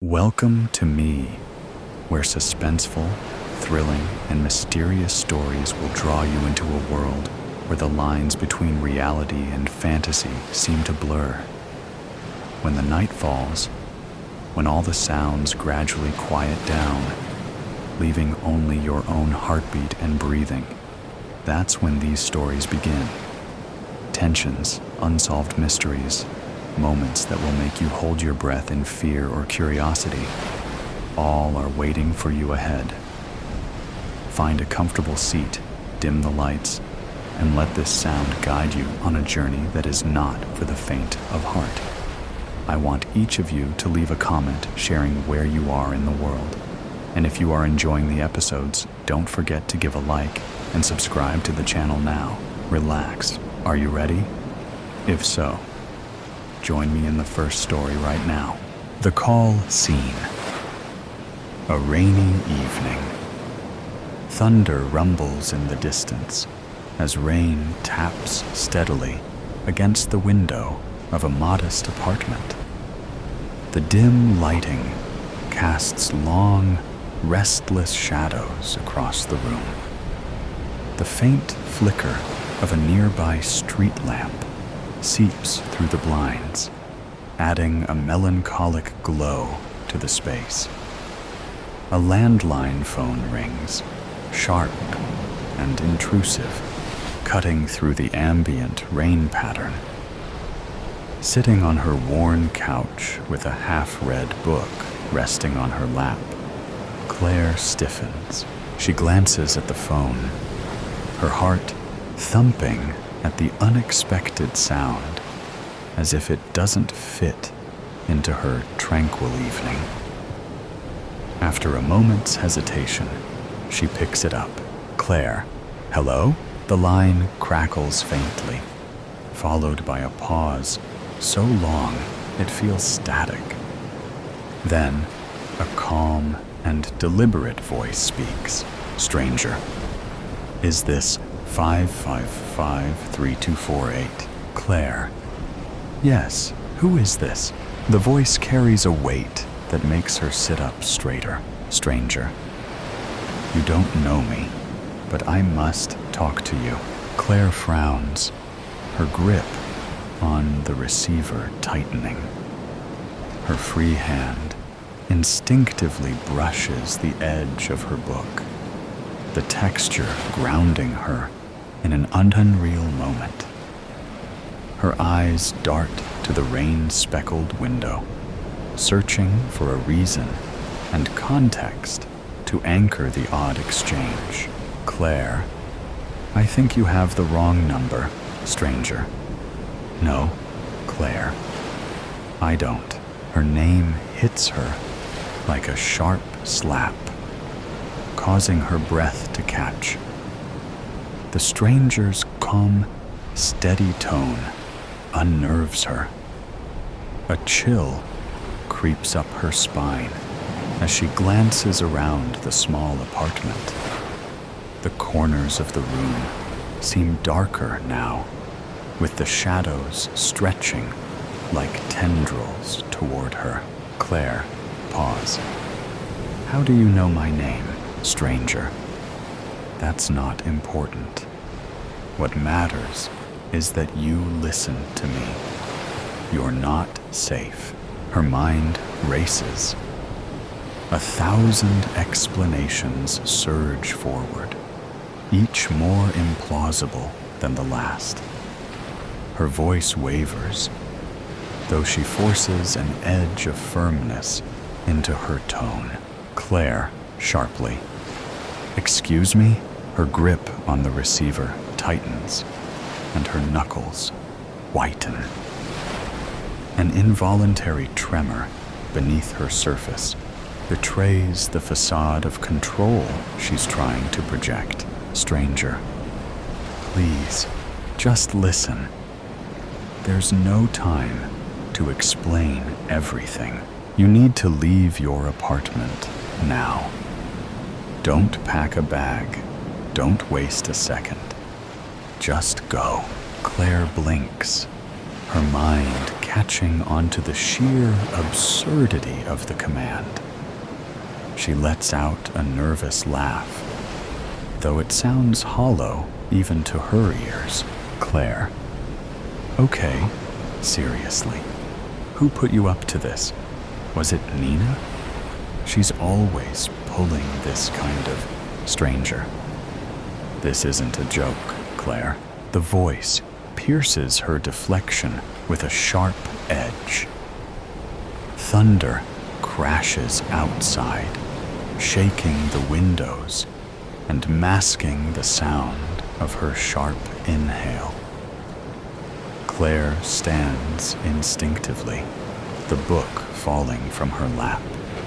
Welcome to me, where suspenseful, thrilling, and mysterious stories will draw you into a world where the lines between reality and fantasy seem to blur. When the night falls, when all the sounds gradually quiet down, leaving only your own heartbeat and breathing, that's when these stories begin. Tensions, unsolved mysteries, moments that will make you hold your breath in fear or curiosity, all are waiting for you ahead. Find a comfortable seat, dim the lights, and let this sound guide you on a journey that is not for the faint of heart. I want each of you to leave a comment sharing where you are in the world. And if you are enjoying the episodes, don't forget to give a like and subscribe to the channel now. Relax. Are you ready? If so, join me in the first story right now. The Call Scene. A rainy evening. Thunder rumbles in the distance as rain taps steadily against the window of a modest apartment. The dim lighting casts long, restless shadows across the room. The faint flicker of a nearby street lamp seeps through the blinds, adding a melancholic glow to the space. A landline phone rings, sharp and intrusive, cutting through the ambient rain pattern. Sitting on her worn couch with a half-read book resting on her lap, Claire stiffens. She glances at the phone, her heart thumping at the unexpected sound, as if it doesn't fit into her tranquil evening. After a moment's hesitation, she picks it up. Claire, hello? The line crackles faintly, followed by a pause so long it feels static. Then, a calm and deliberate voice speaks. Stranger, is this 555-3248? Claire. Yes, who is this? The voice carries a weight that makes her sit up straighter. Stranger. You don't know me, but I must talk to you. Claire frowns, her grip on the receiver tightening. Her free hand instinctively brushes the edge of her book, the texture grounding her in an unreal moment. Her eyes dart to the rain-speckled window, searching for a reason and context to anchor the odd exchange. Claire, I think you have the wrong number, stranger. No, Claire, I don't. Her name hits her like a sharp slap, causing her breath to catch. The stranger's calm, steady tone unnerves her. A chill creeps up her spine as she glances around the small apartment. The corners of the room seem darker now, with the shadows stretching like tendrils toward her. Claire, pause. How do you know my name, stranger? That's not important. What matters is that you listen to me. You're not safe. Her mind races. 1,000 explanations surge forward, each more implausible than the last. Her voice wavers, though she forces an edge of firmness into her tone. Claire, sharply. Excuse me? Her grip on the receiver tightens, and her knuckles whiten. An involuntary tremor beneath her surface betrays the facade of control she's trying to project. Stranger, please, just listen. There's no time to explain everything. You need to leave your apartment now. Don't pack a bag. Don't waste a second. Just go. Claire blinks, her mind catching onto the sheer absurdity of the command. She lets out a nervous laugh, though it sounds hollow even to her ears. Claire. Okay, seriously. Who put you up to this? Was it Nina? She's always pulling this kind of stranger. This isn't a joke, Claire. The voice pierces her deflection with a sharp edge. Thunder crashes outside, shaking the windows and masking the sound of her sharp inhale. Claire stands instinctively, the book falling from her lap.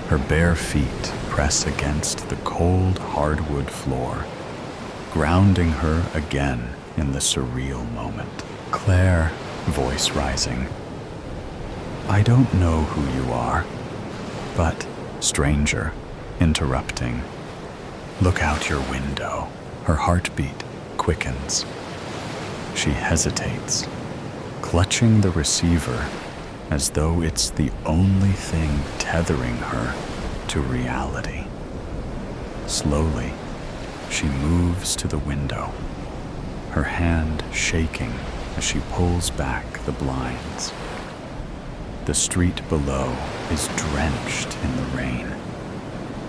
Her bare feet press against the cold hardwood floor, grounding her again in the surreal moment. Claire, voice rising. I don't know who you are, but, stranger, interrupting. Look out your window. Her heartbeat quickens. She hesitates, clutching the receiver as though it's the only thing tethering her to reality. Slowly, she moves to the window, her hand shaking as she pulls back the blinds. The street below is drenched in the rain,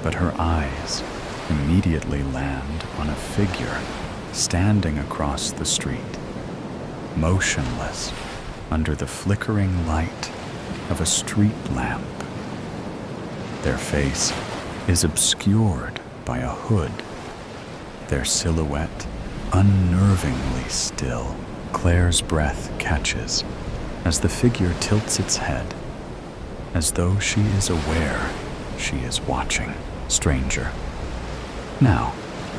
but her eyes immediately land on a figure standing across the street, motionless under the flickering light of a street lamp. Their face is obscured by a hood, their silhouette unnervingly still. Claire's breath catches as the figure tilts its head, as though she is aware she is watching. Stranger. Now,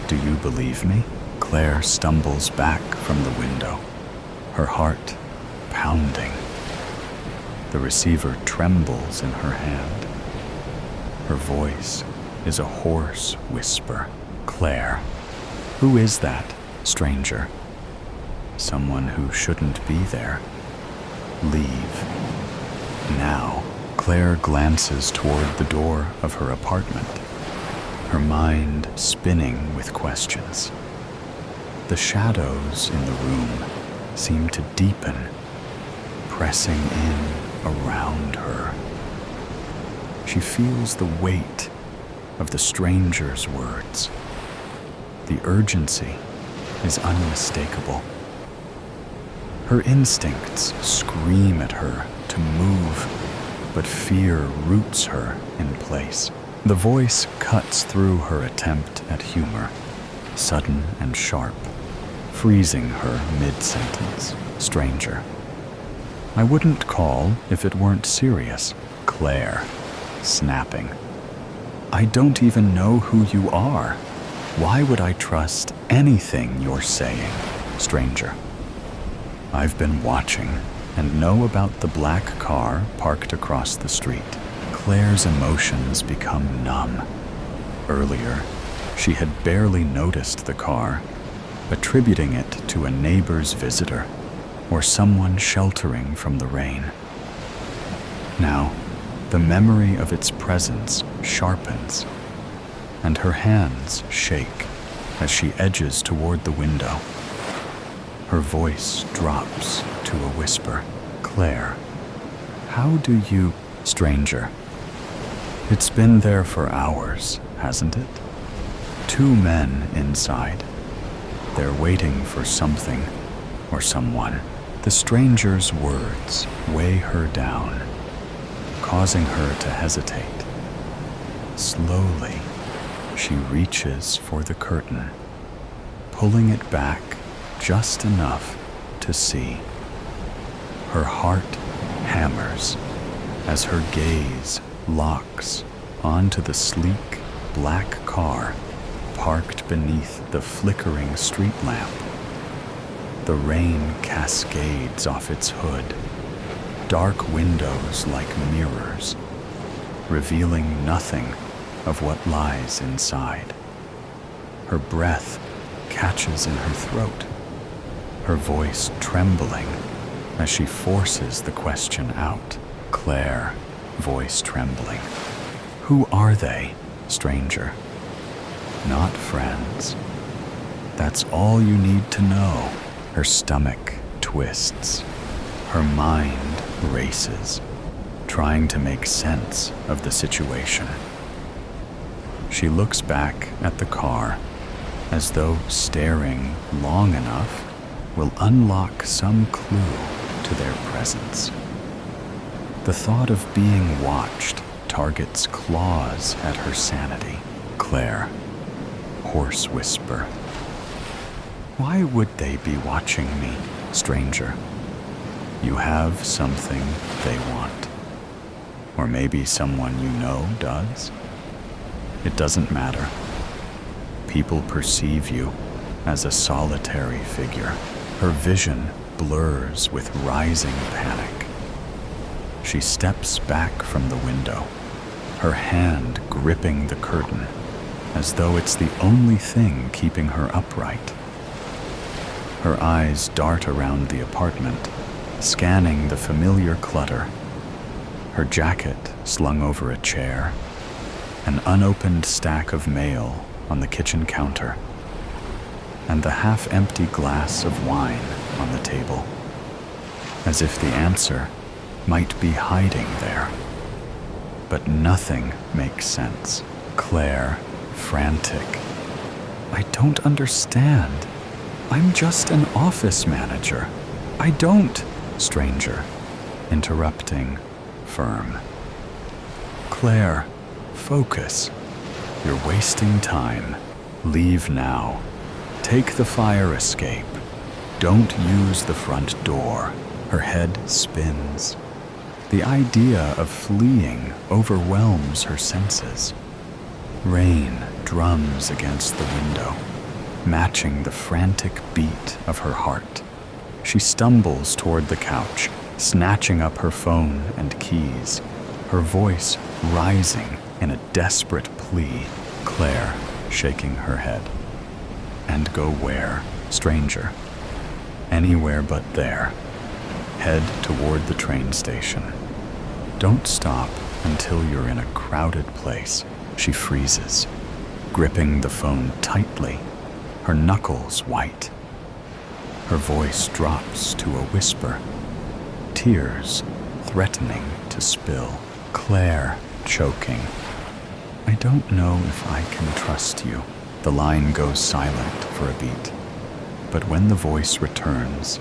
do you believe me? Claire stumbles back from the window, her heart pounding. The receiver trembles in her hand. Her voice is a hoarse whisper. Claire. Who is that, stranger? Someone who shouldn't be there. Leave. Now, Claire glances toward the door of her apartment, her mind spinning with questions. The shadows in the room seem to deepen, pressing in around her. She feels the weight of the stranger's words. The urgency is unmistakable. Her instincts scream at her to move, but fear roots her in place. The voice cuts through her attempt at humor, sudden and sharp, freezing her mid-sentence. Stranger. I wouldn't call if it weren't serious. Claire, snapping. I don't even know who you are. Why would I trust anything you're saying, stranger? I've been watching and know about the black car parked across the street. Claire's emotions become numb. Earlier, she had barely noticed the car, attributing it to a neighbor's visitor or someone sheltering from the rain. Now, the memory of its presence sharpens, and her hands shake as she edges toward the window. Her voice drops to a whisper. Claire, how do you... Stranger. It's been there for hours, hasn't it? 2 men inside. They're waiting for something or someone. The stranger's words weigh her down, causing her to hesitate. Slowly, she reaches for the curtain, pulling it back just enough to see. Her heart hammers as her gaze locks onto the sleek black car parked beneath the flickering street lamp. The rain cascades off its hood, dark windows like mirrors, revealing nothing of what lies inside. Her breath catches in her throat, her voice trembling as she forces the question out. Claire, voice trembling. Who are they, stranger? Not friends. That's all you need to know. Her stomach twists. Her mind races, trying to make sense of the situation. She looks back at the car, as though staring long enough will unlock some clue to their presence. The thought of being watched targets claws at her sanity. Claire, hoarse whisper. Why would they be watching me, stranger? You have something they want. Or maybe someone you know does. It doesn't matter. People perceive you as a solitary figure. Her vision blurs with rising panic. She steps back from the window, her hand gripping the curtain, as though it's the only thing keeping her upright. Her eyes dart around the apartment, scanning the familiar clutter. Her jacket slung over a chair, an unopened stack of mail on the kitchen counter, and the half-empty glass of wine on the table, as if the answer might be hiding there. But nothing makes sense. Claire, frantic. I don't understand. I'm just an office manager. I don't. Stranger, interrupting, firm. Claire, focus. You're wasting time. Leave now. Take the fire escape. Don't use the front door. Her head spins. The idea of fleeing overwhelms her senses. Rain drums against the window, matching the frantic beat of her heart. She stumbles toward the couch, snatching up her phone and keys, her voice rising in a desperate plea. Claire, shaking her head. And go where, stranger? Anywhere but there. Head toward the train station. Don't stop until you're in a crowded place. She freezes, gripping the phone tightly, her knuckles white. Her voice drops to a whisper, tears threatening to spill. Claire, choking. I don't know if I can trust you. The line goes silent for a beat, but when the voice returns,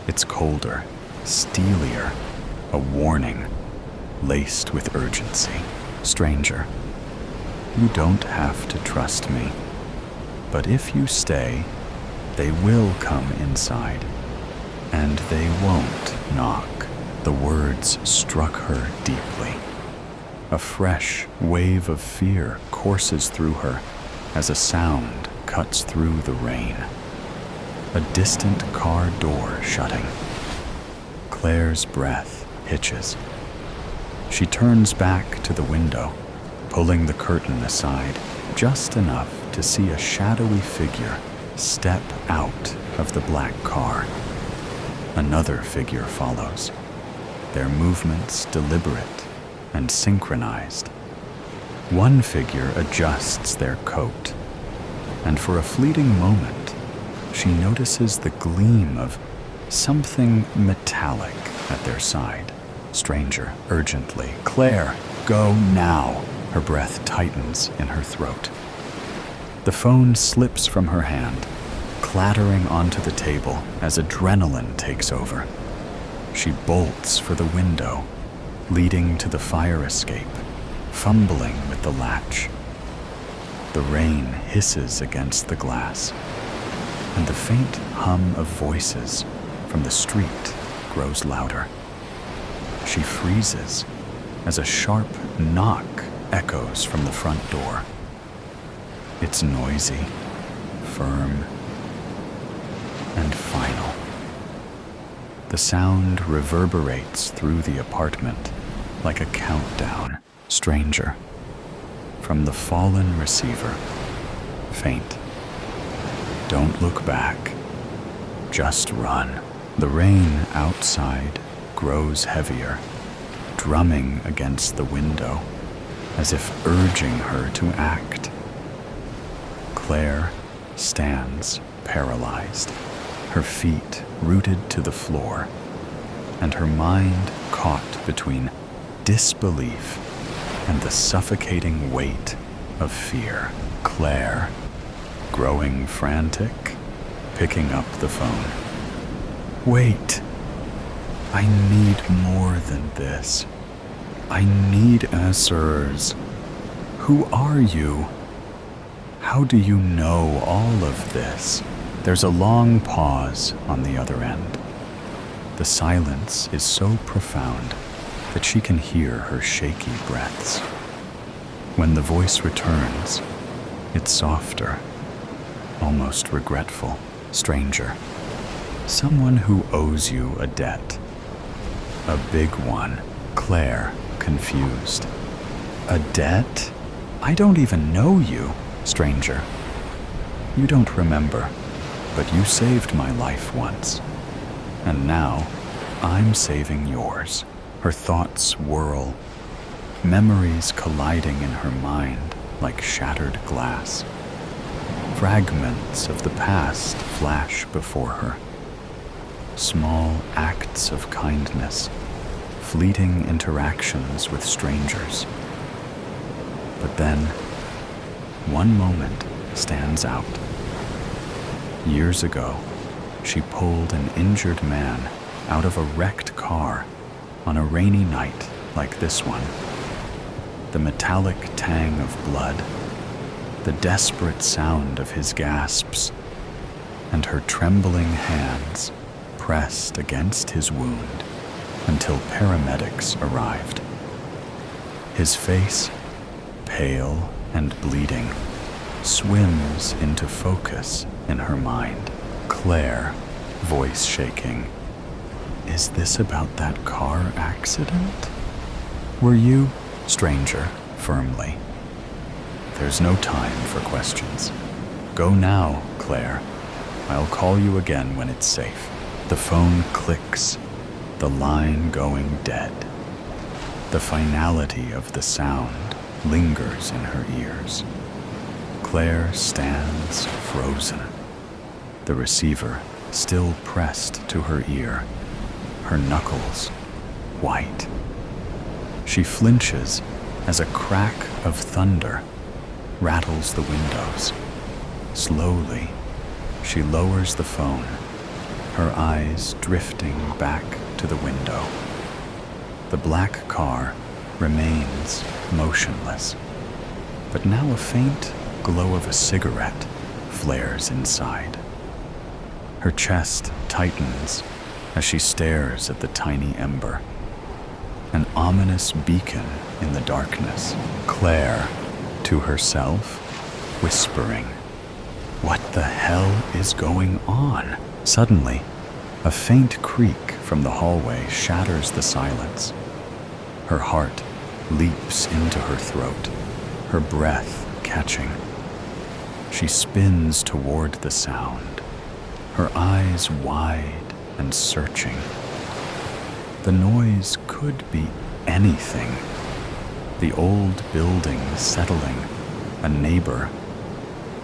it's colder, steelier, a warning, laced with urgency. Stranger, you don't have to trust me, but if you stay, they will come inside, and they won't knock. The words struck her deeply. A fresh wave of fear courses through her as a sound cuts through the rain. A distant car door shutting. Claire's breath hitches. She turns back to the window, pulling the curtain aside just enough to see a shadowy figure step out of the black car. Another figure follows, their movements deliberate and synchronized. One figure adjusts their coat, and for a fleeting moment, she notices the gleam of something metallic at their side. Stranger, urgently. Claire, go now. Her breath tightens in her throat. The phone slips from her hand, clattering onto the table as adrenaline takes over. She bolts for the window, leading to the fire escape, fumbling with the latch. The rain hisses against the glass, and the faint hum of voices from the street grows louder. She freezes as a sharp knock echoes from the front door. It's noisy, firm, and final. The sound reverberates through the apartment like a countdown. Stranger, from the fallen receiver, faint. Don't look back, just run. The rain outside grows heavier, drumming against the window, as if urging her to act. Claire stands paralyzed, her feet rooted to the floor, and her mind caught between disbelief and the suffocating weight of fear. Claire, growing frantic, picking up the phone. Wait, I need more than this. I need answers. Who are you? How do you know all of this? There's a long pause on the other end. The silence is so profound that she can hear her shaky breaths. When the voice returns, it's softer, almost regretful. Stranger, someone who owes you a debt. A big one. Claire, confused. A debt? I don't even know you. Stranger, you don't remember, but you saved my life once. And now, I'm saving yours. Her thoughts whirl, memories colliding in her mind like shattered glass. Fragments of the past flash before her. Small acts of kindness, fleeting interactions with strangers. But then, one moment stands out. Years ago, she pulled an injured man out of a wrecked car on a rainy night like this one. The metallic tang of blood, the desperate sound of his gasps, and her trembling hands pressed against his wound until paramedics arrived. His face, pale and bleeding, swims into focus in her mind. Claire, voice shaking. Is this about that car accident? Were you? Stranger, firmly. There's no time for questions. Go now, Claire. I'll call you again when it's safe. The phone clicks, the line going dead. The finality of the sound lingers in her ears. Claire stands frozen, the receiver still pressed to her ear, her knuckles white. She flinches as a crack of thunder rattles the windows. Slowly, she lowers the phone, her eyes drifting back to the window. The black car remains motionless, but now a faint glow of a cigarette flares inside. Her chest tightens as she stares at the tiny ember, an ominous beacon in the darkness. Claire, to herself, whispering, "What the hell is going on?" Suddenly, a faint creak from the hallway shatters the silence. Her heart leaps into her throat, her breath catching. She spins toward the sound, her eyes wide and searching. The noise could be anything. The old building settling, a neighbor,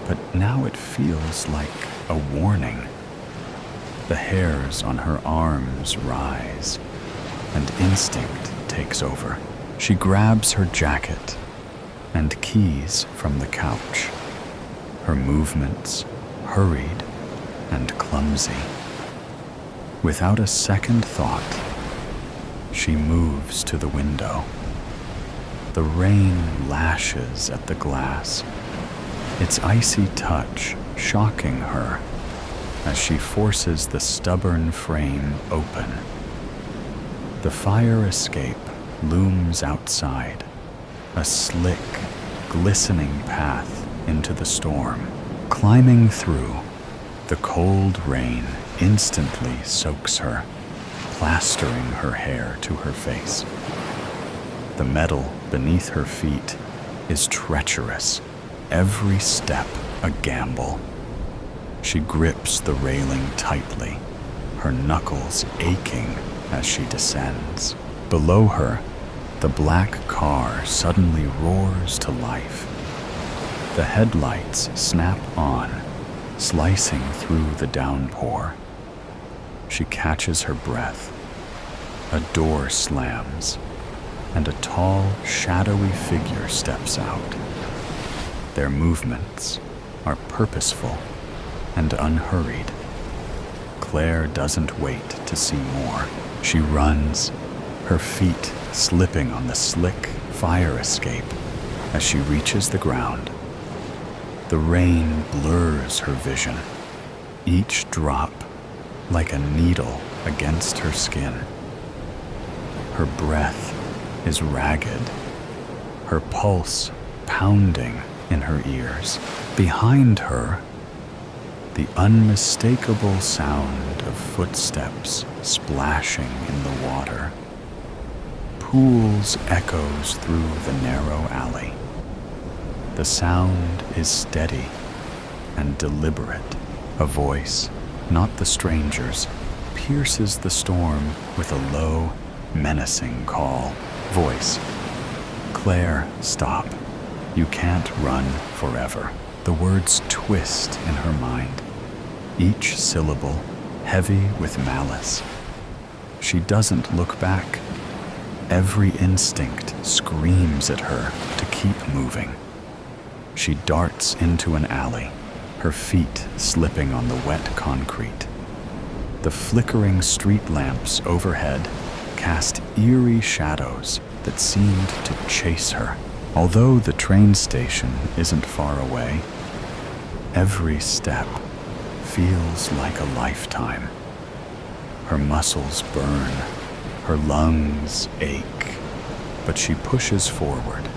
but now it feels like a warning. The hairs on her arms rise, and instinct takes over. She grabs her jacket and keys from the couch, her movements hurried and clumsy. Without a second thought, she moves to the window. The rain lashes at the glass, its icy touch shocking her as she forces the stubborn frame open. The fire escape looms outside, a slick, glistening path into the storm. Climbing through, the cold rain instantly soaks her, plastering her hair to her face. The metal beneath her feet is treacherous, every step a gamble. She grips the railing tightly, her knuckles aching as she descends. Below her, the black car suddenly roars to life. The headlights snap on, slicing through the downpour. She catches her breath. A door slams, and a tall, shadowy figure steps out. Their movements are purposeful and unhurried. Claire doesn't wait to see more. She runs, her feet slipping on the slick fire escape as she reaches the ground. The rain blurs her vision, each drop like a needle against her skin. Her breath is ragged, her pulse pounding in her ears. Behind her, the unmistakable sound of footsteps splashing in the water. Pools echoes through the narrow alley. The sound is steady and deliberate. A voice, not the stranger's, pierces the storm with a low, menacing call. Voice: Claire, stop. You can't run forever. The words twist in her mind, each syllable heavy with malice. She doesn't look back. Every instinct screams at her to keep moving. She darts into an alley, her feet slipping on the wet concrete. The flickering street lamps overhead cast eerie shadows that seemed to chase her. Although the train station isn't far away, every step feels like a lifetime. Her muscles burn, her lungs ache, but she pushes forward,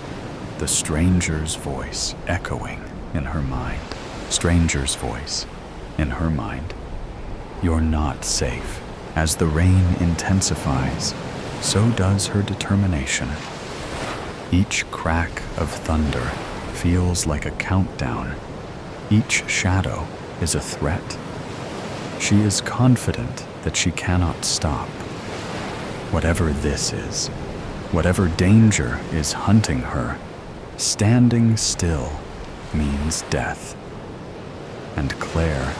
the stranger's voice echoing in her mind. Stranger's voice in her mind. You're not safe. As the rain intensifies, so does her determination. Each crack of thunder feels like a countdown. Each shadow is a threat. She is confident that she cannot stop. Whatever this is, whatever danger is hunting her, standing still means death. And Claire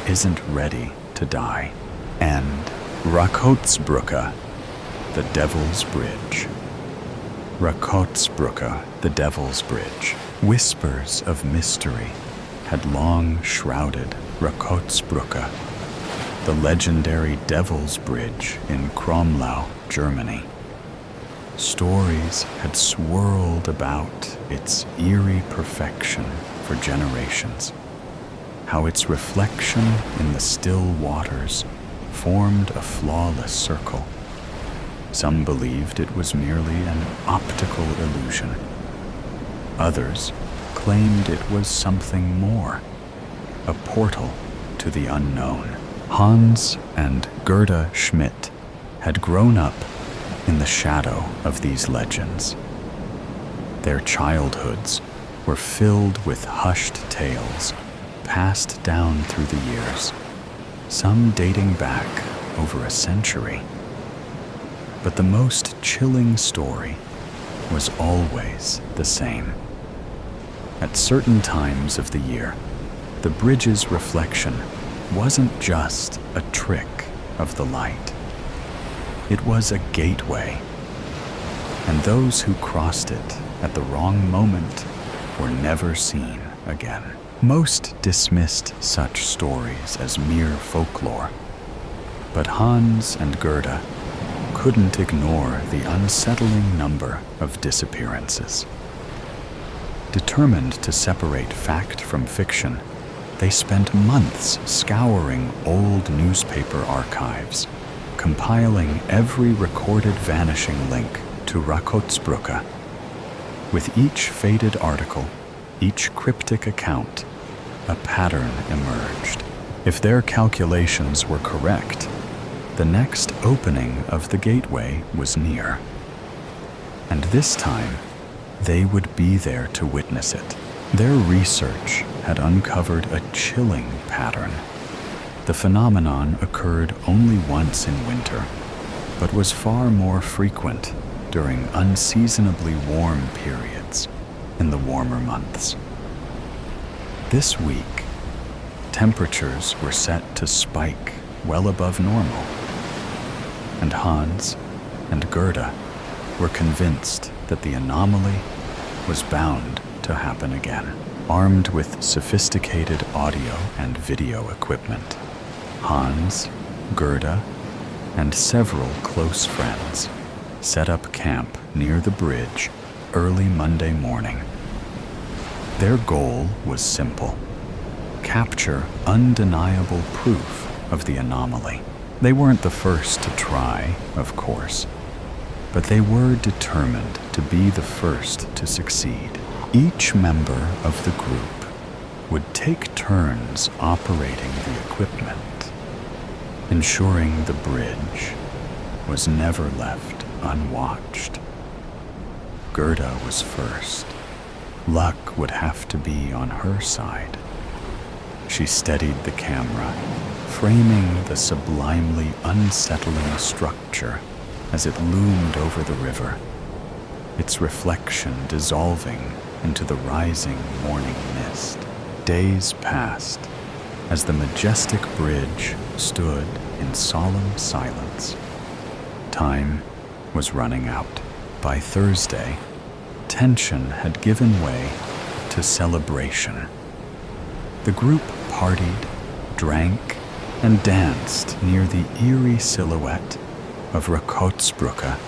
isn't ready to die. And Rakotsbrücke, the Devil's Bridge. Rakotsbrücke, the Devil's Bridge. Whispers of mystery had long shrouded Rakotsbrücke, the legendary Devil's Bridge in Kromlau, Germany. Stories had swirled about its eerie perfection for generations, how its reflection in the still waters formed a flawless circle. Some believed it was merely an optical illusion. Others claimed it was something more, a portal to the unknown. Hans and Gerda Schmidt had grown up in the shadow of these legends. Their childhoods were filled with hushed tales passed down through the years, some dating back over a century. But the most chilling story was always the same. At certain times of the year, the bridge's reflection wasn't just a trick of the light. It was a gateway, and those who crossed it at the wrong moment were never seen again. Most dismissed such stories as mere folklore, but Hans and Gerda couldn't ignore the unsettling number of disappearances. Determined to separate fact from fiction, they spent months scouring old newspaper archives, compiling every recorded vanishing link to Rakotsbrücke. With each faded article, each cryptic account, a pattern emerged. If their calculations were correct, the next opening of the gateway was near. And this time, they would be there to witness it. Their research had uncovered a chilling pattern. The phenomenon occurred only once in winter, but was far more frequent during unseasonably warm periods in the warmer months. This week, temperatures were set to spike well above normal, and Hans and Gerda were convinced that the anomaly was bound to happen again. Armed with sophisticated audio and video equipment, Hans, Gerda, and several close friends set up camp near the bridge early Monday morning. Their goal was simple: capture undeniable proof of the anomaly. They weren't the first to try, of course, but they were determined to be the first to succeed. Each member of the group would take turns operating the equipment, ensuring the bridge was never left unwatched. Gerda was first. Luck would have to be on her side. She steadied the camera, framing the sublimely unsettling structure as it loomed over the river, its reflection dissolving into the rising morning mist. Days passed as the majestic bridge stood in solemn silence. Time was running out. By Thursday, tension had given way to celebration. The group partied, drank, and danced near the eerie silhouette of Rakotsbrücke,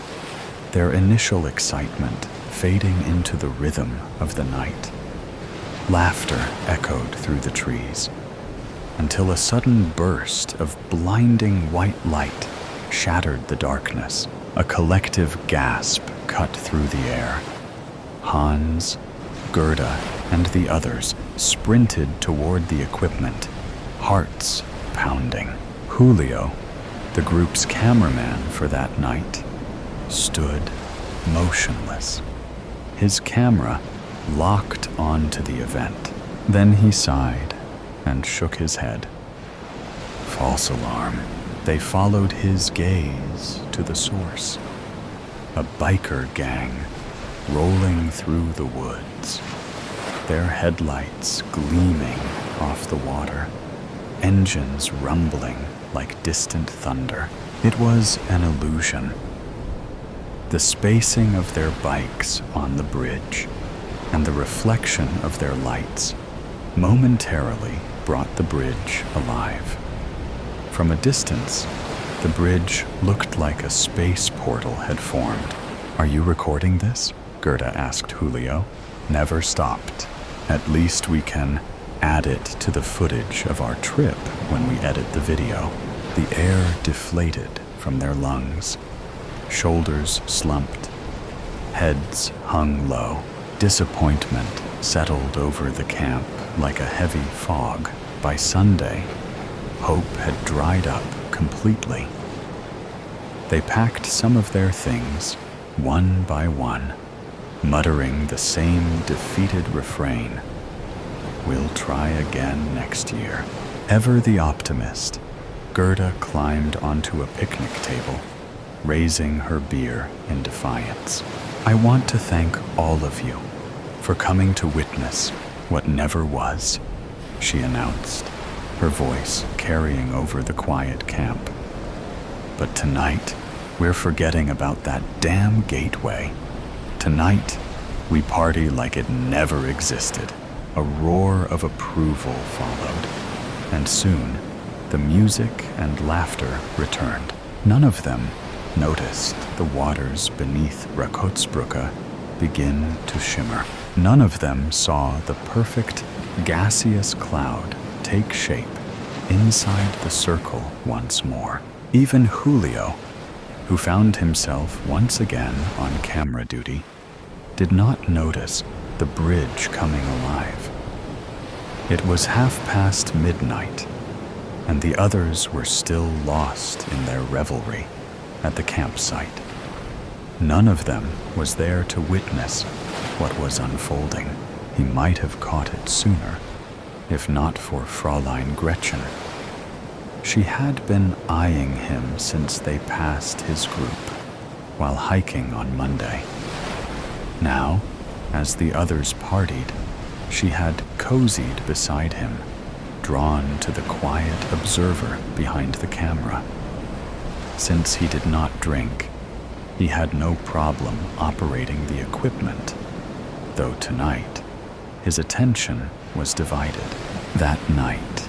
their initial excitement fading into the rhythm of the night. Laughter echoed through the trees, until a sudden burst of blinding white light shattered the darkness. A collective gasp cut through the air. Hans, Gerda, and the others sprinted toward the equipment, hearts pounding. Julio, the group's cameraman for that night, stood motionless, his camera locked onto the event. Then he sighed and shook his head. False alarm. They followed his gaze to the source. A biker gang rolling through the woods, their headlights gleaming off the water, engines rumbling like distant thunder. It was an illusion. The spacing of their bikes on the bridge and the reflection of their lights momentarily brought the bridge alive. From a distance, the bridge looked like a space portal had formed. Are you recording this? Gerda asked Julio. Never stopped. At least we can add it to the footage of our trip when we edit the video. The air deflated from their lungs. Shoulders slumped. Heads hung low. Disappointment settled over the camp like a heavy fog. By Sunday, hope had dried up completely. They packed some of their things, one by one, muttering the same defeated refrain: "We'll try again next year." Ever the optimist, Gerda climbed onto a picnic table, raising her beer in defiance. I want to thank all of you for coming to witness what never was, she announced, her voice carrying over the quiet camp. But tonight, we're forgetting about that damn gateway. Tonight, we party like it never existed. A roar of approval followed, and soon, the music and laughter returned. None of them noticed the waters beneath Rakotsbrücke begin to shimmer. None of them saw the perfect gaseous cloud take shape inside the circle once more. Even Julio, who found himself once again on camera duty, did not notice the bridge coming alive. It was midnight, and the others were still lost in their revelry at the campsite. None of them was there to witness what was unfolding. He might have caught it sooner, if not for Fräulein Gretchen. She had been eyeing him since they passed his group while hiking on Monday. Now, as the others partied, she had cozied beside him, drawn to the quiet observer behind the camera. Since he did not drink, he had no problem operating the equipment, though tonight, his attention was divided. That night,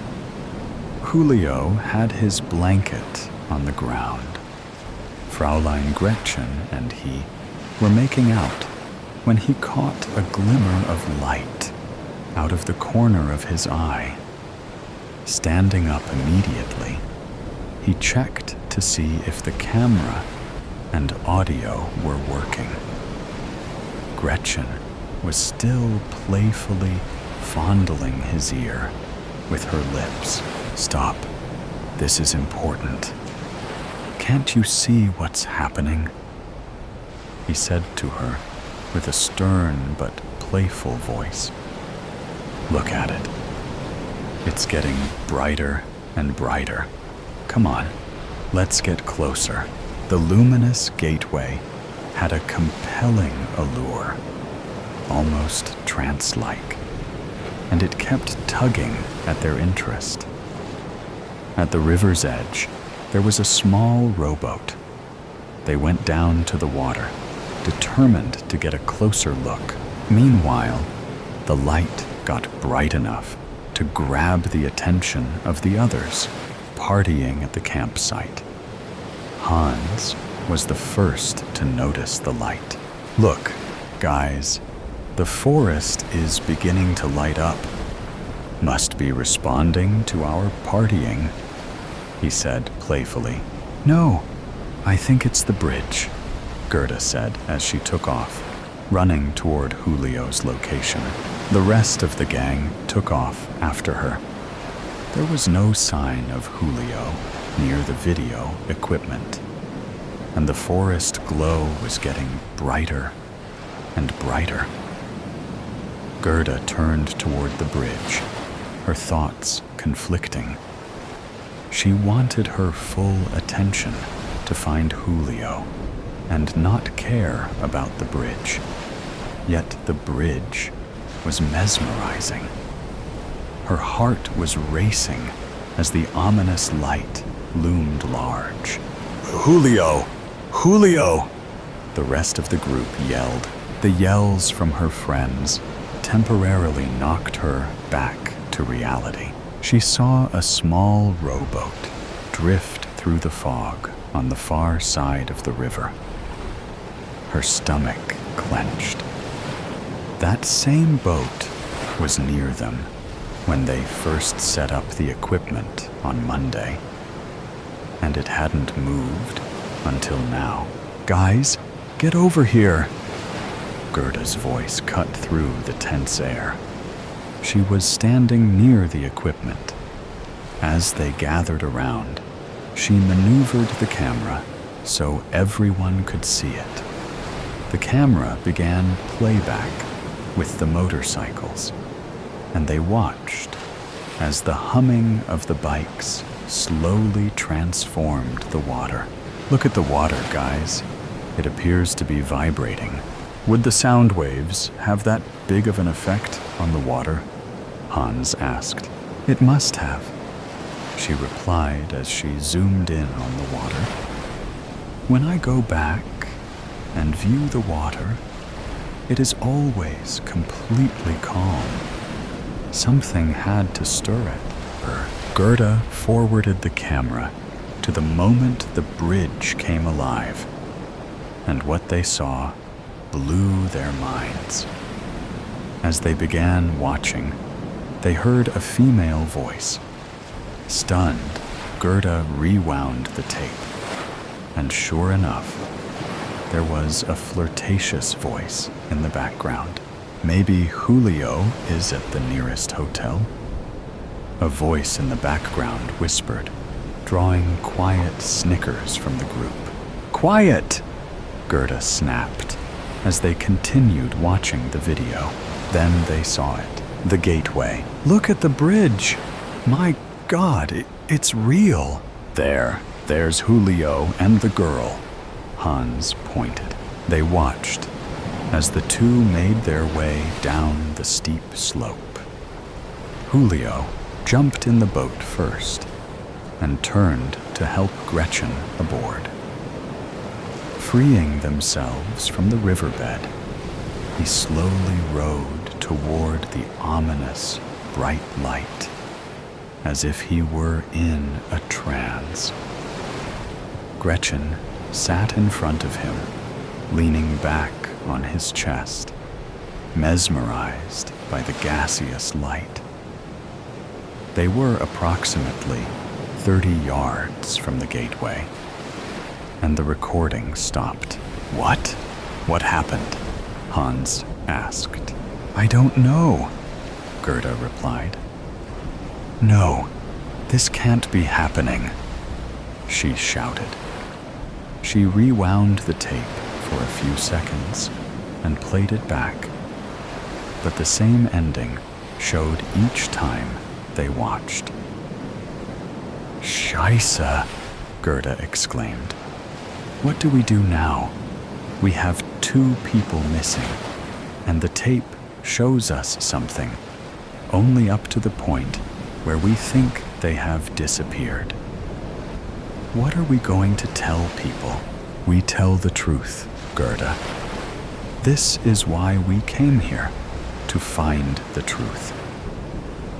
Julio had his blanket on the ground. Fraulein Gretchen and he were making out when he caught a glimmer of light out of the corner of his eye. Standing up immediately, he checked to see if the camera and audio were working. Gretchen was still playfully fondling his ear with her lips. "Stop. This is important. Can't you see what's happening?" he said to her with a stern but playful voice. "Look at it. It's getting brighter and brighter. Come on, let's get closer." The luminous gateway had a compelling allure, almost trance-like, and it kept tugging at their interest. At the river's edge, there was a small rowboat. They went down to the water, determined to get a closer look. Meanwhile, the light got bright enough to grab the attention of the others partying at the campsite. Hans was the first to notice the light. "Look, guys, the forest is beginning to light up. Must be responding to our partying," he said playfully. "No, I think it's the bridge," Gerda said as she took off, running toward Julio's location. The rest of the gang took off after her. There was no sign of Julio near the video equipment, and the forest glow was getting brighter and brighter. Gerda turned toward the bridge, her thoughts conflicting. She wanted her full attention to find Julio and not care about the bridge, yet the bridge was mesmerizing. Her heart was racing as the ominous light loomed large. "Julio! Julio!" the rest of the group yelled. The yells from her friends temporarily knocked her back to reality. She saw a small rowboat drift through the fog on the far side of the river. Her stomach clenched. That same boat was near them when they first set up the equipment on Monday, and it hadn't moved until now. "Guys, get over here!" Gerda's voice cut through the tense air. She was standing near the equipment. As they gathered around, she maneuvered the camera so everyone could see it. The camera began playback with the motorcycles, and they watched as the humming of the bikes slowly transformed the water. "Look at the water, guys. It appears to be vibrating. Would the sound waves have that big of an effect on the water?" Hans asked. "It must have," she replied as she zoomed in on the water. "When I go back and view the water, it is always completely calm. Something had to stir it." Gerda forwarded the camera to the moment the bridge came alive, and what they saw blew their minds. As they began watching, they heard a female voice. Stunned, Gerda rewound the tape, and sure enough, there was a flirtatious voice in the background. "Maybe Julio is at the nearest hotel?" A voice in the background whispered, drawing quiet snickers from the group. "Quiet!" Gerda snapped as they continued watching the video. Then they saw it, the gateway. "Look at the bridge! My God, It's real. There's Julio and the girl. Hans pointed. They watched as the two made their way down the steep slope. Julio jumped in the boat first and turned to help Gretchen aboard. Freeing themselves from the riverbed, he slowly rowed toward the ominous, bright light, as if he were in a trance. Gretchen sat in front of him, leaning back on his chest, mesmerized by the gaseous light. They were approximately 30 yards from the gateway, and the recording stopped. What happened? Hans asked. I don't know, Gerda replied. No, this can't be happening, she shouted. She rewound the tape for a few seconds and played it back, but the same ending showed each time they watched. Scheisse, Gerda exclaimed. What do we do now? We have 2 people missing, and the tape shows us something, only up to the point where we think they have disappeared. What are we going to tell people? We tell the truth, Gerda. This is why we came here, to find the truth.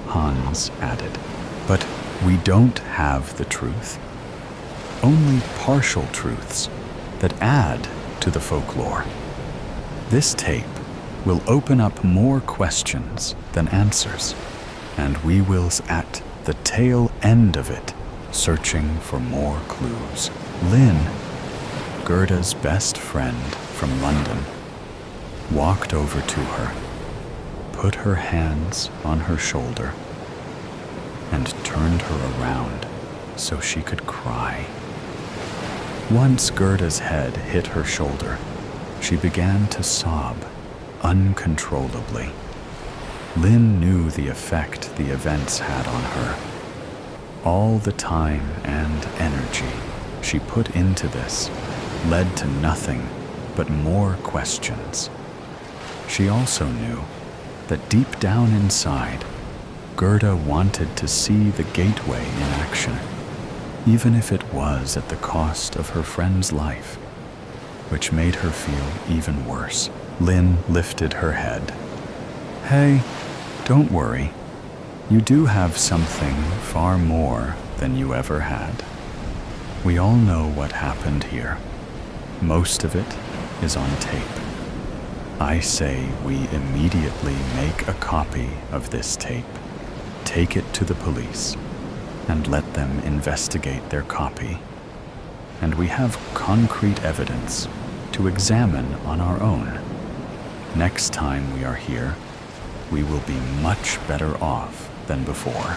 Hans added, but we don't have the truth. Only partial truths that add to the folklore. This tape will open up more questions than answers, and we will at the tail end of it, searching for more clues. Lynn, Gerda's best friend from London, walked over to her, put her hands on her shoulder, and turned her around so she could cry. Once Gerda's head hit her shoulder, she began to sob uncontrollably. Lynn knew the effect the events had on her. All the time and energy she put into this led to nothing but more questions. She also knew that deep down inside, Gerda wanted to see the gateway in action, even if it was at the cost of her friend's life, which made her feel even worse. Lynn lifted her head. Hey, don't worry. You do have something far more than you ever had. We all know what happened here. Most of it is on tape. I say we immediately make a copy of this tape, take it to the police, and let them investigate their copy. And we have concrete evidence to examine on our own. Next time we are here, we will be much better off than before.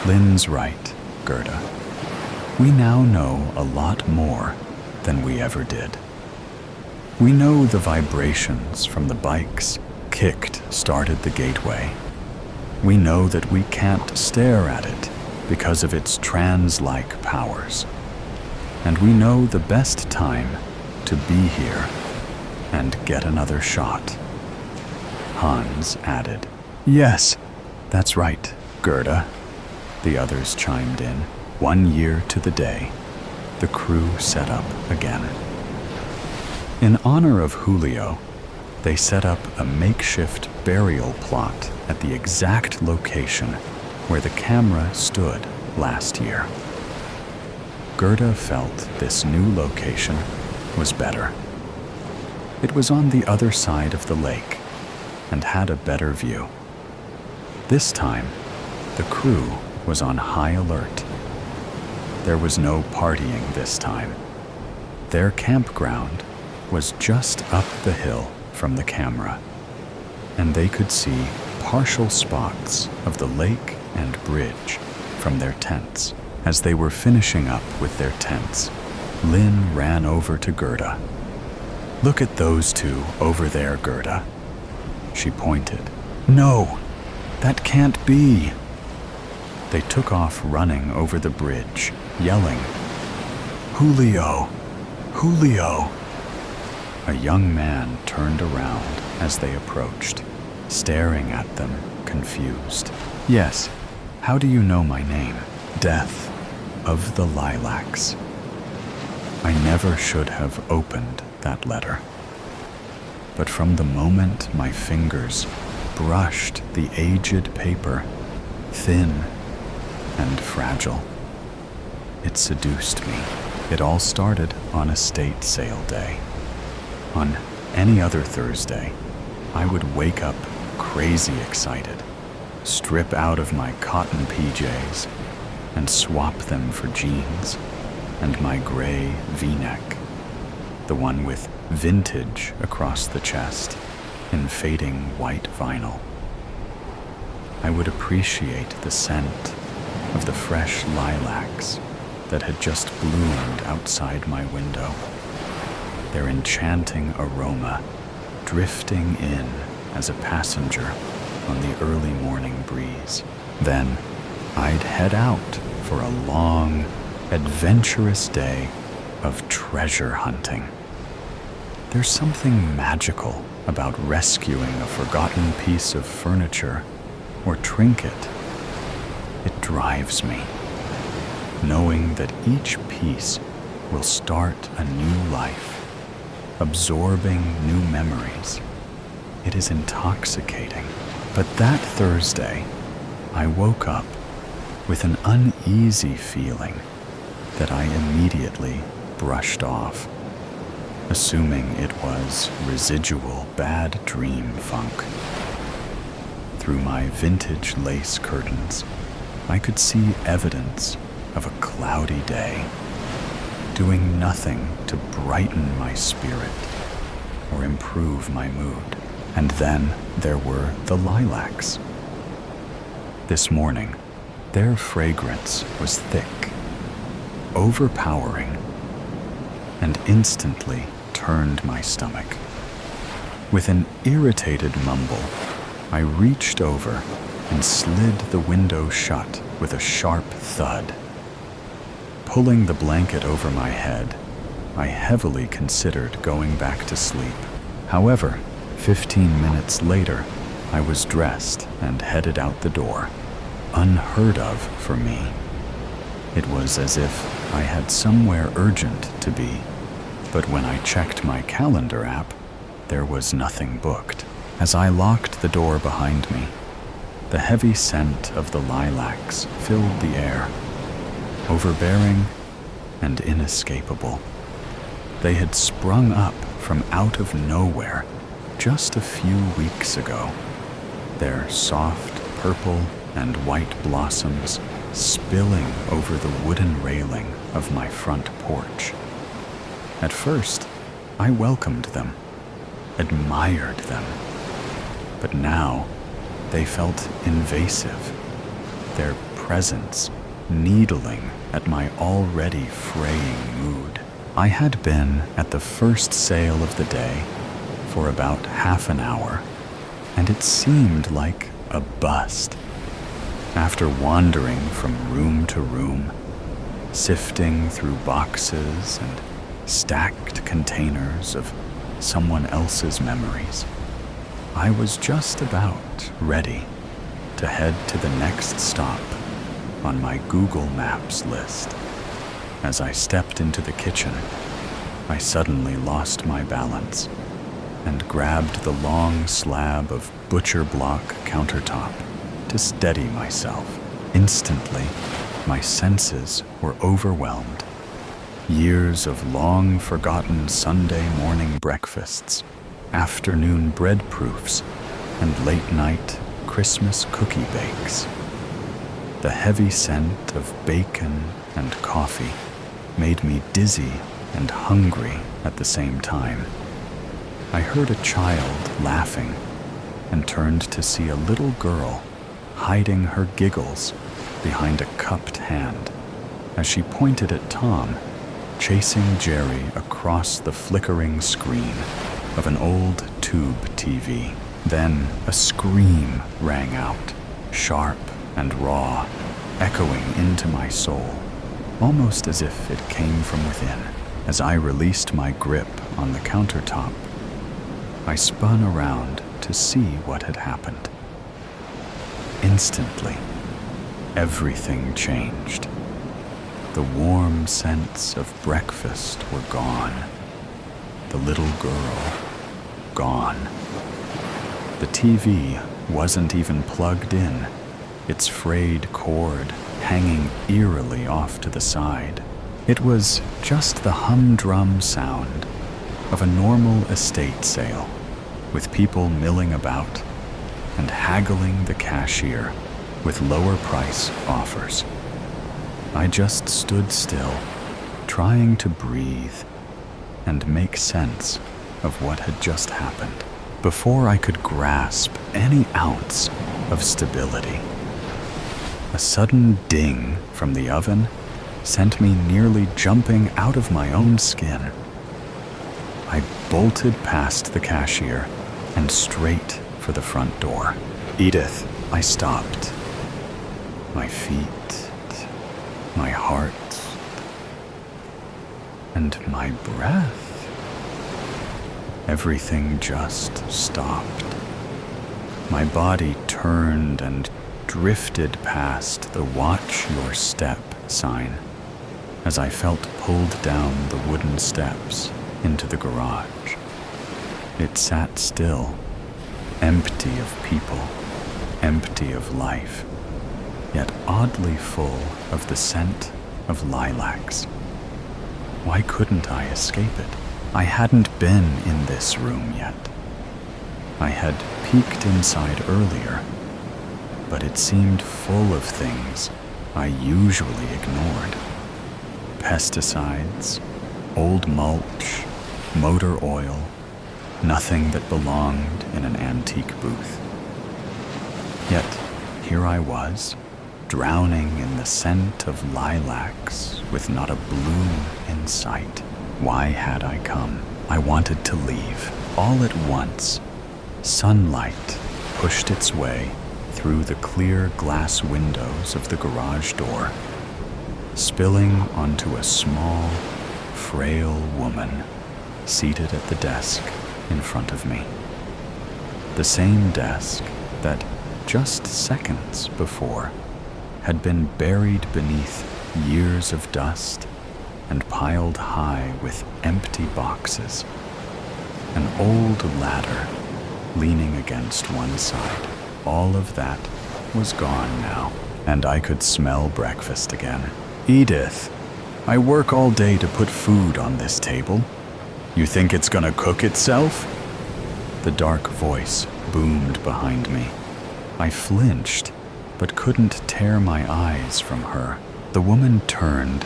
Lynn's right, Gerda. We now know a lot more than we ever did. We know the vibrations from the bikes started the gateway. We know that we can't stare at it because of its trance-like powers. And we know the best time to be here and get another shot. Hans added. Yes, that's right, Gerda. The others chimed in. 1 year to the day, the crew set up again. In honor of Julio, they set up a makeshift burial plot at the exact location where the camera stood last year. Gerda felt this new location was better. It was on the other side of the lake and had a better view. This time, the crew was on high alert. There was no partying this time. Their campground was just up the hill from the camera, and they could see partial spots of the lake and bridge from their tents. As they were finishing up with their tents, Lynn ran over to Gerda. Look at those 2 over there, Gerda. She pointed. No, that can't be. They took off running over the bridge, yelling, "Julio! Julio!" A young man turned around as they approached, staring at them, confused. "Yes, how do you know my name?" "Death of the Lilacs." I never should have opened that letter. But from the moment my fingers brushed the aged paper, thin and fragile, it seduced me. It all started on estate sale day. On any other Thursday, I would wake up crazy excited, strip out of my cotton PJs, and swap them for jeans and my gray V-neck, the one with vintage across the chest in fading white vinyl. I would appreciate the scent of the fresh lilacs that had just bloomed outside my window, their enchanting aroma drifting in as a passenger on the early morning breeze. Then I'd head out for a long, adventurous day of treasure hunting. There's something magical about rescuing a forgotten piece of furniture or trinket. It drives me, knowing that each piece will start a new life, absorbing new memories. It is intoxicating. But that Thursday, I woke up with an uneasy feeling that I immediately brushed off, assuming it was residual bad dream funk. Through my vintage lace curtains, I could see evidence of a cloudy day, doing nothing to brighten my spirit or improve my mood. And then there were the lilacs. This morning, their fragrance was thick, overpowering, and instantly turned my stomach. With an irritated mumble, I reached over and slid the window shut with a sharp thud. Pulling the blanket over my head, I heavily considered going back to sleep. However, 15 minutes later, I was dressed and headed out the door. Unheard of for me. It was as if I had somewhere urgent to be, but when I checked my calendar app, there was nothing booked. As I locked the door behind me, the heavy scent of the lilacs filled the air, overbearing and inescapable. They had sprung up from out of nowhere just a few weeks ago, their soft purple and white blossoms spilling over the wooden railing of my front porch. At first, I welcomed them, admired them, but now they felt invasive, their presence needling at my already fraying mood. I had been at the first sale of the day for about half an hour, and it seemed like a bust. After wandering from room to room, sifting through boxes and stacked containers of someone else's memories, I was just about ready to head to the next stop on my Google Maps list. As I stepped into the kitchen, I suddenly lost my balance and grabbed the long slab of butcher block countertop to steady myself. Instantly, my senses were overwhelmed. Years of long-forgotten Sunday morning breakfasts, afternoon bread proofs, and late-night Christmas cookie bakes. The heavy scent of bacon and coffee made me dizzy and hungry at the same time. I heard a child laughing and turned to see a little girl hiding her giggles behind a cupped hand as she pointed at Tom, chasing Jerry across the flickering screen of an old tube TV. Then a scream rang out, sharp and raw, echoing into my soul, almost as if it came from within. As I released my grip on the countertop, I spun around to see what had happened. Instantly, everything changed. The warm scents of breakfast were gone. The little girl, gone. The TV wasn't even plugged in, its frayed cord hanging eerily off to the side. It was just the humdrum sound of a normal estate sale, with people milling about and haggling the cashier with lower price offers. I just stood still, trying to breathe and make sense of what had just happened before I could grasp any ounce of stability. A sudden ding from the oven sent me nearly jumping out of my own skin. I bolted past the cashier and straight for the front door. "Edith," I stopped. My feet, my heart, and my breath. Everything just stopped. My body turned and drifted past the "Watch Your Step" sign as I felt pulled down the wooden steps into the garage. It sat still, empty of people, empty of life, yet oddly full of the scent of lilacs. Why couldn't I escape it? I hadn't been in this room yet. I had peeked inside earlier, but it seemed full of things I usually ignored. Pesticides, old mulch, motor oil, nothing that belonged in an antique booth. Yet here I was, drowning in the scent of lilacs with not a bloom in sight. Why had I come? I wanted to leave. All at once, sunlight pushed its way through the clear glass windows of the garage door, spilling onto a small, frail woman seated at the desk in front of me. The same desk that, just seconds before, had been buried beneath years of dust and piled high with empty boxes. An old ladder leaning against one side. All of that was gone now, and I could smell breakfast again. "Edith, I work all day to put food on this table. You think it's gonna cook itself?" The dark voice boomed behind me. I flinched, but couldn't tear my eyes from her. The woman turned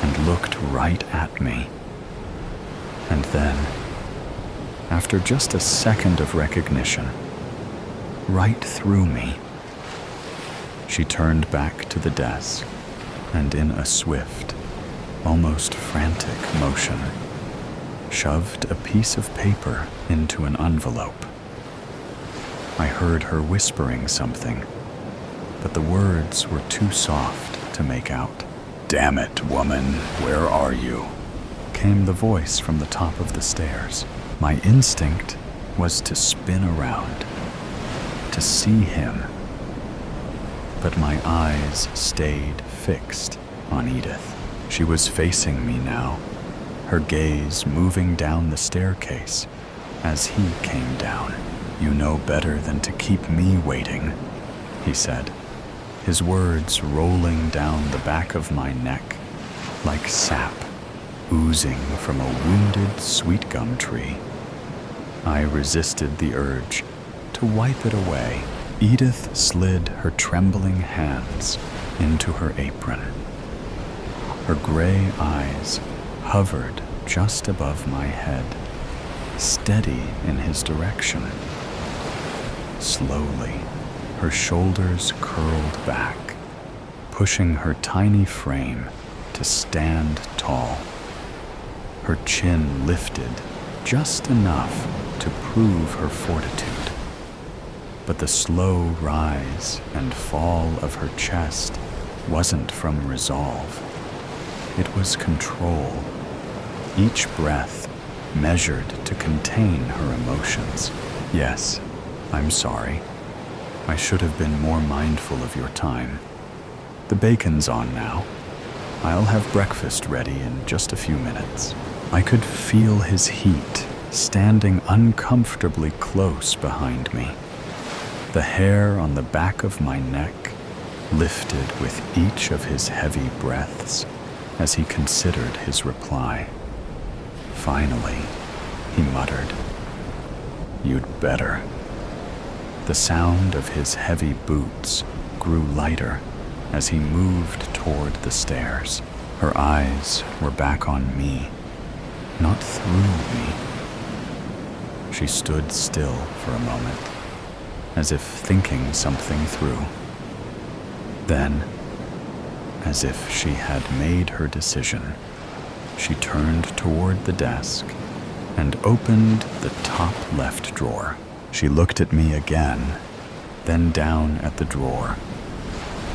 and looked right at me. And then, after just a second of recognition, right through me, she turned back to the desk and in a swift, almost frantic motion, shoved a piece of paper into an envelope. I heard her whispering something, but the words were too soft to make out. "Damn it, woman, where are you?" came the voice from the top of the stairs. My instinct was to spin around, to see him, but my eyes stayed fixed on Edith. She was facing me now, her gaze moving down the staircase as he came down. "You know better than to keep me waiting," he said, his words rolling down the back of my neck like sap oozing from a wounded sweet gum tree. I resisted the urge to wipe it away. Edith slid her trembling hands into her apron. Her gray eyes hovered just above my head, steady in his direction. Slowly, her shoulders curled back, pushing her tiny frame to stand tall. Her chin lifted just enough to prove her fortitude, but the slow rise and fall of her chest wasn't from resolve. It was control. Each breath measured to contain her emotions. Yes, I'm sorry. I should have been more mindful of your time. The bacon's on now. I'll have breakfast ready in just a few minutes. I could feel his heat standing uncomfortably close behind me. The hair on the back of my neck lifted with each of his heavy breaths as he considered his reply. Finally, he muttered, "You'd better." The sound of his heavy boots grew lighter as he moved toward the stairs. Her eyes were back on me, not through me. She stood still for a moment, as if thinking something through. Then, as if she had made her decision, she turned toward the desk and opened the top left drawer. She looked at me again, then down at the drawer.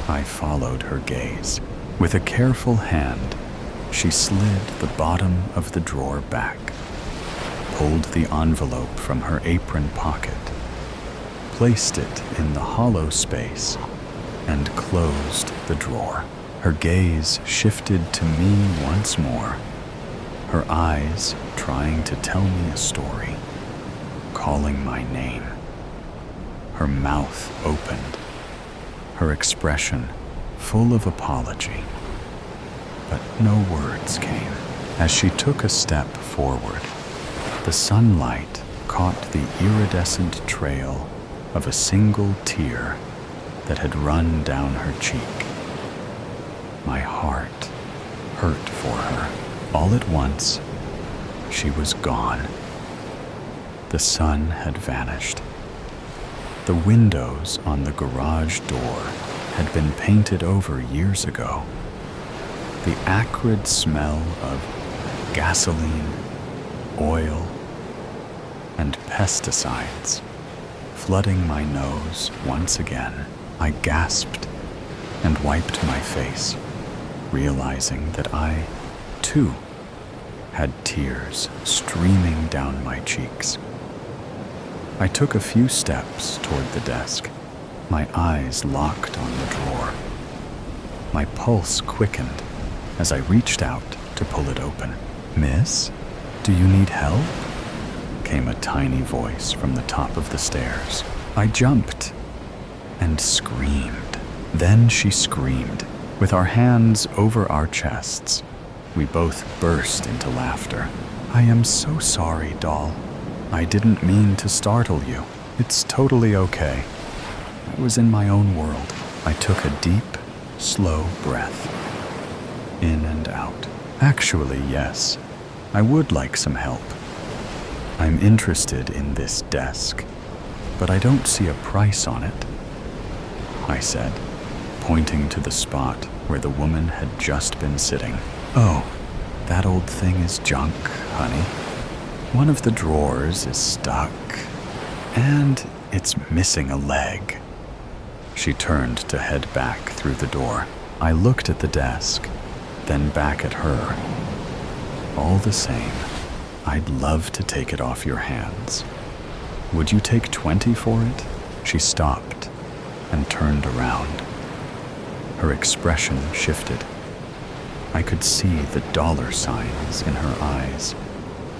I followed her gaze. With a careful hand, she slid the bottom of the drawer back, pulled the envelope from her apron pocket, placed it in the hollow space, and closed the drawer. Her gaze shifted to me once more, her eyes trying to tell me a story, calling my name. Her mouth opened, her expression full of apology, but no words came. As she took a step forward, the sunlight caught the iridescent trail of a single tear that had run down her cheek. My heart hurt for her. All at once, she was gone. The sun had vanished. The windows on the garage door had been painted over years ago. The acrid smell of gasoline, oil, and pesticides flooding my nose once again. I gasped and wiped my face, realizing that I, too, had tears streaming down my cheeks. I took a few steps toward the desk, my eyes locked on the drawer. My pulse quickened as I reached out to pull it open. "Miss, do you need help?" came a tiny voice from the top of the stairs. I jumped and screamed. Then she screamed. With our hands over our chests, we both burst into laughter. "I am so sorry, doll. I didn't mean to startle you. It's totally okay. I was in my own world." I took a deep, slow breath, in and out. "Actually, yes, I would like some help. I'm interested in this desk, but I don't see a price on it," I said, pointing to the spot where the woman had just been sitting. "Oh, that old thing is junk, honey. One of the drawers is stuck, and it's missing a leg." She turned to head back through the door. I looked at the desk, then back at her. "All the same, I'd love to take it off your hands. Would you take 20 for it?" She stopped and turned around. Her expression shifted. I could see the dollar signs in her eyes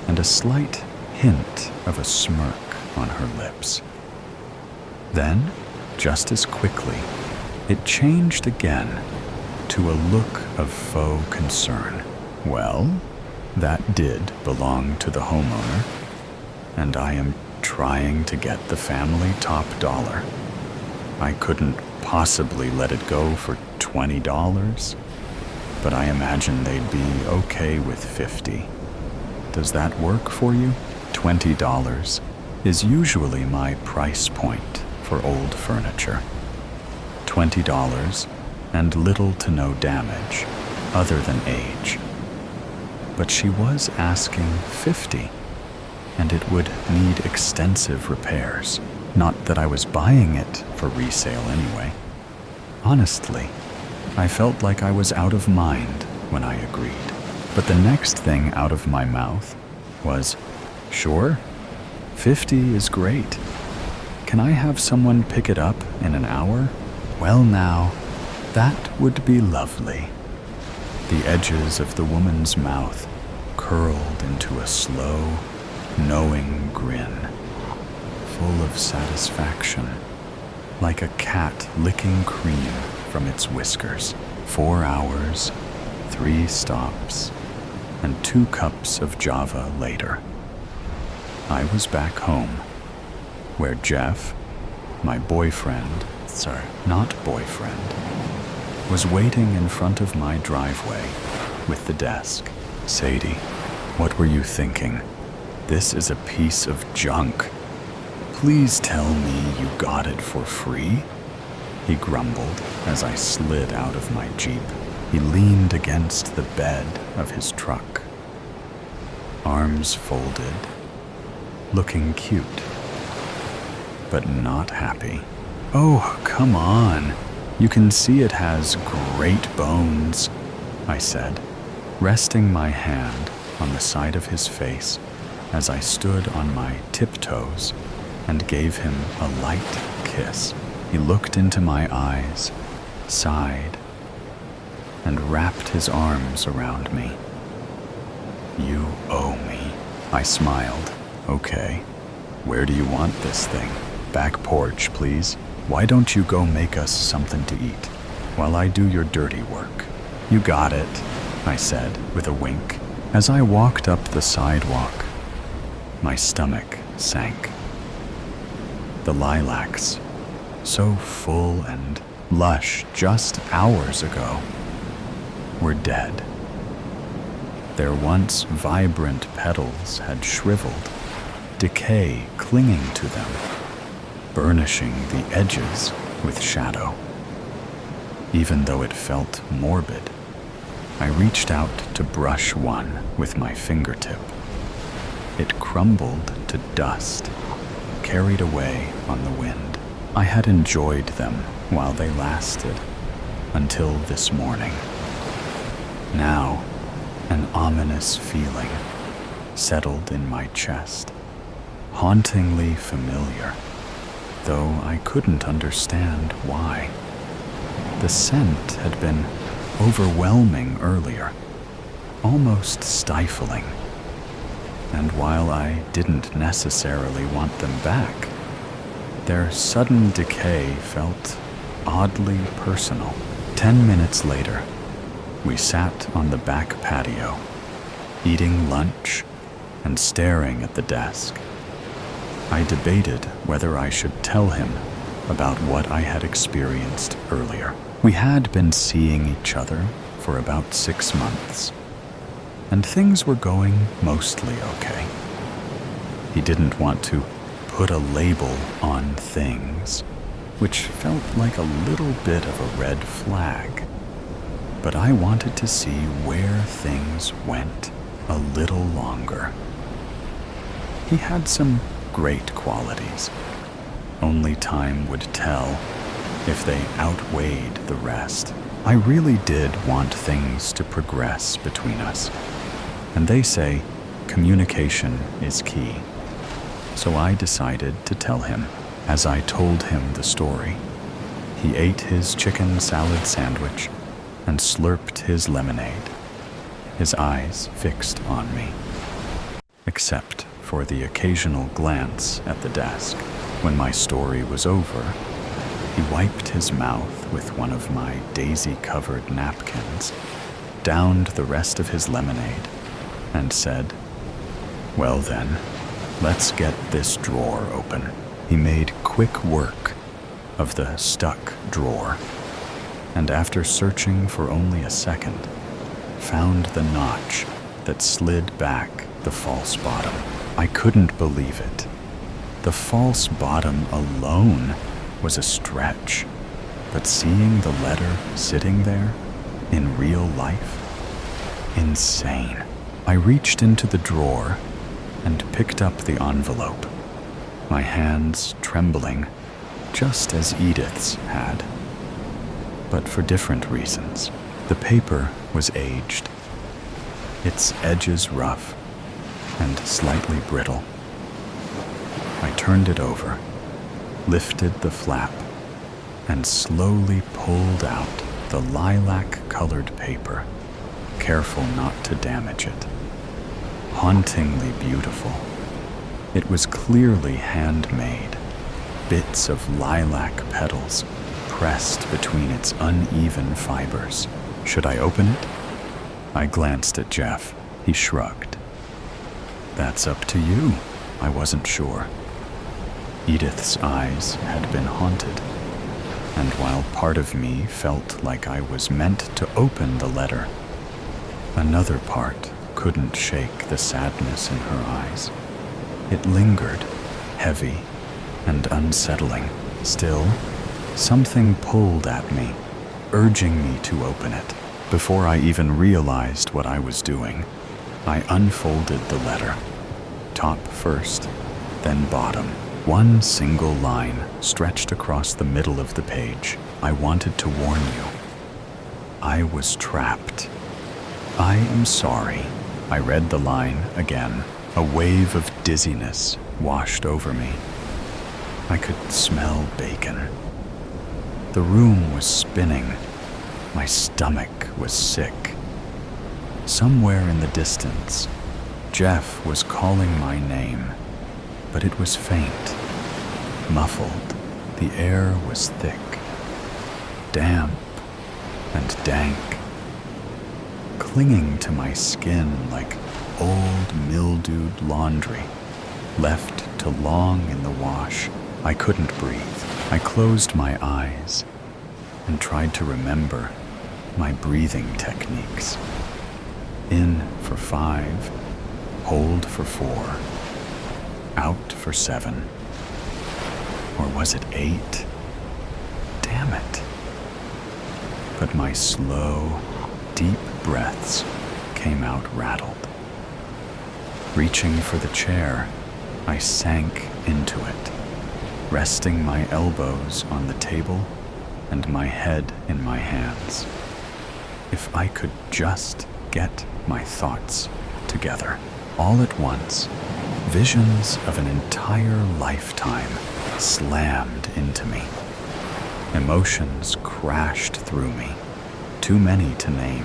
and a slight hint of a smirk on her lips. Then, just as quickly, it changed again to a look of faux concern. "Well, that did belong to the homeowner, and I am trying to get the family top dollar. I couldn't possibly let it go for $20, but I imagine they'd be okay with 50. Does that work for you? $20 is usually my price point for old furniture. $20 and little to no damage, other than age. But she was asking 50, and it would need extensive repairs. Not that I was buying it for resale anyway. Honestly, I felt like I was out of mind when I agreed. But the next thing out of my mouth was, "Sure, 50 is great. Can I have someone pick it up in an hour? Well now, that would be lovely." The edges of the woman's mouth curled into a slow, knowing grin, full of satisfaction, like a cat licking cream from its whiskers. 4 hours, 3 stops, and 2 cups of Java later, I was back home, where Jeff, my boyfriend, not boyfriend, was waiting in front of my driveway with the desk. "Sadie, what were you thinking? This is a piece of junk. Please tell me you got it for free?" he grumbled as I slid out of my Jeep. He leaned against the bed of his truck, arms folded, looking cute, but not happy. "Oh, come on. You can see it has great bones," I said, resting my hand on the side of his face as I stood on my tiptoes and gave him a light kiss. He looked into my eyes, sighed, and wrapped his arms around me. "You owe me," I smiled. "Okay, where do you want this thing?" "Back porch, please. Why don't you go make us something to eat while I do your dirty work?" "You got it," I said with a wink. As I walked up the sidewalk, my stomach sank. The lilacs, so full and lush just hours ago, were dead. Their once vibrant petals had shriveled, decay clinging to them, burnishing the edges with shadow. Even though it felt morbid, I reached out to brush one with my fingertip. It crumbled to dust, carried away on the wind. I had enjoyed them while they lasted, until this morning. Now, an ominous feeling settled in my chest, hauntingly familiar, though I couldn't understand why. The scent had been overwhelming earlier, almost stifling, and while I didn't necessarily want them back, their sudden decay felt oddly personal. 10 minutes later, we sat on the back patio, eating lunch and staring at the desk. I debated whether I should tell him about what I had experienced earlier. We had been seeing each other for about 6 months, and things were going mostly okay. He didn't want to put a label on things, which felt like a little bit of a red flag. But I wanted to see where things went a little longer. He had some great qualities. Only time would tell if they outweighed the rest. I really did want things to progress between us, and they say communication is key. So I decided to tell him. As I told him the story, he ate his chicken salad sandwich and slurped his lemonade, his eyes fixed on me, except for the occasional glance at the desk. When my story was over, he wiped his mouth with one of my daisy-covered napkins, downed the rest of his lemonade, and said, "Well then, let's get this drawer open." He made quick work of the stuck drawer, and after searching for only a second, found the notch that slid back the false bottom. I couldn't believe it. The false bottom alone was a stretch, but seeing the letter sitting there in real life, insane. I reached into the drawer and picked up the envelope, my hands trembling just as Edith's had. but for different reasons. The paper was aged, its edges rough and slightly brittle. I turned it over, lifted the flap, and slowly pulled out the lilac-colored paper, careful not to damage it. Hauntingly beautiful. It was clearly handmade, bits of lilac petals pressed between its uneven fibers. Should I open it? I glanced at Jeff. He shrugged. That's up to you. I wasn't sure. Edith's eyes had been haunted, and while part of me felt like I was meant to open the letter, another part couldn't shake the sadness in her eyes. It lingered, heavy and unsettling. Still, something pulled at me, urging me to open it. Before I even realized what I was doing, I unfolded the letter, top first, then bottom. One single line stretched across the middle of the page. I wanted to warn you. I was trapped. I am sorry. I read the line again. A wave of dizziness washed over me. I could smell bacon. The room was spinning. My stomach was sick. Somewhere in the distance, Jeff was calling my name, but it was faint, muffled. The air was thick, damp and dank, clinging to my skin like old mildewed laundry, left to long in the wash. I couldn't breathe. I closed my eyes and tried to remember my breathing techniques. In for 5, hold for 4, out for 7. Or was it 8? Damn it. But my slow, deep breaths came out rattled. Reaching for the chair, I sank into it, resting my elbows on the table and my head in my hands. If I could just get my thoughts together. All at once, visions of an entire lifetime slammed into me. Emotions crashed through me, too many to name.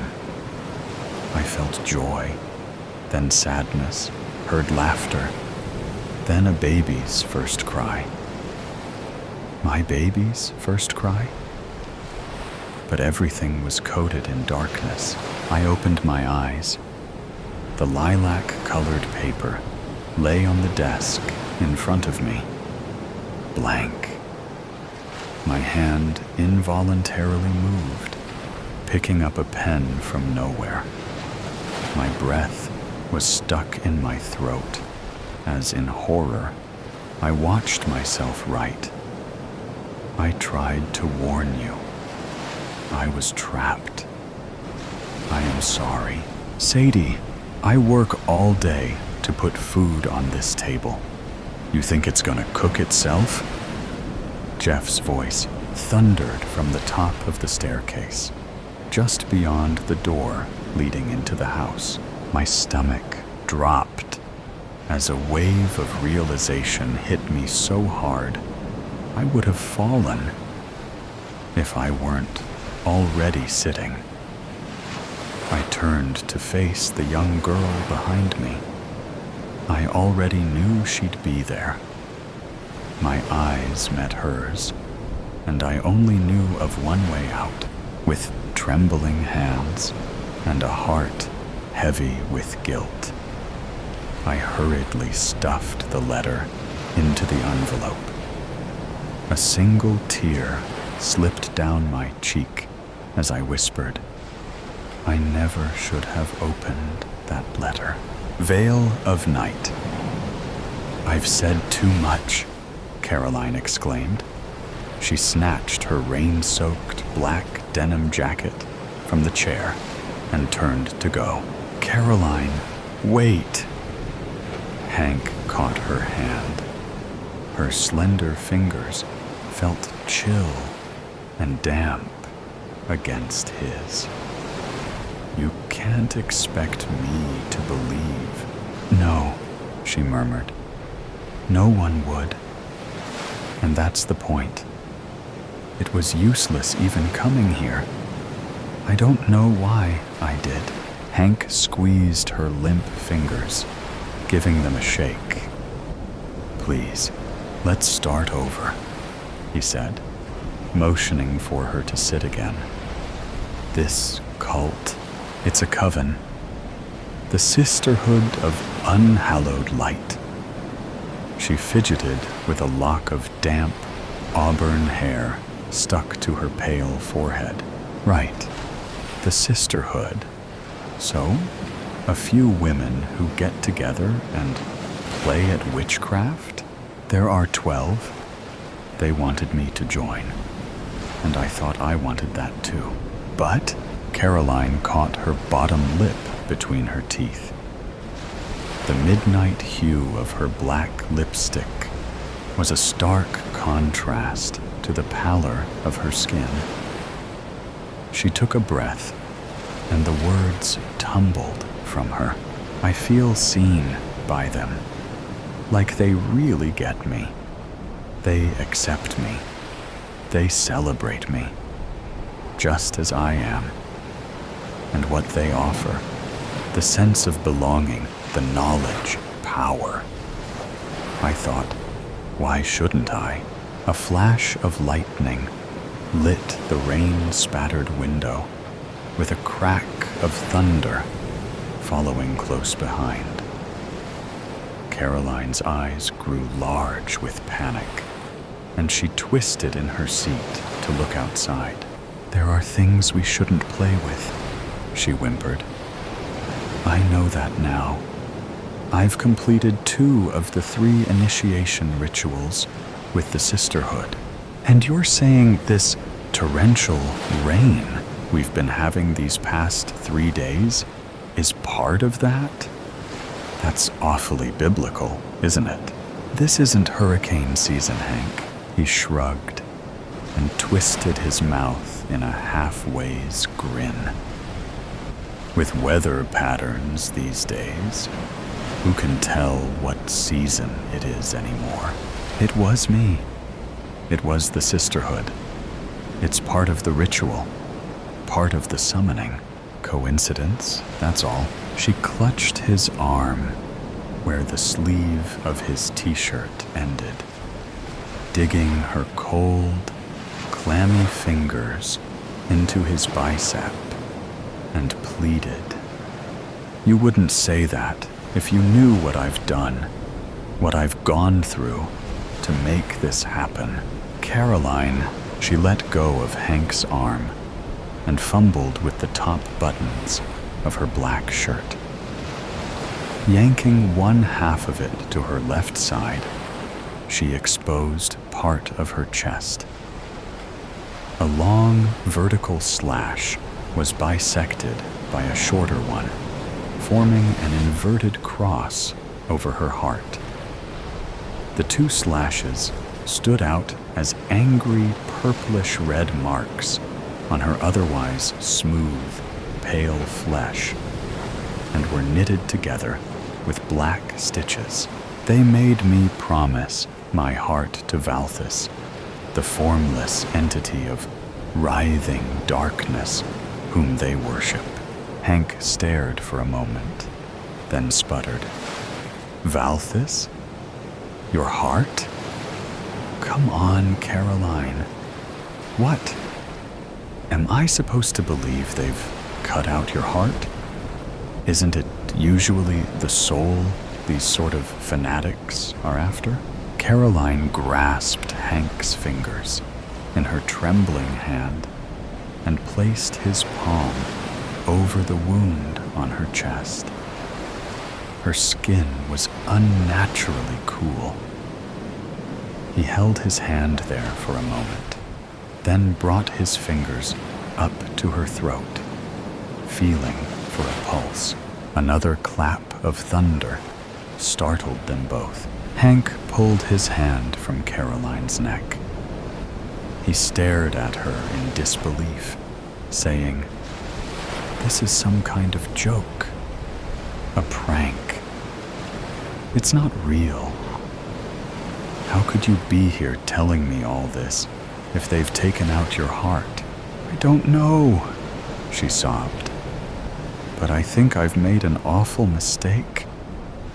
I felt joy, then sadness, heard laughter, then a baby's first cry. My baby's first cry? But everything was coated in darkness. I opened my eyes. The lilac-colored paper lay on the desk in front of me, blank. My hand involuntarily moved, picking up a pen from nowhere. My breath was stuck in my throat as, in horror, I watched myself write. I tried to warn you. I was trapped. I am sorry. Sadie, I work all day to put food on this table. You think it's gonna cook itself? Jeff's voice thundered from the top of the staircase, just beyond the door leading into the house. My stomach dropped as a wave of realization hit me so hard I would have fallen if I weren't already sitting. I turned to face the young girl behind me. I already knew she'd be there. My eyes met hers, and I only knew of one way out. With trembling hands and a heart heavy with guilt, I hurriedly stuffed the letter into the envelope. A single tear slipped down my cheek as I whispered, I never should have opened that letter. Veil of Night. I've said too much, Caroline exclaimed. She snatched her rain-soaked black denim jacket from the chair and turned to go. Caroline, wait. Hank caught her hand. Her slender fingers felt chill and damp against his. "You can't expect me to believe." "No," she murmured. "No one would. And that's the point. It was useless even coming here. I don't know why I did." Hank squeezed her limp fingers, giving them a shake. "Please, let's start over," he said, motioning for her to sit again. "This cult, it's a coven. The Sisterhood of Unhallowed Light." She fidgeted with a lock of damp, auburn hair stuck to her pale forehead. "Right, the Sisterhood. So, a few women who get together and play at witchcraft? There are 12. They wanted me to join, and I thought I wanted that too. But Caroline caught her bottom lip between her teeth. The midnight hue of her black lipstick was a stark contrast to the pallor of her skin. She took a breath, and the words tumbled from her. "I feel seen by them, like they really get me. They accept me. They celebrate me, just as I am. And what they offer, the sense of belonging, the knowledge, power." I thought, why shouldn't I? A flash of lightning lit the rain-spattered window, with a crack of thunder following close behind. Caroline's eyes grew large with panic, and she twisted in her seat to look outside. "There are things we shouldn't play with," she whimpered. "I know that now. I've completed 2 of the 3 initiation rituals with the Sisterhood. And you're saying this torrential rain we've been having these past 3 days is part of that? That's awfully biblical, isn't it?" "This isn't hurricane season, Hank," he shrugged and twisted his mouth in a half-ways grin. "With weather patterns these days, who can tell what season it is anymore?" "It was me. It was the Sisterhood. It's part of the ritual, part of the summoning. Coincidence, that's all." She clutched his arm where the sleeve of his t-shirt ended, digging her cold, clammy fingers into his bicep, and pleaded, "You wouldn't say that if you knew what I've done, what I've gone through to make this happen." "Caroline," she let go of Hank's arm and fumbled with the top buttons of her black shirt. Yanking one half of it to her left side, she exposed part of her chest. A long vertical slash was bisected by a shorter one, forming an inverted cross over her heart. The 2 slashes stood out as angry purplish-red marks on her otherwise smooth, pale flesh, and were knitted together with black stitches. They made me promise my heart to Valthus, the formless entity of writhing darkness whom they worship. Hank stared for a moment, then sputtered, "Valthus? Your heart? Come on, Caroline. What? Am I supposed to believe they've cut out your heart? Isn't it usually the soul these sort of fanatics are after?" Caroline grasped Hank's fingers in her trembling hand and placed his palm over the wound on her chest. Her skin was unnaturally cool. He held his hand there for a moment, then brought his fingers up to her throat, feeling for a pulse. Another clap of thunder startled them both. Hank pulled his hand from Caroline's neck. He stared at her in disbelief, saying, "This is some kind of joke, a prank. It's not real. How could you be here telling me all this if they've taken out your heart?" "I don't know," she sobbed. "But I think I've made an awful mistake.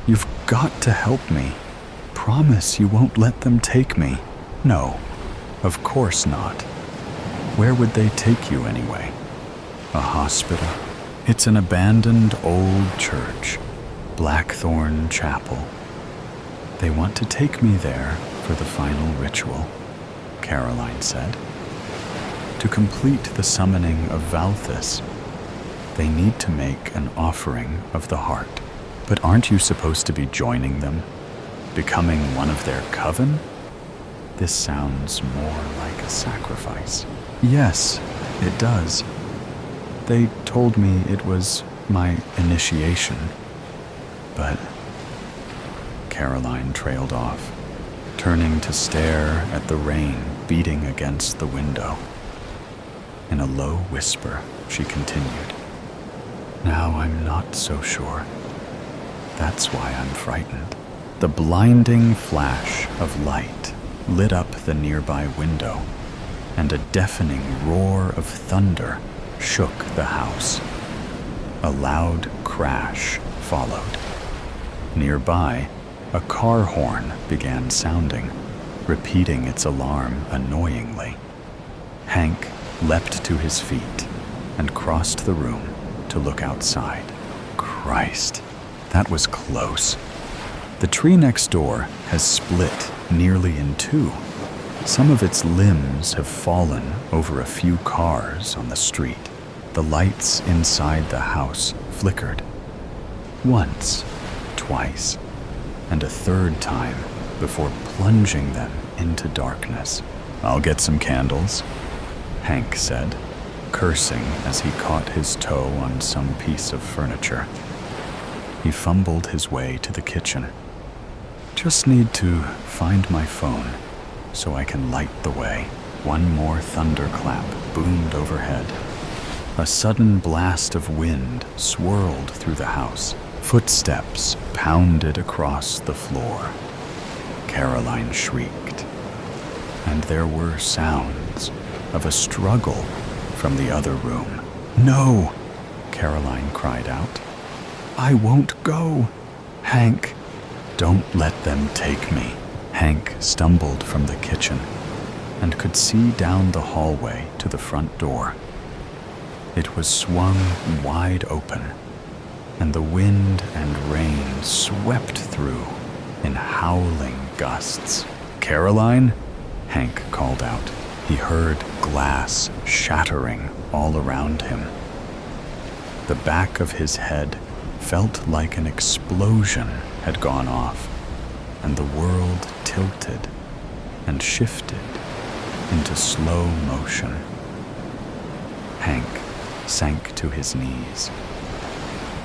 You've got to help me. Promise you won't let them take me." "No, of course not. Where would they take you anyway? A hospital?" "It's an abandoned old church, Blackthorn Chapel. They want to take me there for the final ritual," Caroline said. "To complete the summoning of Valthus, they need to make an offering of the heart." "But aren't you supposed to be joining them? Becoming one of their coven?" "This sounds more like a sacrifice." "Yes, it does. They told me it was my initiation, but..." Caroline trailed off, turning to stare at the rain beating against the window. In a low whisper, she continued, "Now I'm not so sure. That's why I'm frightened." The blinding flash of light lit up the nearby window, and a deafening roar of thunder shook the house. A loud crash followed. Nearby, a car horn began sounding, repeating its alarm annoyingly. Hank leapt to his feet and crossed the room to look outside. Christ, that was close. The tree next door has split nearly in two. Some of its limbs have fallen over a few cars on the street. The lights inside the house flickered. Once, twice, and a third time before plunging them into darkness. "I'll get some candles," Hank said, cursing as he caught his toe on some piece of furniture. He fumbled his way to the kitchen. "Just need to find my phone so I can light the way." One more thunderclap boomed overhead. A sudden blast of wind swirled through the house. Footsteps pounded across the floor. Caroline shrieked, and there were sounds of a struggle from the other room. "No!" Caroline cried out. "I won't go! Hank, don't let them take me." Hank stumbled from the kitchen and could see down the hallway to the front door. It was swung wide open, and the wind and rain swept through in howling gusts. "Caroline?" Hank called out. He heard glass shattering all around him. The back of his head felt like an explosion had gone off, and the world tilted and shifted into slow motion. Hank sank to his knees.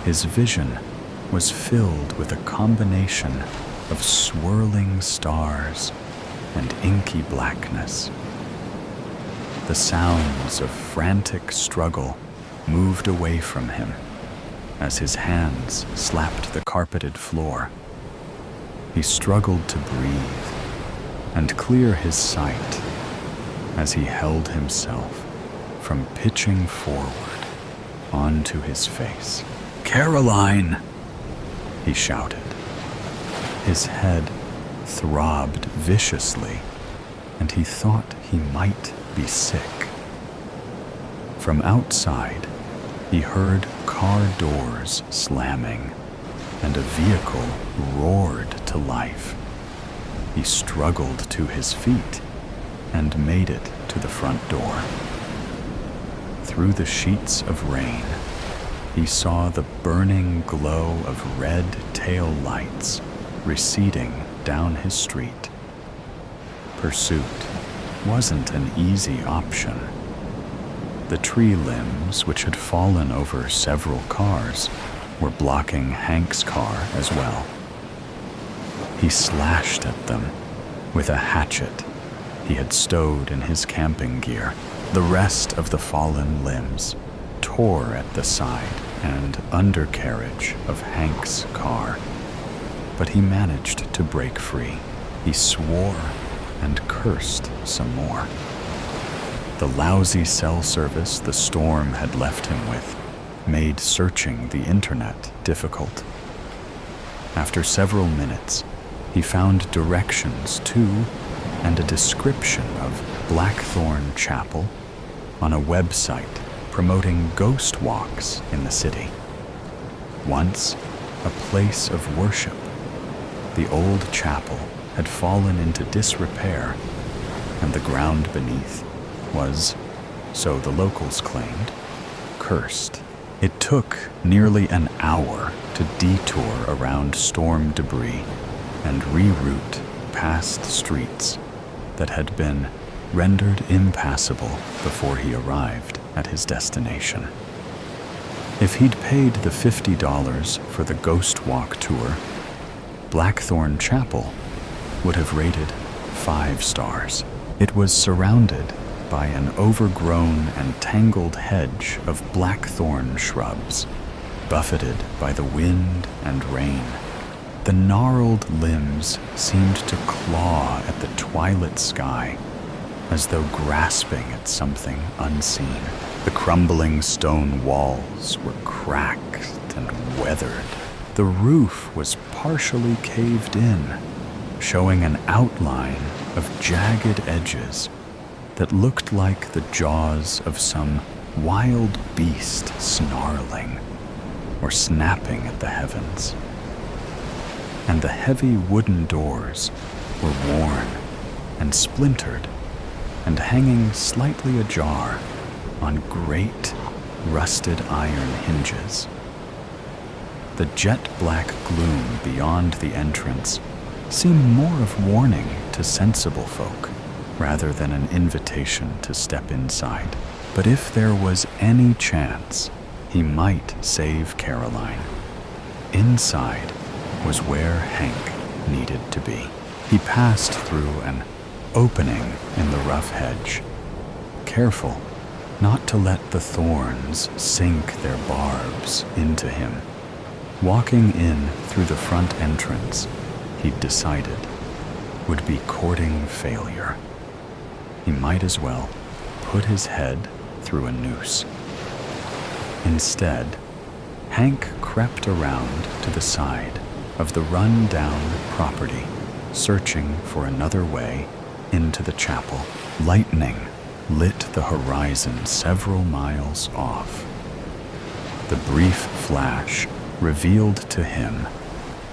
His vision was filled with a combination of swirling stars and inky blackness. The sounds of frantic struggle moved away from him as his hands slapped the carpeted floor. He struggled to breathe and clear his sight as he held himself from pitching forward onto his face. "Caroline!" he shouted. His head throbbed viciously, and he thought he might be sick. From outside, he heard car doors slamming, and a vehicle roared to life. He struggled to his feet and made it to the front door. Through the sheets of rain, he saw the burning glow of red tail lights receding down his street. Pursuit wasn't an easy option. The tree limbs, which had fallen over several cars, were blocking Hank's car as well. He slashed at them with a hatchet he had stowed in his camping gear. The rest of the fallen limbs tore at the side and undercarriage of Hank's car, but he managed to break free. He swore and cursed some more. The lousy cell service the storm had left him with made searching the internet difficult. After several minutes, he found directions to and a description of Blackthorn Chapel on a website promoting ghost walks in the city. Once a place of worship, the old chapel had fallen into disrepair, and the ground beneath was, so the locals claimed, cursed. It took nearly an hour to detour around storm debris and reroute past streets that had been rendered impassable before he arrived at his destination. If he'd paid the $50 for the Ghost Walk tour, Blackthorn Chapel would have rated 5 stars. It was surrounded by an overgrown and tangled hedge of blackthorn shrubs, buffeted by the wind and rain. The gnarled limbs seemed to claw at the twilit sky, as though grasping at something unseen. The crumbling stone walls were cracked and weathered. The roof was partially caved in, showing an outline of jagged edges that looked like the jaws of some wild beast snarling or snapping at the heavens. And the heavy wooden doors were worn and splintered and hanging slightly ajar on great rusted iron hinges. The jet-black gloom beyond the entrance seemed more of warning to sensible folk rather than an invitation to step inside. But if there was any chance he might save Caroline, inside was where Hank needed to be. He passed through an opening in the rough hedge, careful not to let the thorns sink their barbs into him. Walking in through the front entrance, he'd decided, would be courting failure. He might as well put his head through a noose. Instead, Hank crept around to the side of the run-down property, searching for another way into the chapel. Lightning lit the horizon several miles off. The brief flash revealed to him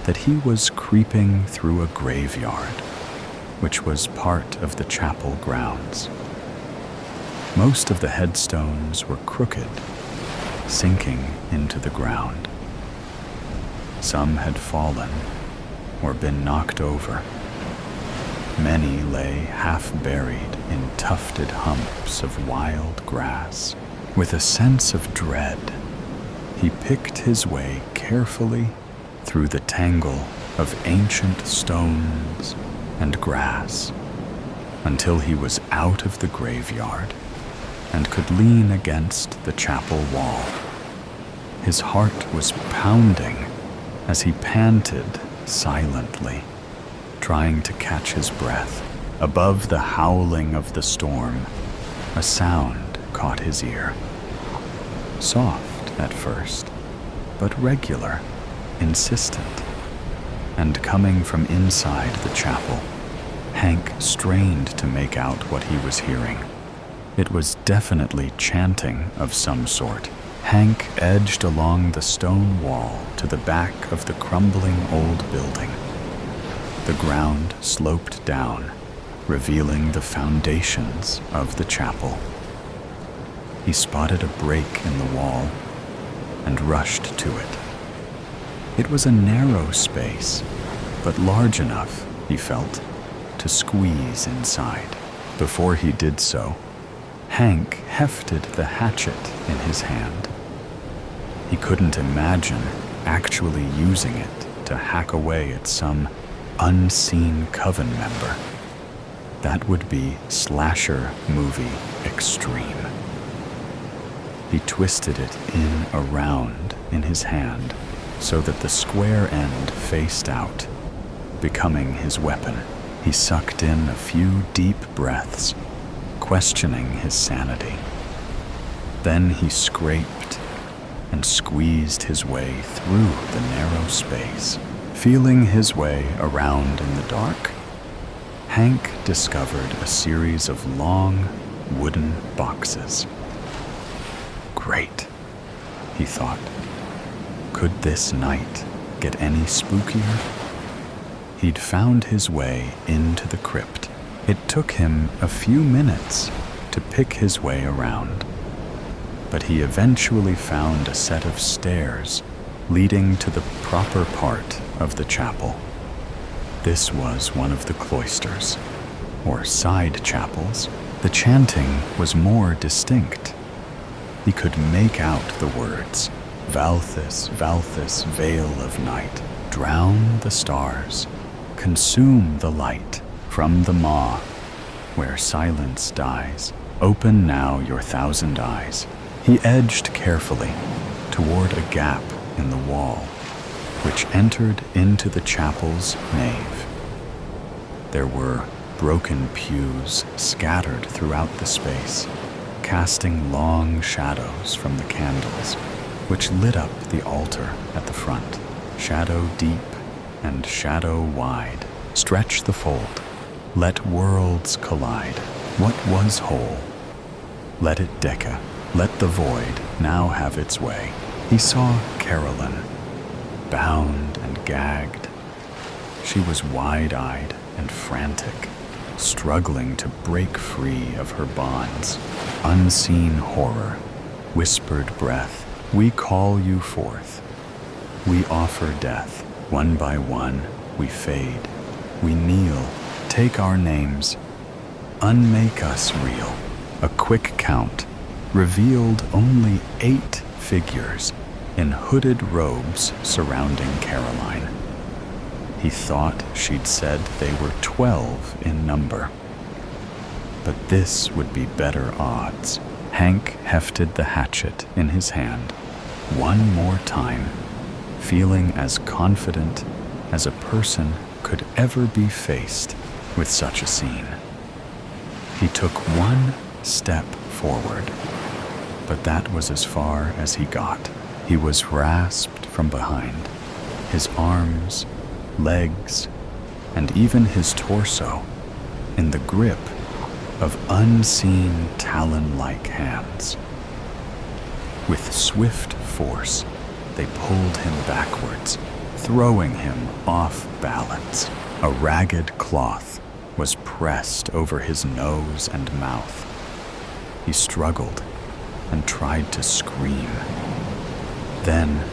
that he was creeping through a graveyard, which was part of the chapel grounds. Most of the headstones were crooked, sinking into the ground. Some had fallen or been knocked over. Many lay half-buried in tufted humps of wild grass. With a sense of dread, he picked his way carefully through the tangle of ancient stones and grass until he was out of the graveyard and could lean against the chapel wall. His heart was pounding as he panted silently, trying to catch his breath. Above the howling of the storm, a sound caught his ear. Soft at first, but regular, insistent, and coming from inside the chapel. Hank strained to make out what he was hearing. It was definitely chanting of some sort. Hank edged along the stone wall to the back of the crumbling old building. The ground sloped down, revealing the foundations of the chapel. He spotted a break in the wall and rushed to it. It was a narrow space, but large enough, he felt, to squeeze inside. Before he did so, Hank hefted the hatchet in his hand. He couldn't imagine actually using it to hack away at some unseen coven member. That would be slasher movie extreme. He twisted it around in his hand so that the square end faced out, becoming his weapon. He sucked in a few deep breaths, questioning his sanity. Then he scraped and squeezed his way through the narrow space. Feeling his way around in the dark, Hank discovered a series of long wooden boxes. Great, he thought. Could this night get any spookier? He'd found his way into the crypt. It took him a few minutes to pick his way around, but he eventually found a set of stairs leading to the proper part of the chapel. This was one of the cloisters, or side chapels. The chanting was more distinct. He could make out the words, "Valthis, Valthis, veil of night, drown the stars, consume the light from the maw, where silence dies, open now your 1,000 eyes." He edged carefully toward a gap in the wall, which entered into the chapel's nave. There were broken pews scattered throughout the space, casting long shadows from the candles, which lit up the altar at the front. Shadow deep and shadow wide, stretch the fold, let worlds collide. What was whole? Let it decca, let the void now have its way. He saw Carolyn, bound and gagged. She was wide-eyed and frantic, struggling to break free of her bonds. Unseen horror, whispered breath, we call you forth. We offer death. One by one, we fade. We kneel, take our names. Unmake us real. A quick count revealed only 8 figures in hooded robes surrounding Caroline. He thought she'd said they were 12 in number. But this would be better odds. Hank hefted the hatchet in his hand one more time, feeling as confident as a person could ever be faced with such a scene. He took one step forward, but that was as far as he got. He was grasped from behind, his arms, legs, and even his torso in the grip of unseen talon-like hands. With swift force, they pulled him backwards, throwing him off balance. A ragged cloth was pressed over his nose and mouth. He struggled and tried to scream. Then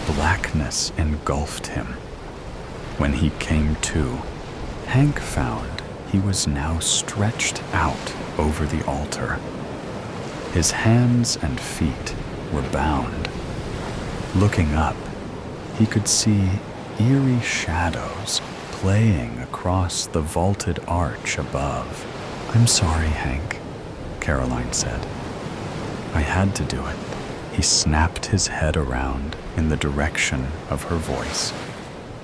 blackness engulfed him. When he came to, Hank found he was now stretched out over the altar. His hands and feet were bound. Looking up, he could see eerie shadows playing across the vaulted arch above. "I'm sorry, Hank," Caroline said. "I had to do it." He snapped his head around in the direction of her voice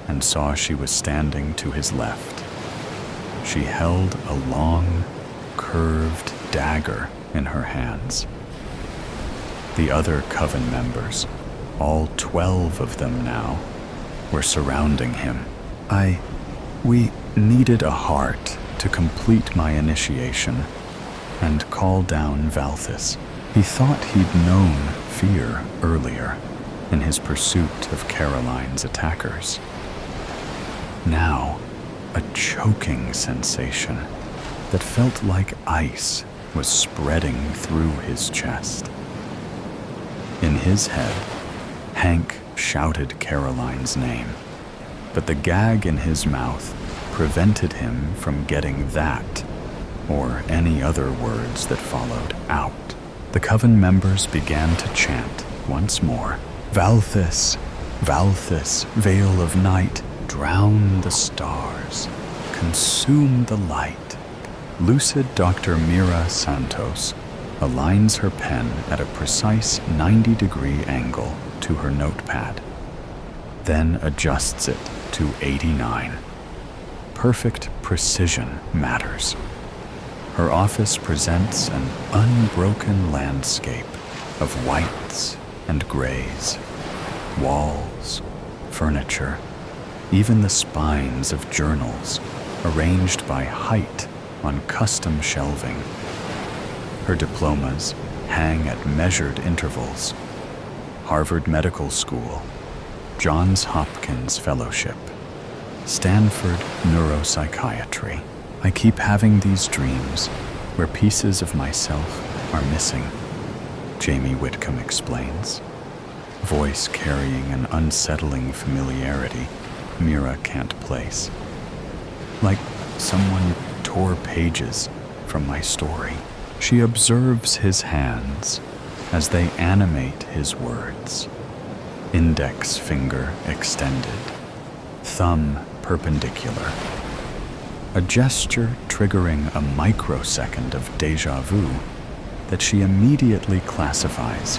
and saw she was standing to his left. She held a long, curved dagger in her hands. The other coven members, all 12 of them now, were surrounding him. We needed a heart to complete my initiation and call down Valthis." He thought he'd known fear earlier in his pursuit of Caroline's attackers. Now, a choking sensation that felt like ice was spreading through his chest. In his head, Hank shouted Caroline's name, but the gag in his mouth prevented him from getting that or any other words that followed out. The coven members began to chant once more, "Valthis, Valthis, veil of night, drown the stars, consume the light, lucid Dr. Mira Santos aligns her pen at a precise 90-degree angle to her notepad, then adjusts it to 89. Perfect precision matters. Her office presents an unbroken landscape of whites and grays, walls, furniture, even the spines of journals arranged by height on custom shelving. Her diplomas hang at measured intervals. Harvard Medical School, Johns Hopkins Fellowship, Stanford Neuropsychiatry. I keep having these dreams where pieces of myself are missing, Jamie Whitcomb explains, voice carrying an unsettling familiarity Mira can't place. Like someone tore pages from my story. She observes his hands as they animate his words. Index finger extended, thumb perpendicular. A gesture triggering a microsecond of déjà vu that she immediately classifies.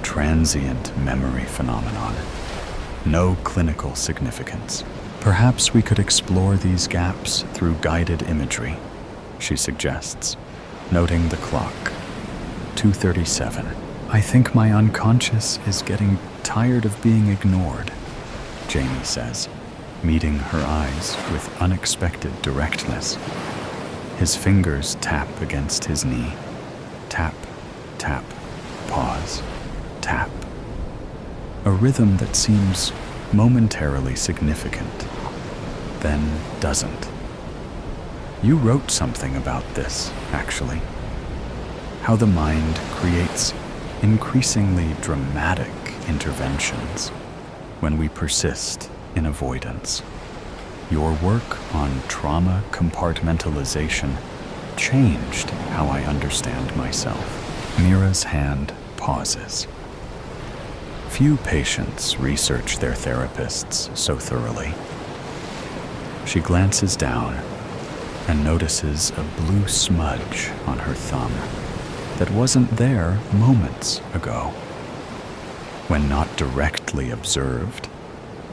Transient memory phenomenon. No clinical significance. Perhaps we could explore these gaps through guided imagery, she suggests, noting the clock. 2:37. I think my unconscious is getting tired of being ignored, Jamie says, meeting her eyes with unexpected directness. His fingers tap against his knee. Tap, tap, pause, tap. A rhythm that seems momentarily significant, then doesn't. You wrote something about this, actually. How the mind creates increasingly dramatic interventions when we persist in avoidance. Your work on trauma compartmentalization changed how I understand myself. Mira's hand pauses. Few patients research their therapists so thoroughly. She glances down and notices a blue smudge on her thumb that wasn't there moments ago. When not directly observed,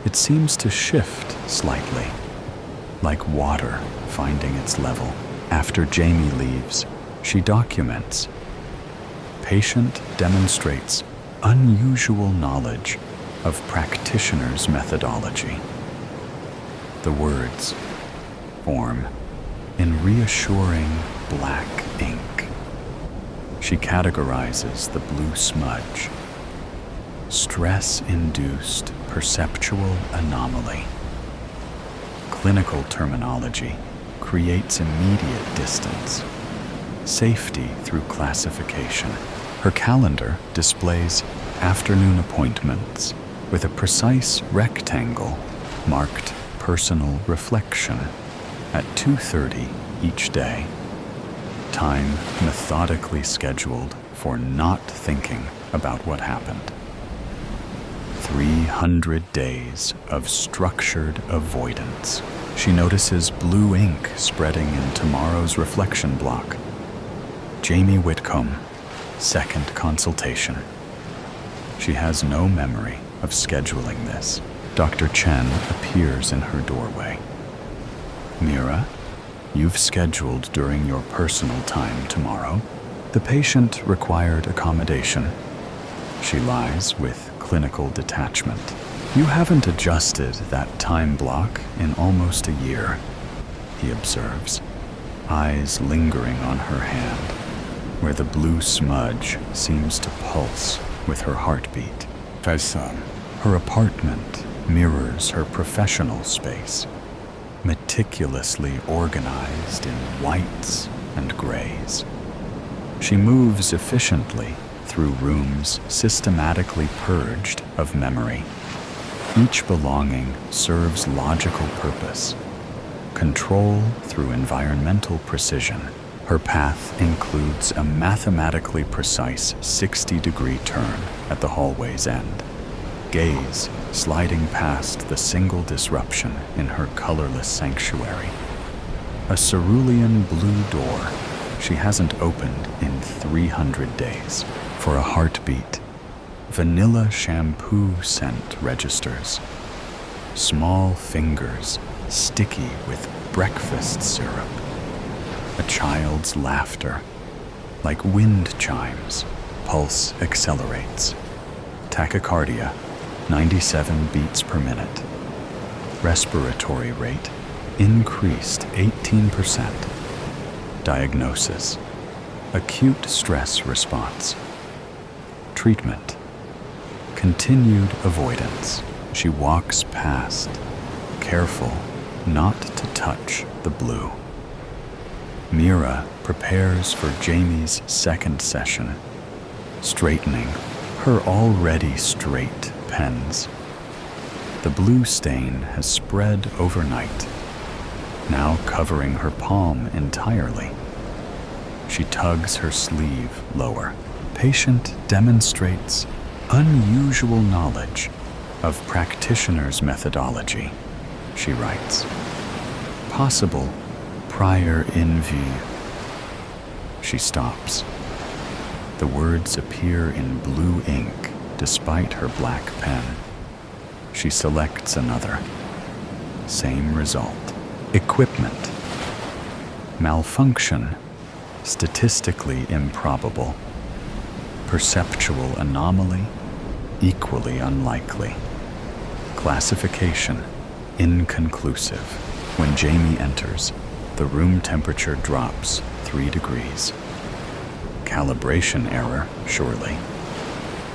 it seems to shift slightly, like water finding its level. After Jamie leaves, she documents. Patient demonstrates unusual knowledge of practitioner's methodology. The words form in reassuring black ink. She categorizes the blue smudge. Stress-induced perceptual anomaly. Clinical terminology creates immediate distance. Safety through classification. Her calendar displays afternoon appointments with a precise rectangle marked personal reflection at 2:30 each day. Time methodically scheduled for not thinking about what happened. 300 days of structured avoidance. She notices blue ink spreading in tomorrow's reflection block. Jamie Whitcomb, second consultation. She has no memory of scheduling this. Dr. Chen appears in her doorway. Mira, you've scheduled during your personal time tomorrow. The patient required accommodation. She lies with clinical detachment. You haven't adjusted that time block in almost a year, he observes, eyes lingering on her hand, where the blue smudge seems to pulse with her heartbeat. Her apartment mirrors her professional space, meticulously organized in whites and grays. She moves efficiently through rooms systematically purged of memory. Each belonging serves logical purpose. Control through environmental precision. Her path includes a mathematically precise 60-degree turn at the hallway's end. Gaze sliding past the single disruption in her colorless sanctuary. A cerulean blue door she hasn't opened in 300 days. For a heartbeat, vanilla shampoo scent registers. Small fingers sticky with breakfast syrup. A child's laughter, like wind chimes. Pulse accelerates. Tachycardia, 97 beats per minute. Respiratory rate increased 18%. Diagnosis: acute stress response. Treatment: continued avoidance. She walks past, careful not to touch the blue. Mira prepares for Jamie's second session, straightening her already straight pens. The blue stain has spread overnight, now covering her palm entirely. She tugs her sleeve lower. Patient demonstrates unusual knowledge of practitioner's methodology, she writes. Possible prior envy. She stops. The words appear in blue ink despite her black pen. She selects another. Same result. Equipment. Malfunction. Statistically improbable. Perceptual anomaly. Equally unlikely. Classification. Inconclusive. When Jamie enters, the room temperature drops 3 degrees. Calibration error, surely.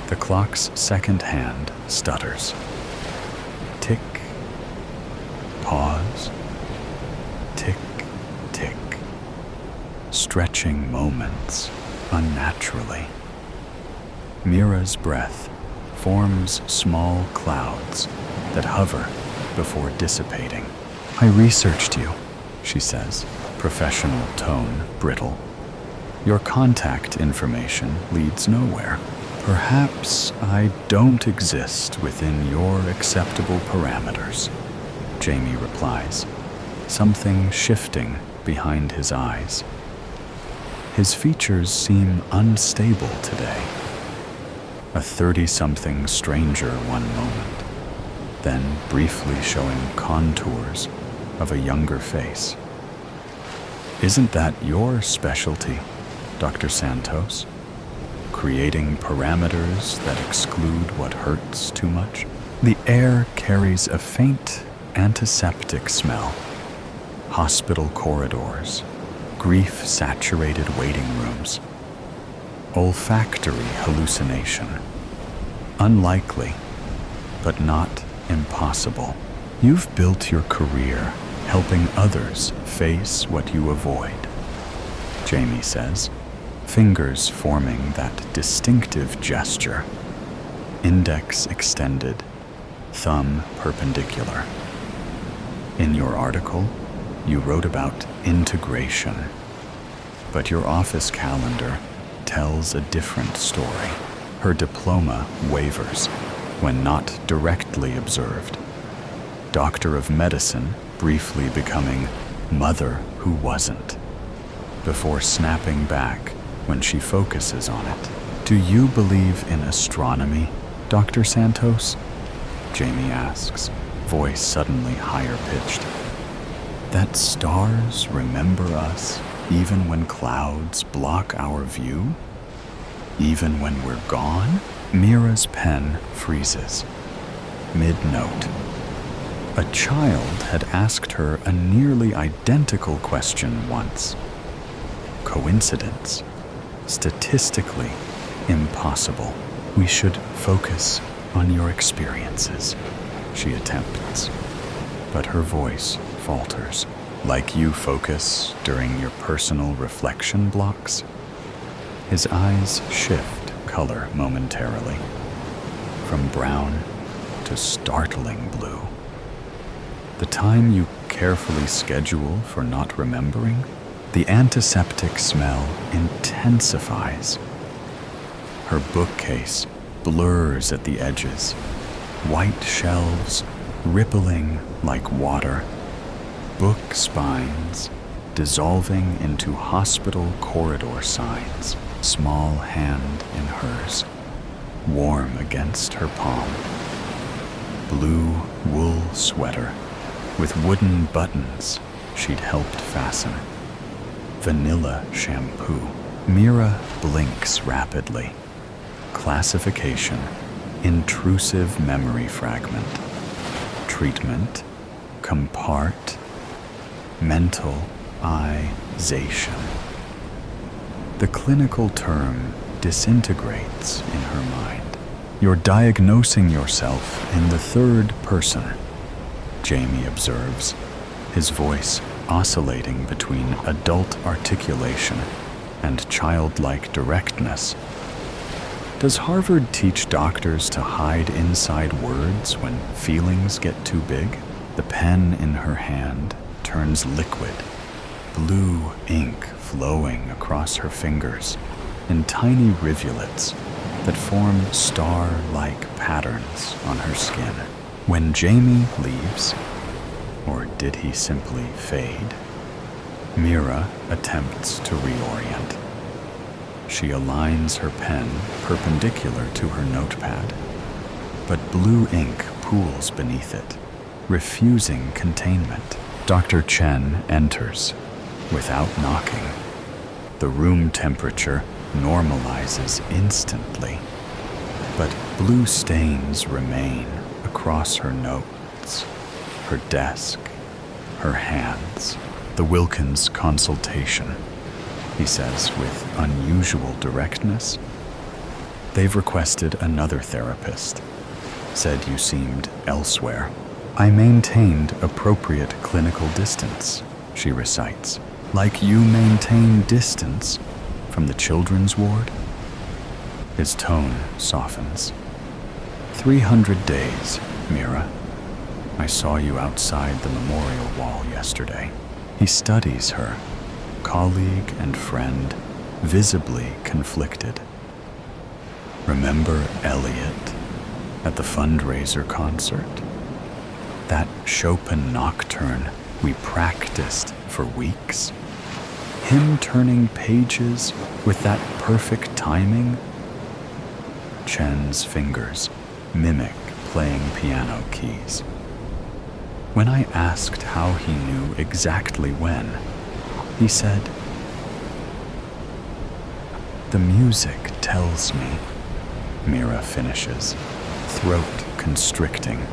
The clock's second hand stutters. Tick. Pause. Tick, tick. Stretching moments unnaturally. Mira's breath forms small clouds that hover before dissipating. I researched you, she says, professional tone brittle. Your contact information leads nowhere. Perhaps I don't exist within your acceptable parameters, Jamie replies, something shifting behind his eyes. His features seem unstable today. A 30-something stranger one moment, then briefly showing contours of a younger face. Isn't that your specialty, Dr. Santos? Creating parameters that exclude what hurts too much? The air carries a faint antiseptic smell. Hospital corridors, grief-saturated waiting rooms. Olfactory hallucination. Unlikely, but not impossible. You've built your career helping others face what you avoid, Jamie says, fingers forming that distinctive gesture. Index extended, thumb perpendicular. In your article, you wrote about integration, but your office calendar tells a different story. Her diploma wavers when not directly observed. Doctor of Medicine briefly becoming Mother Who Wasn't, before snapping back when she focuses on it. Do you believe in astronomy, Dr. Santos? Jamie asks, voice suddenly higher-pitched. That stars remember us even when clouds block our view? Even when we're gone? Mira's pen freezes. Mid-note. A child had asked her a nearly identical question once. Coincidence? Statistically impossible. We should focus on your experiences, she attempts. But her voice falters. Like you focus during your personal reflection blocks? His eyes shift color momentarily, from brown to startling blue. The time you carefully schedule for not remembering, the antiseptic smell intensifies. Her bookcase blurs at the edges, white shelves rippling like water, book spines dissolving into hospital corridor signs, small hand in hers, warm against her palm. Blue wool sweater with wooden buttons she'd helped fasten. Vanilla shampoo. Mira blinks rapidly. Classification: intrusive memory fragment. Treatment: compartmentalization. The clinical term disintegrates in her mind. You're diagnosing yourself in the third person, Jamie observes, his voice oscillating between adult articulation and childlike directness. Does Harvard teach doctors to hide inside words when feelings get too big? The pen in her hand turns liquid, blue ink flowing across her fingers in tiny rivulets that form star-like patterns on her skin. When Jamie leaves, or did he simply fade, Mira attempts to reorient. She aligns her pen perpendicular to her notepad, but blue ink pools beneath it, refusing containment. Dr. Chen enters without knocking. The room temperature normalizes instantly, but blue stains remain across her notes, her desk, her hands. The Wilkins consultation, he says with unusual directness. They've requested another therapist. Said you seemed elsewhere. I maintained appropriate clinical distance, she recites. Like you maintain distance from the children's ward? His tone softens. 300 days, Mira. I saw you outside the memorial wall yesterday. He studies her, colleague and friend, visibly conflicted. Remember Elliot at the fundraiser concert? That Chopin nocturne we practiced for weeks? Him turning pages with that perfect timing? Chen's fingers mimic playing piano keys. When I asked how he knew exactly when, he said, "The music tells me," Mira finishes, throat constricting.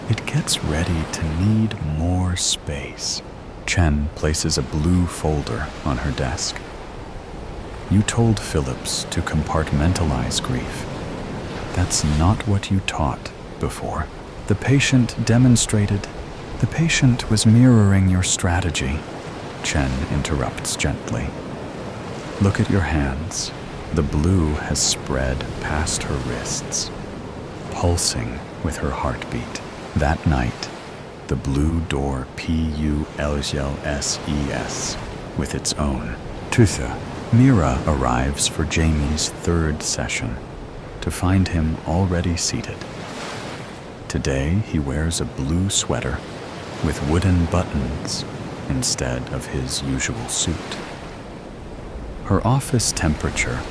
It gets ready to need more space. Chen places a blue folder on her desk. You told Phillips to compartmentalize grief. That's not what you taught before. The patient was mirroring your strategy. Chen interrupts gently. Look at your hands. The blue has spread past her wrists, pulsing with her heartbeat. That night, the blue door PULSES with its own tuthe. Mira arrives for Jamie's third session to find him already seated. Today, he wears a blue sweater with wooden buttons instead of his usual suit. Her office temperature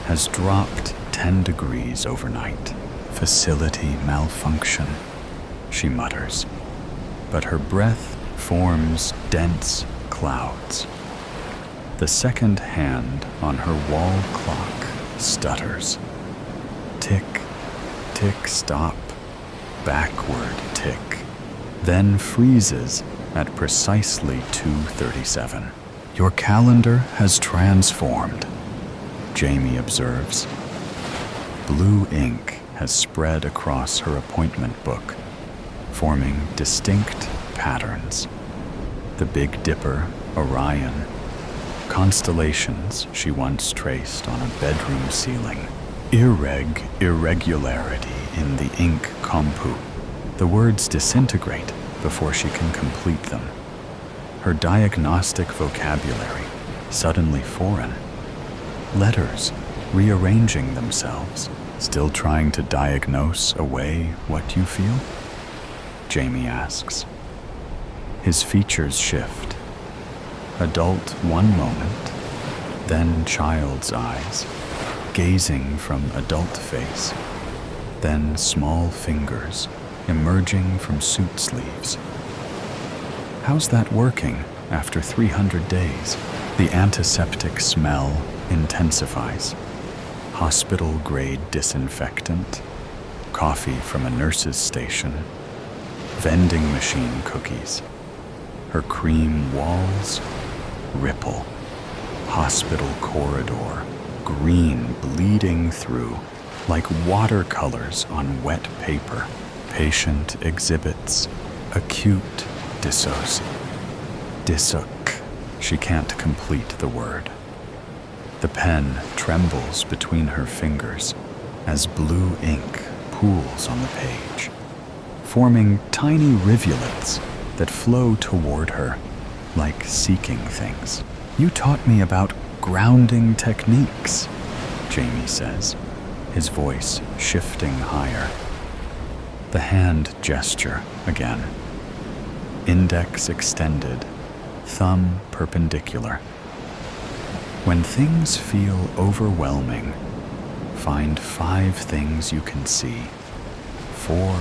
has dropped 10 degrees overnight. Facility malfunction, she mutters, but her breath forms dense clouds. The second hand on her wall clock stutters. Tick, tick, stop, backward tick, then freezes at precisely 2:37. Your calendar has transformed, Jamie observes. Blue ink has spread across her appointment book, forming distinct patterns. The Big Dipper, Orion, constellations she once traced on a bedroom ceiling. Irregularity in the ink compu. The words disintegrate before she can complete them. Her diagnostic vocabulary suddenly foreign. Letters rearranging themselves, still trying to diagnose away what you feel? Jamie asks. His features shift. Adult one moment, then child's eyes, gazing from adult face, then small fingers emerging from suit sleeves. How's that working after 300 days? The antiseptic smell intensifies. Hospital-grade disinfectant, coffee from a nurse's station, vending machine cookies. Her cream walls ripple. Hospital corridor, green bleeding through, like watercolors on wet paper. Patient exhibits acute dissoc. She can't complete the word. The pen trembles between her fingers as blue ink pools on the page, forming tiny rivulets that flow toward her like seeking things. You taught me about grounding techniques, Jamie says, his voice shifting higher. The hand gesture again. Index extended, thumb perpendicular. When things feel overwhelming, find 5 things you can see, 4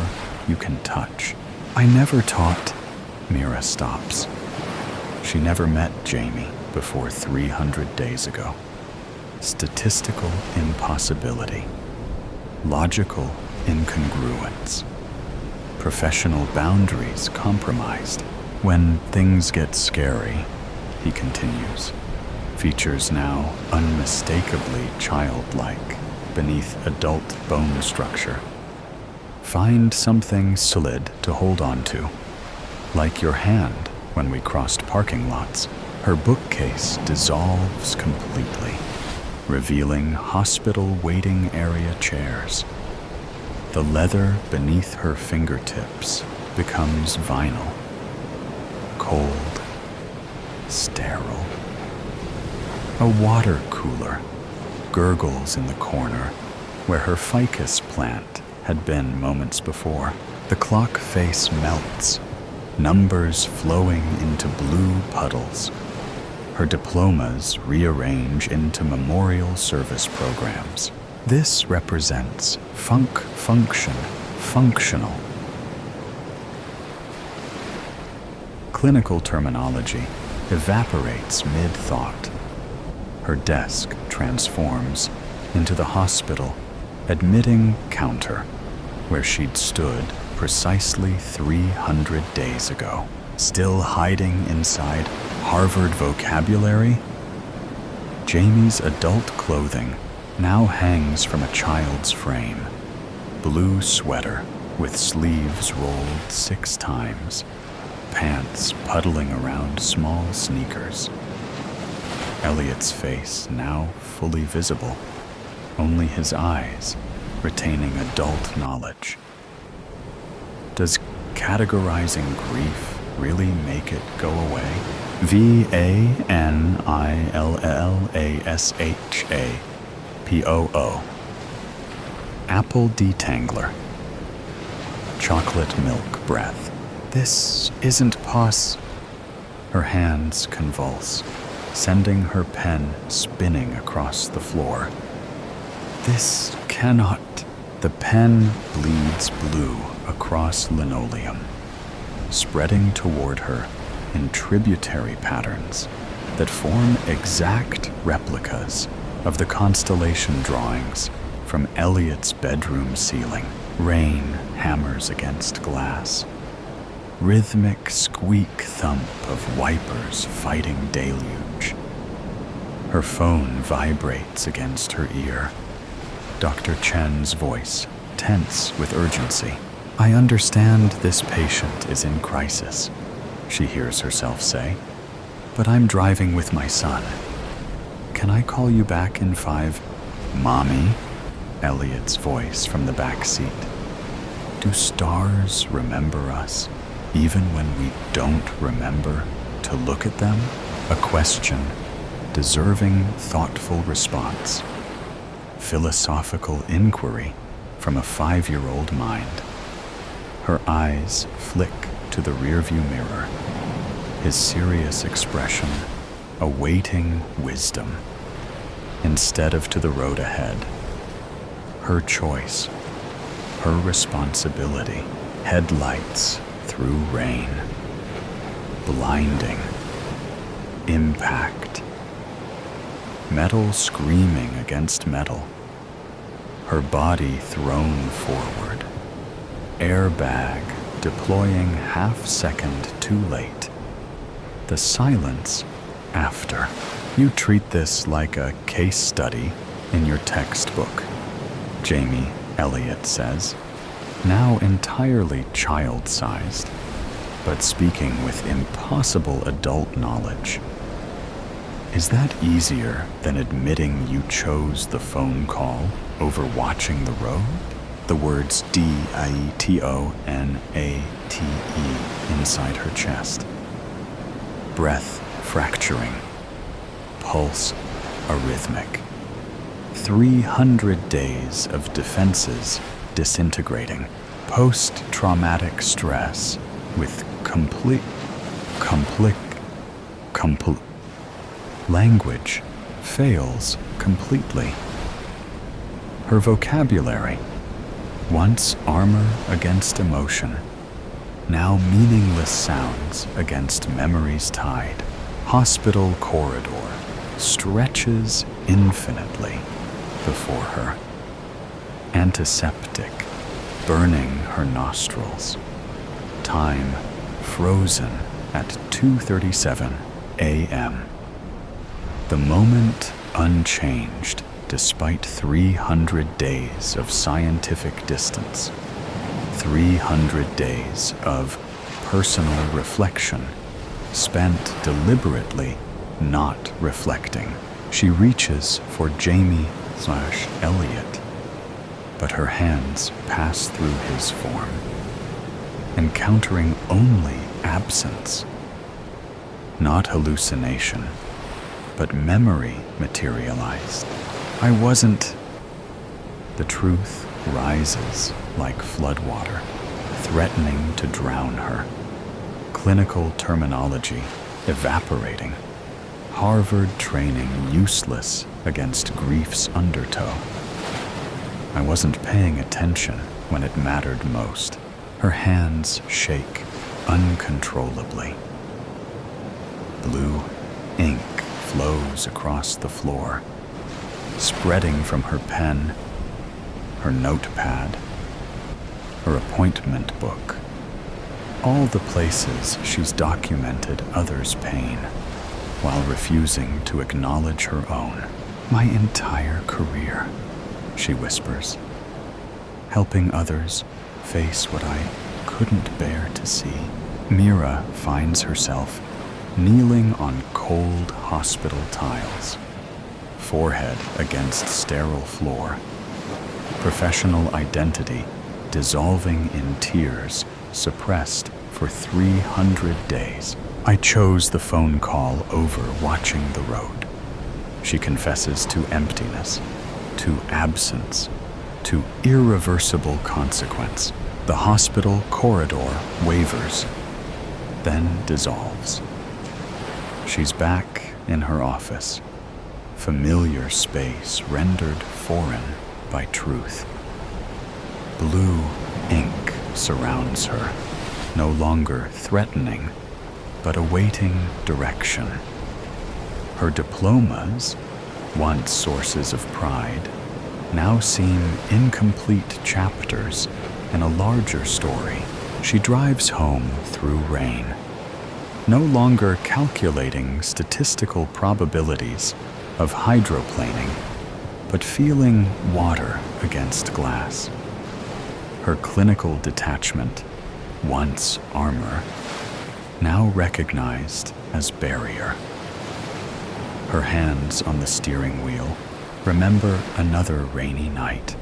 you can touch. I never taught. Mira stops. She never met Jamie before 300 days ago. Statistical impossibility. Logical incongruence. Professional boundaries compromised. When things get scary, he continues, features now unmistakably childlike beneath adult bone structure. Find something solid to hold on to, like your hand when we crossed parking lots. Her bookcase dissolves completely, revealing hospital waiting area chairs. The leather beneath her fingertips becomes vinyl, cold, sterile. A water cooler gurgles in the corner where her ficus plant had been moments before. The clock face melts, numbers flowing into blue puddles. Her diplomas rearrange into memorial service programs. This represents functional. Clinical terminology evaporates mid-thought. Her desk transforms into the hospital admitting counter, where she'd stood precisely 300 days ago. Still hiding inside Harvard vocabulary? Jamie's adult clothing now hangs from a child's frame. Blue sweater with sleeves rolled 6 times, pants puddling around small sneakers. Elliot's face now fully visible, only his eyes retaining adult knowledge. Does categorizing grief really make it go away? VANILLASHAPOO. Apple detangler. Chocolate milk breath. This isn't pos. Her hands convulse, sending her pen spinning across the floor. This cannot. The pen bleeds blue across linoleum, spreading toward her in tributary patterns that form exact replicas of the constellation drawings from Elliot's bedroom ceiling. Rain hammers against glass. Rhythmic squeak thump of wipers fighting deluge. Her phone vibrates against her ear. Dr. Chen's voice, tense with urgency. I understand this patient is in crisis, she hears herself say, but I'm driving with my son. Can I call you back in 5? Mommy? Elliot's voice from the back seat. Do stars remember us, even when we don't remember to look at them? A question, deserving thoughtful response. Philosophical inquiry from a 5-year-old mind. Her eyes flick to the rearview mirror, his serious expression awaiting wisdom instead of to the road ahead. Her choice, her responsibility. Headlights through rain, blinding, impact, metal screaming against metal, her body thrown forward, airbag deploying half-second too late, the silence after. You treat this like a case study in your textbook, Jamie Elliott says, now entirely child-sized, but speaking with impossible adult knowledge. Is that easier than admitting you chose the phone call over watching the road? The words DIETONATE inside her chest. Breath fracturing, pulse arrhythmic. 300 days of defenses disintegrating, post-traumatic stress with complete language fails completely. Her vocabulary, once armor against emotion, now meaningless sounds against memories tied. Hospital corridor stretches infinitely before her. Antiseptic, burning her nostrils. Time frozen at 2:37 a.m. The moment unchanged despite 300 days of scientific distance. 300 days of personal reflection spent deliberately not reflecting. She reaches for Jamie/Elliott, but her hands pass through his form, encountering only absence. Not hallucination, but memory materialized. I wasn't. The truth rises like floodwater, threatening to drown her. Clinical terminology evaporating. Harvard training useless against grief's undertow. I wasn't paying attention when it mattered most. Her hands shake uncontrollably. Blue ink flows across the floor, spreading from her pen, her notepad, her appointment book, all the places she's documented others' pain while refusing to acknowledge her own. My entire career, she whispers, helping others face what I couldn't bear to see. Mira finds herself kneeling on cold hospital tiles, forehead against sterile floor, professional identity dissolving in tears, suppressed for 300 days. I chose the phone call over watching the road. She confesses to emptiness, to absence, to irreversible consequence. The hospital corridor wavers, then dissolves. She's back in her office, familiar space rendered foreign by truth. Blue ink surrounds her, no longer threatening, but awaiting direction. Her diplomas, once sources of pride, now seem incomplete chapters in a larger story. She drives home through rain, no longer calculating statistical probabilities of hydroplaning, but feeling water against glass. Her clinical detachment, once armor, now recognized as barrier. Her hands on the steering wheel remember another rainy night,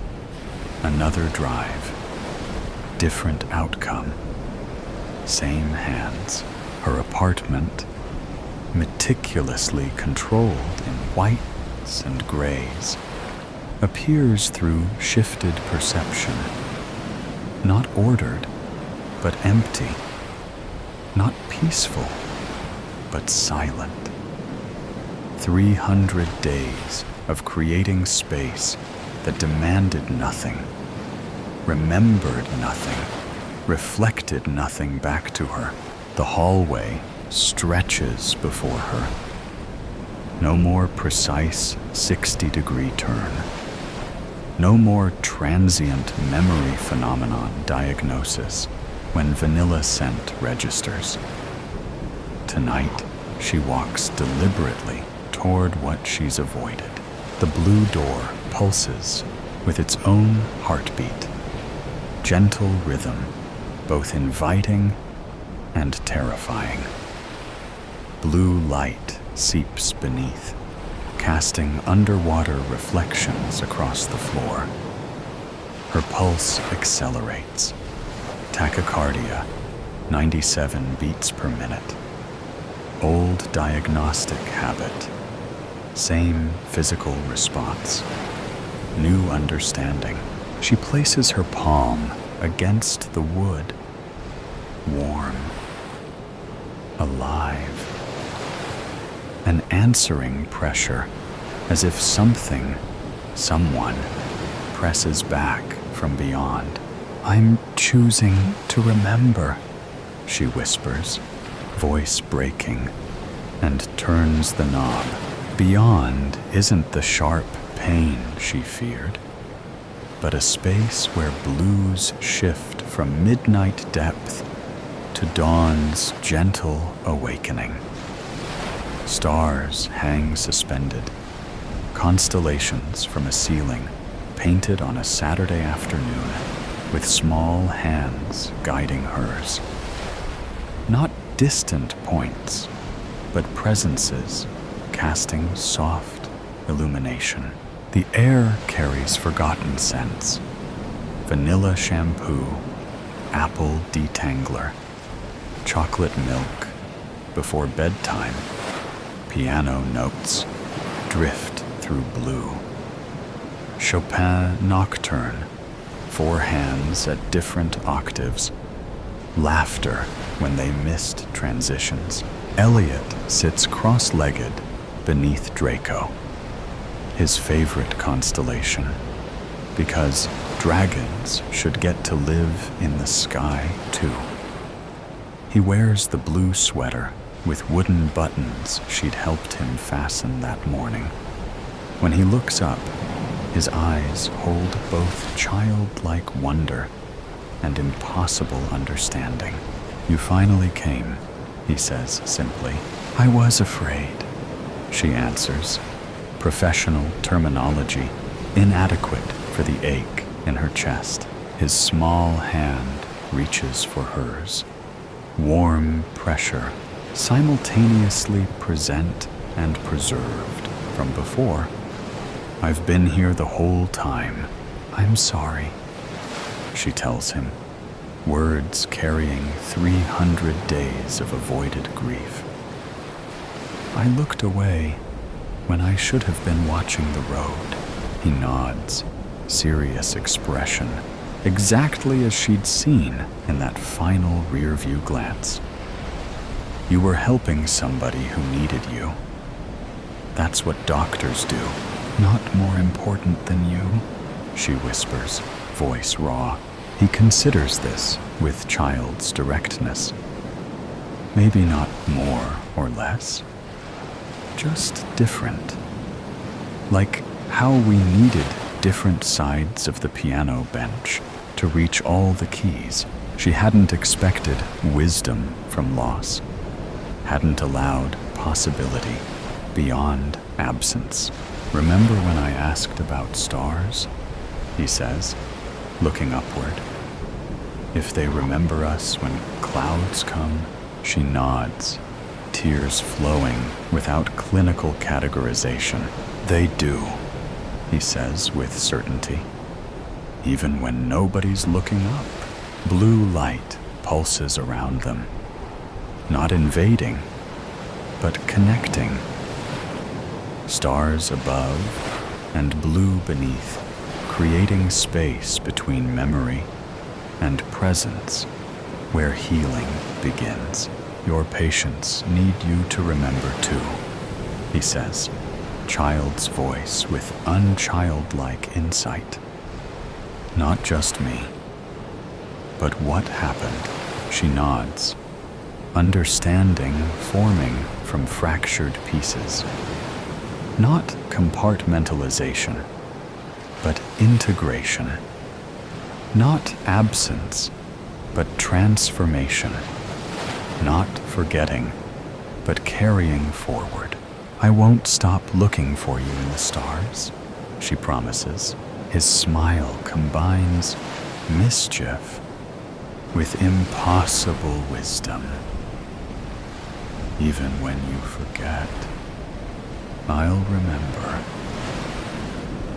another drive, different outcome, same hands. Her apartment, meticulously controlled in whites and grays, appears through shifted perception. Not ordered, but empty. Not peaceful, but silent. 300 days of creating space that demanded nothing, remembered nothing, reflected nothing back to her. The hallway stretches before her. No more precise 60-degree turn. No more transient memory phenomenon diagnosis when vanilla scent registers. Tonight, she walks deliberately toward what she's avoided. The blue door pulses with its own heartbeat. Gentle rhythm, both inviting and terrifying. Blue light seeps beneath, casting underwater reflections across the floor. Her pulse accelerates. Tachycardia, 97 beats per minute. Old diagnostic habit. Same physical response. New understanding. She places her palm against the wood. Warm. Alive. An answering pressure, as if something, someone, presses back from beyond. I'm choosing to remember, she whispers, voice breaking, and turns the knob. Beyond isn't the sharp pain she feared, but a space where blues shift from midnight depth to dawn's gentle awakening. Stars hang suspended, constellations from a ceiling painted on a Saturday afternoon with small hands guiding hers. Not distant points, but presences casting soft illumination. The air carries forgotten scents. Vanilla shampoo, apple detangler, chocolate milk. Before bedtime, piano notes drift through blue. Chopin Nocturne, 4 hands at different octaves. Laughter when they missed transitions. Elliot sits cross-legged beneath Draco, his favorite constellation, because dragons should get to live in the sky too. He wears the blue sweater with wooden buttons she'd helped him fasten that morning. When he looks up, his eyes hold both childlike wonder and impossible understanding. You finally came, he says simply. I was afraid, she answers, professional terminology inadequate for the ache in her chest. His small hand reaches for hers. Warm pressure, simultaneously present and preserved from before. I've been here the whole time. I'm sorry, she tells him, words carrying 300 days of avoided grief. I looked away when I should have been watching the road. He nods, serious expression, exactly as she'd seen in that final rear-view glance. You were helping somebody who needed you. That's what doctors do. Not more important than you, she whispers, voice raw. He considers this with child's directness. Maybe not more or less, just different. Like how we needed different sides of the piano bench to reach all the keys. She hadn't expected wisdom from loss, hadn't allowed possibility beyond absence. Remember when I asked about stars? He says, looking upward. If they remember us when clouds come, she nods, tears flowing without clinical categorization. They do, he says with certainty. Even when nobody's looking up, blue light pulses around them. Not invading, but connecting. Stars above and blue beneath, creating space between memory and presence, where healing begins. Your patients need you to remember too. he says, child's voice with unchildlike insight. Not just me. But what happened? She nods, understanding forming from fractured pieces. Not compartmentalization, but integration. Not absence, but transformation. Not forgetting, but carrying forward. I won't stop looking for you in the stars, she promises. His smile combines mischief with impossible wisdom. Even when you forget, I'll remember.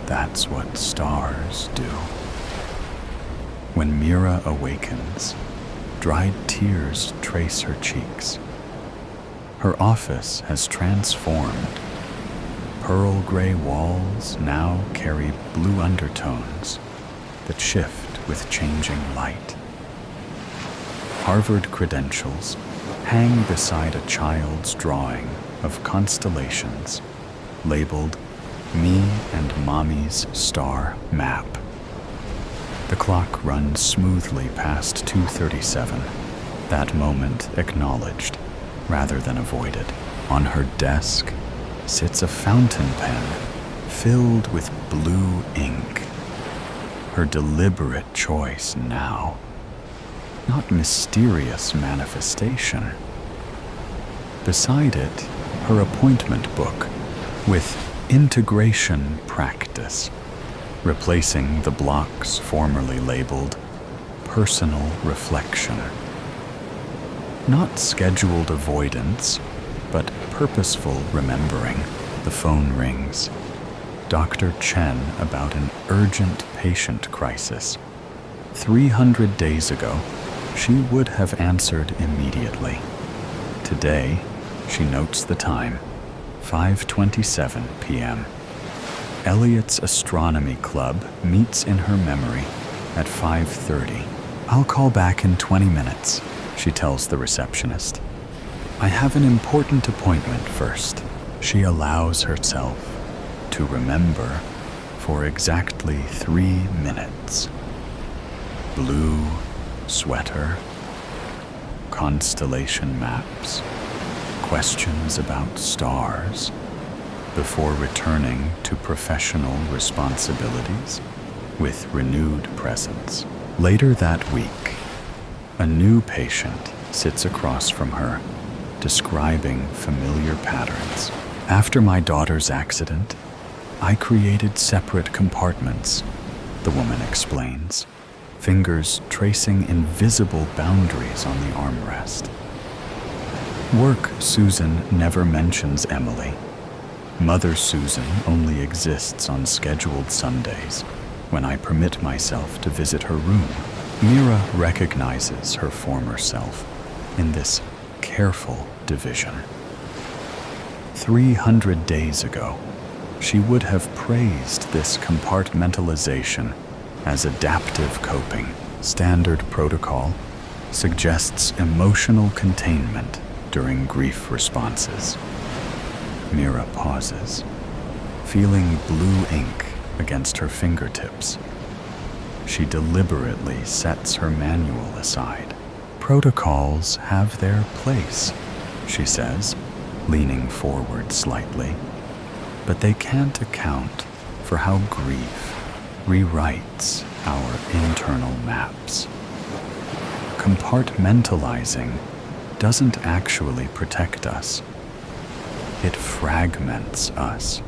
That's what stars do. When Mira awakens, dried tears trace her cheeks. Her office has transformed. Pearl gray walls now carry blue undertones that shift with changing light. Harvard credentials hang beside a child's drawing of constellations labeled Me and Mommy's Star Map. The clock runs smoothly past 2:37, that moment acknowledged rather than avoided. On her desk sits a fountain pen filled with blue ink. Her deliberate choice now, not mysterious manifestation. Beside it, her appointment book with integration practice, replacing the blocks formerly labeled personal reflection. Not scheduled avoidance, but purposeful remembering. The phone rings. Dr. Chen about an urgent patient crisis. 300 days ago, she would have answered immediately. Today, she notes the time, 5:27 p.m. Elliot's astronomy club meets in her memory at 5:30. I'll call back in 20 minutes, she tells the receptionist. I have an important appointment first. She allows herself to remember for exactly 3 minutes. Blue sweater, constellation maps, questions about stars, before returning to professional responsibilities with renewed presence. Later that week, a new patient sits across from her, describing familiar patterns. After my daughter's accident, I created separate compartments, the woman explains, fingers tracing invisible boundaries on the armrest. Work Susan never mentions Emily. Mother Susan only exists on scheduled Sundays, when I permit myself to visit her room. Mira recognizes her former self in this careful division. 300 days ago, she would have praised this compartmentalization as adaptive coping. Standard protocol suggests emotional containment during grief responses. Mira pauses, feeling blue ink against her fingertips. She deliberately sets her manual aside. Protocols have their place, she says, leaning forward slightly, but they can't account for how grief rewrites our internal maps. Compartmentalizing doesn't actually protect us. It fragments us.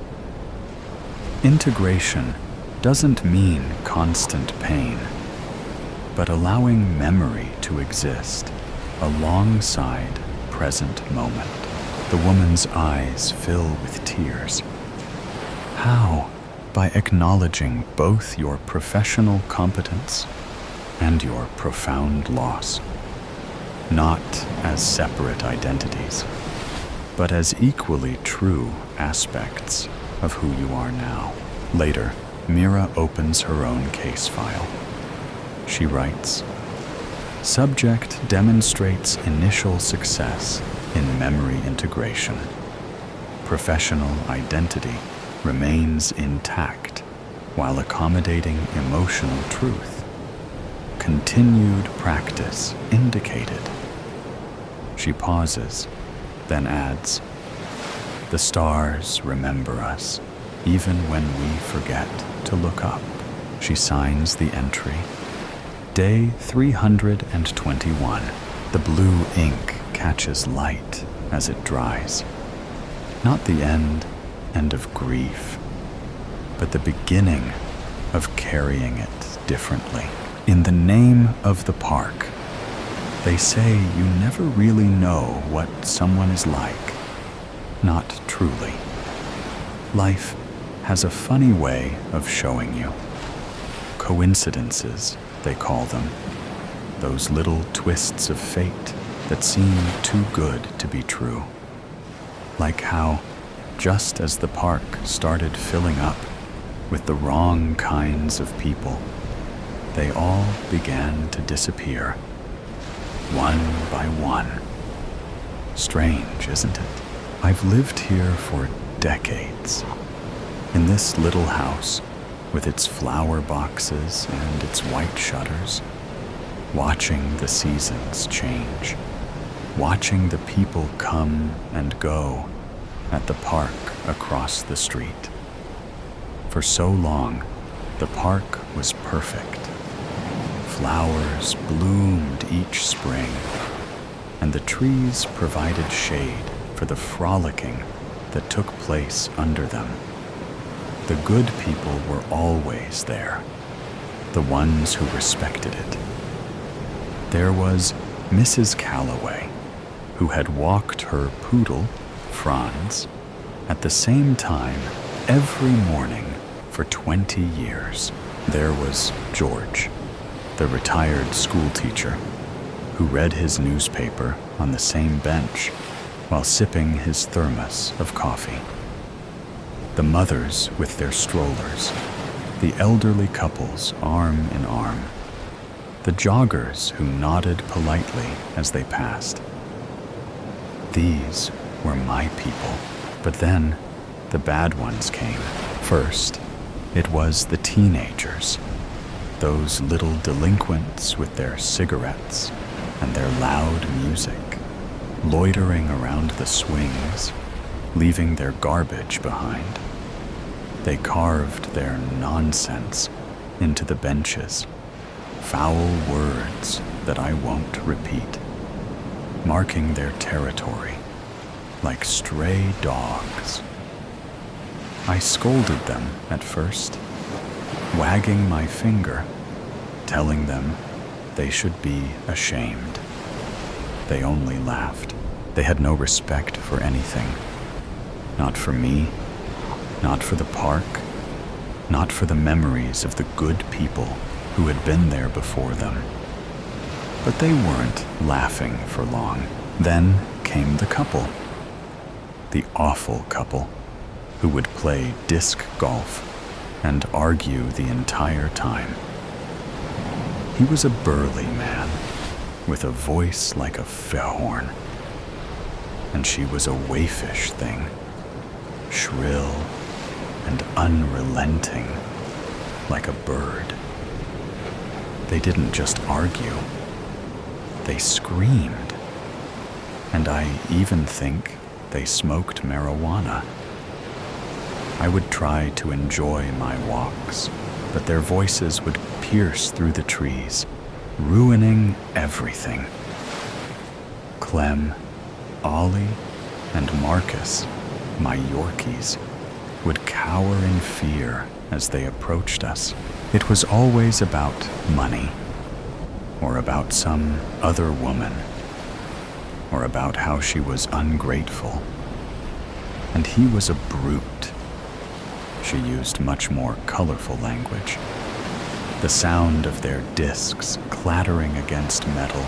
Integration doesn't mean constant pain, but allowing memory to exist alongside present moment. The woman's eyes fill with tears. How? By acknowledging both your professional competence and your profound loss, not as separate identities, but as equally true aspects of who you are now. Later, Mira opens her own case file. She writes, subject demonstrates initial success in memory integration. professional identity remains intact while accommodating emotional truth. Continued practice indicated. She pauses, then adds, "The stars remember us, even when we forget to look up." She signs the entry. Day 321. The blue ink catches light as it dries. Not the end of grief, but the beginning of carrying it differently. In the name of the park, they say you never really know what someone is like. Not truly. Life has a funny way of showing you. Coincidences, they call them. Those little twists of fate that seem too good to be true. Like how, just as the park started filling up with the wrong kinds of people, they all began to disappear, one by one. Strange, isn't it? I've lived here for decades, in this little house with its flower boxes and its white shutters, watching the seasons change, watching the people come and go at the park across the street. For so long, the park was perfect. Flowers bloomed each spring, and the trees provided shade for the frolicking that took place under them. The good people were always there, the ones who respected it. There was Mrs. Calloway, who had walked her poodle, Franz, at the same time every morning for 20 years. There was George, the retired schoolteacher, who read his newspaper on the same bench while sipping his thermos of coffee. The mothers with their strollers, the elderly couples arm in arm, the joggers who nodded politely as they passed. These were my people. But then the bad ones came. First, it was the teenagers, those little delinquents with their cigarettes and their loud music, loitering around the swings, leaving their garbage behind. They carved their nonsense into the benches, foul words that I won't repeat, marking their territory like stray dogs. I scolded them at first, wagging my finger, telling them they should be ashamed. They only laughed. They had no respect for anything. Not for me, not for the park, not for the memories of the good people who had been there before them. But they weren't laughing for long. Then came the couple. The awful couple who would play disc golf and argue the entire time. He was a burly man with a voice like a fehorn, and she was a waifish thing, shrill and unrelenting like a bird. They didn't just argue, they screamed, and I even think they smoked marijuana. I would try to enjoy my walks, but their voices would pierce through the trees, ruining everything. Clem, Ollie, and Marcus, my Yorkies, would cower in fear as they approached us. It was always about money, or about some other woman, or about how she was ungrateful. And he was a brute. She used much more colorful language. The sound of their discs clattering against metal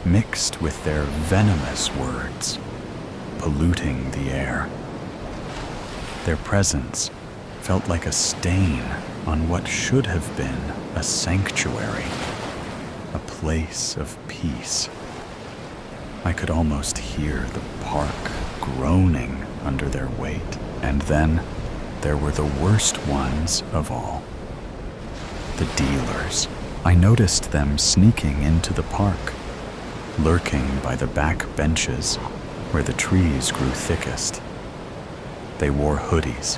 mixed with their venomous words, polluting the air. Their presence felt like a stain on what should have been a sanctuary, a place of peace. I could almost hear the park groaning under their weight. And then there were the worst ones of all. The dealers. I noticed them sneaking into the park, lurking by the back benches where the trees grew thickest. They wore hoodies,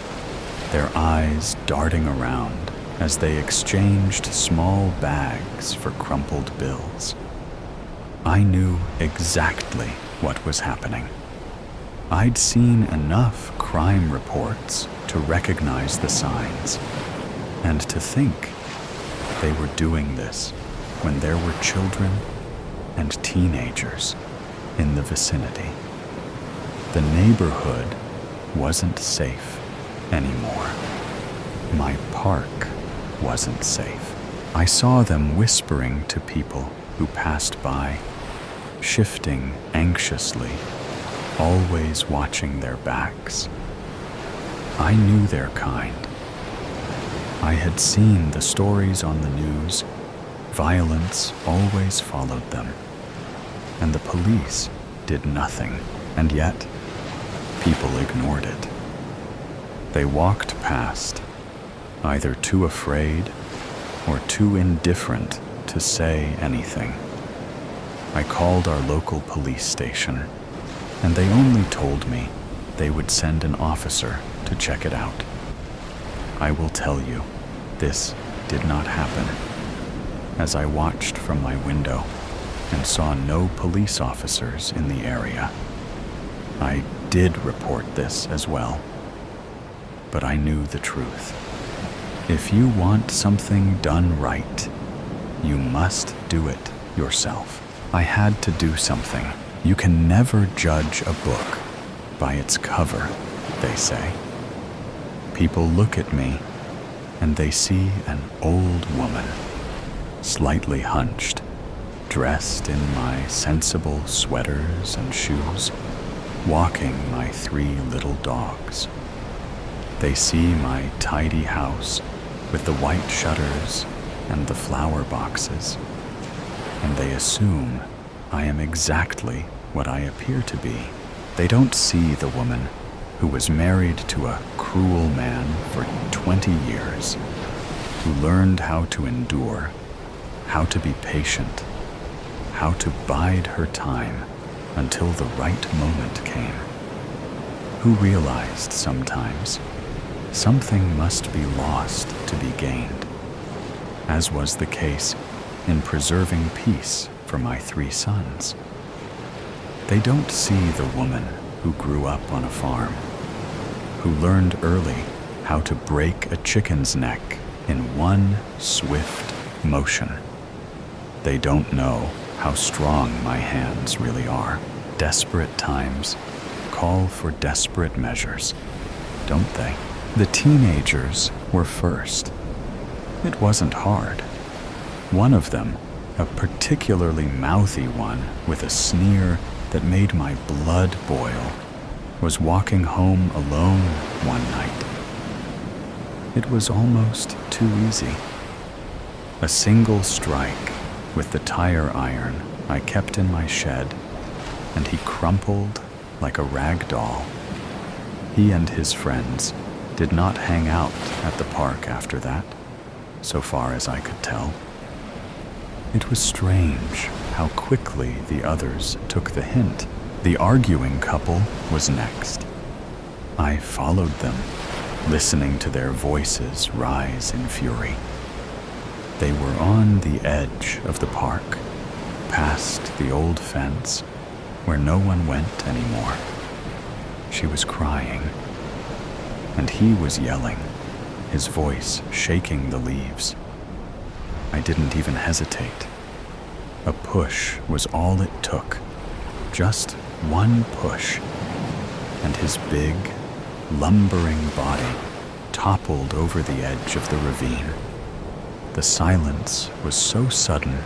their eyes darting around as they exchanged small bags for crumpled bills. I knew exactly what was happening. I'd seen enough crime reports to recognize the signs, and to think they were doing this when there were children and teenagers in the vicinity. The neighborhood wasn't safe anymore. My park wasn't safe. I saw them whispering to people who passed by, shifting anxiously, always watching their backs. I knew their kind. I had seen the stories on the news. Violence always followed them, and the police did nothing, and yet people ignored it. They walked past, either too afraid or too indifferent to say anything. I called our local police station, and they only told me they would send an officer to check it out. I will tell you, this did not happen. As I watched from my window and saw no police officers in the area, I did report this as well. But I knew the truth. If you want something done right, you must do it yourself. I had to do something. You can never judge a book by its cover, they say. People look at me and they see an old woman, slightly hunched, dressed in my sensible sweaters and shoes, walking my 3 little dogs. They see my tidy house with the white shutters and the flower boxes, and they assume I am exactly what I appear to be. They don't see the woman who was married to a cruel man for 20 years, who learned how to endure, how to be patient, how to bide her time until the right moment came, who realized sometimes something must be lost to be gained, as was the case in preserving peace for my 3 sons. They don't see the woman who grew up on a farm, who learned early how to break a chicken's neck in one swift motion. They don't know how strong my hands really are. Desperate times call for desperate measures, don't they? The teenagers were first. It wasn't hard. One of them, a particularly mouthy one with a sneer that made my blood boil, was walking home alone one night. It was almost too easy. A single strike with the tire iron I kept in my shed, and he crumpled like a rag doll. He and his friends did not hang out at the park after that, so far as I could tell. It was strange how quickly the others took the hint. The arguing couple was next. I followed them, listening to their voices rise in fury. They were on the edge of the park, past the old fence, where no one went anymore. She was crying, and he was yelling, his voice shaking the leaves. I didn't even hesitate. A push was all it took, just one push, and his big, lumbering body toppled over the edge of the ravine. The silence was so sudden,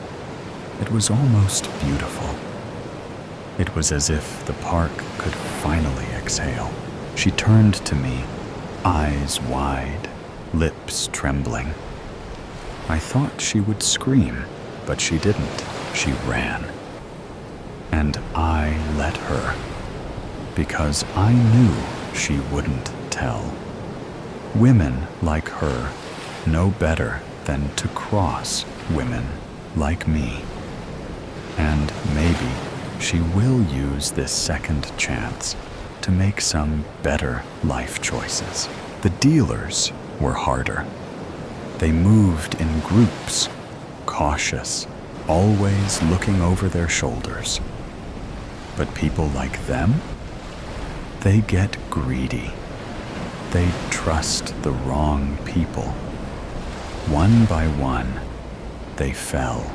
it was almost beautiful. It was as if the park could finally exhale. She turned to me, eyes wide, lips trembling. I thought she would scream, but she didn't. She ran. And I let her, because I knew she wouldn't tell. Women like her know better than to cross women like me. And maybe she will use this second chance to make some better life choices. The dealers were harder. They moved in groups, cautious, always looking over their shoulders. But people like them, they get greedy. They trust the wrong people. One by one, they fell.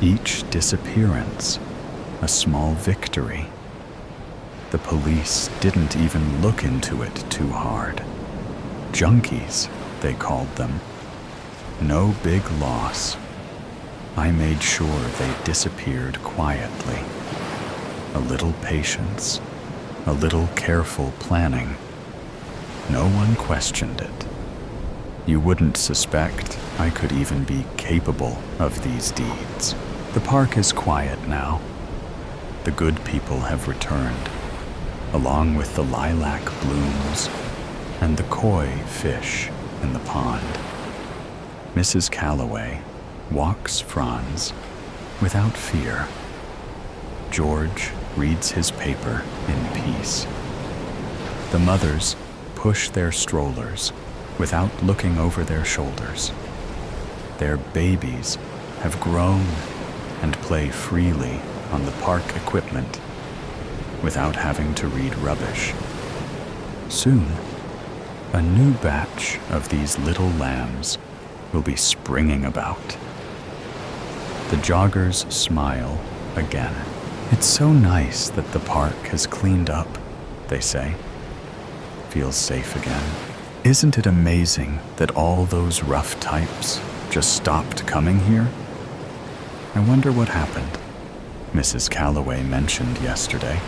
Each disappearance, a small victory. The police didn't even look into it too hard. Junkies, they called them. No big loss. I made sure they disappeared quietly. A little patience, a little careful planning. No one questioned it. You wouldn't suspect I could even be capable of these deeds. The park is quiet now. The good people have returned, along with the lilac blooms and the koi fish in the pond. Mrs. Calloway walks Franz without fear. George reads his paper in peace. The mothers push their strollers without looking over their shoulders. Their babies have grown and play freely on the park equipment without having to read rubbish. Soon, a new batch of these little lambs will be springing about. The joggers smile again. It's so nice that the park has cleaned up, they say. Feels safe again. Isn't it amazing that all those rough types just stopped coming here? I wonder what happened, Mrs. Calloway mentioned yesterday,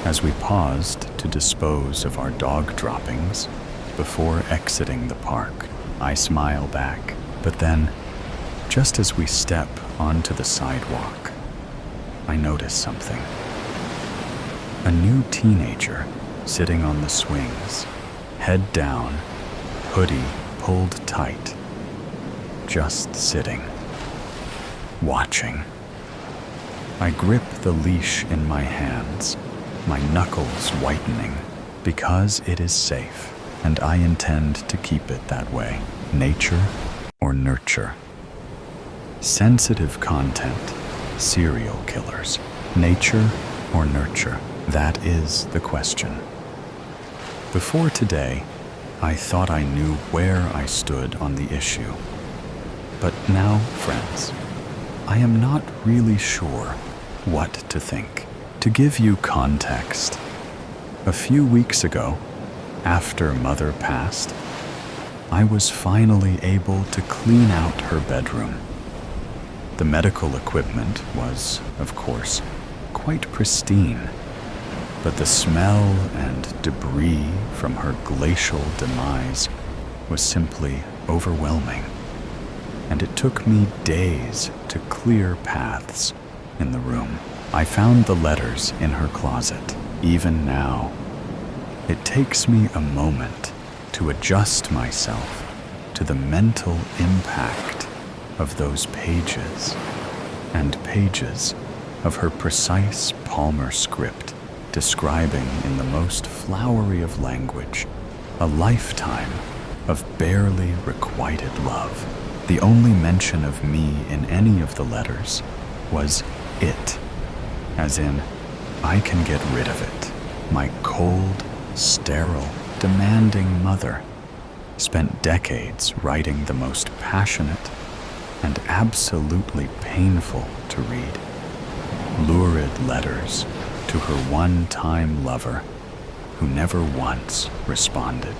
as we paused to dispose of our dog droppings before exiting the park. I smile back, but then, just as we step onto the sidewalk, I notice something. A new teenager sitting on the swings, head down, hoodie pulled tight, just sitting, watching. I grip the leash in my hands, my knuckles whitening, because it is safe, and I intend to keep it that way. Nature or nurture? Sensitive content, serial killers. Nature or nurture? That is the question. Before today, I thought I knew where I stood on the issue. But now, friends, I am not really sure what to think. To give you context, a few weeks ago, after Mother passed, I was finally able to clean out her bedroom. The medical equipment was, of course, quite pristine, but the smell and debris from her glacial demise was simply overwhelming, and it took me days to clear paths in the room. I found the letters in her closet. Even now, it takes me a moment to adjust myself to the mental impact of those pages and pages of her precise Palmer script, describing in the most flowery of language a lifetime of barely requited love. The only mention of me in any of the letters was it, as in, I can get rid of it. My cold, sterile, demanding mother spent decades writing the most passionate and absolutely painful to read, lurid letters to her one-time lover who never once responded.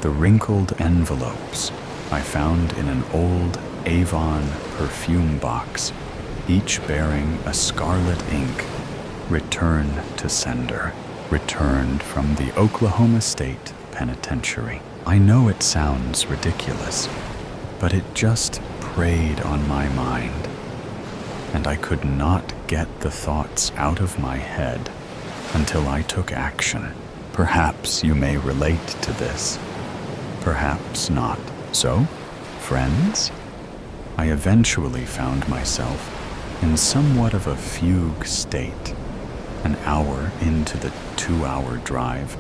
The wrinkled envelopes I found in an old Avon perfume box, each bearing a scarlet ink, return to sender, returned from the Oklahoma State Penitentiary. I know it sounds ridiculous, but it just preyed on my mind, and I could not get the thoughts out of my head until I took action. Perhaps you may relate to this, perhaps not. So, friends, I eventually found myself in somewhat of a fugue state, an hour into the 2-hour drive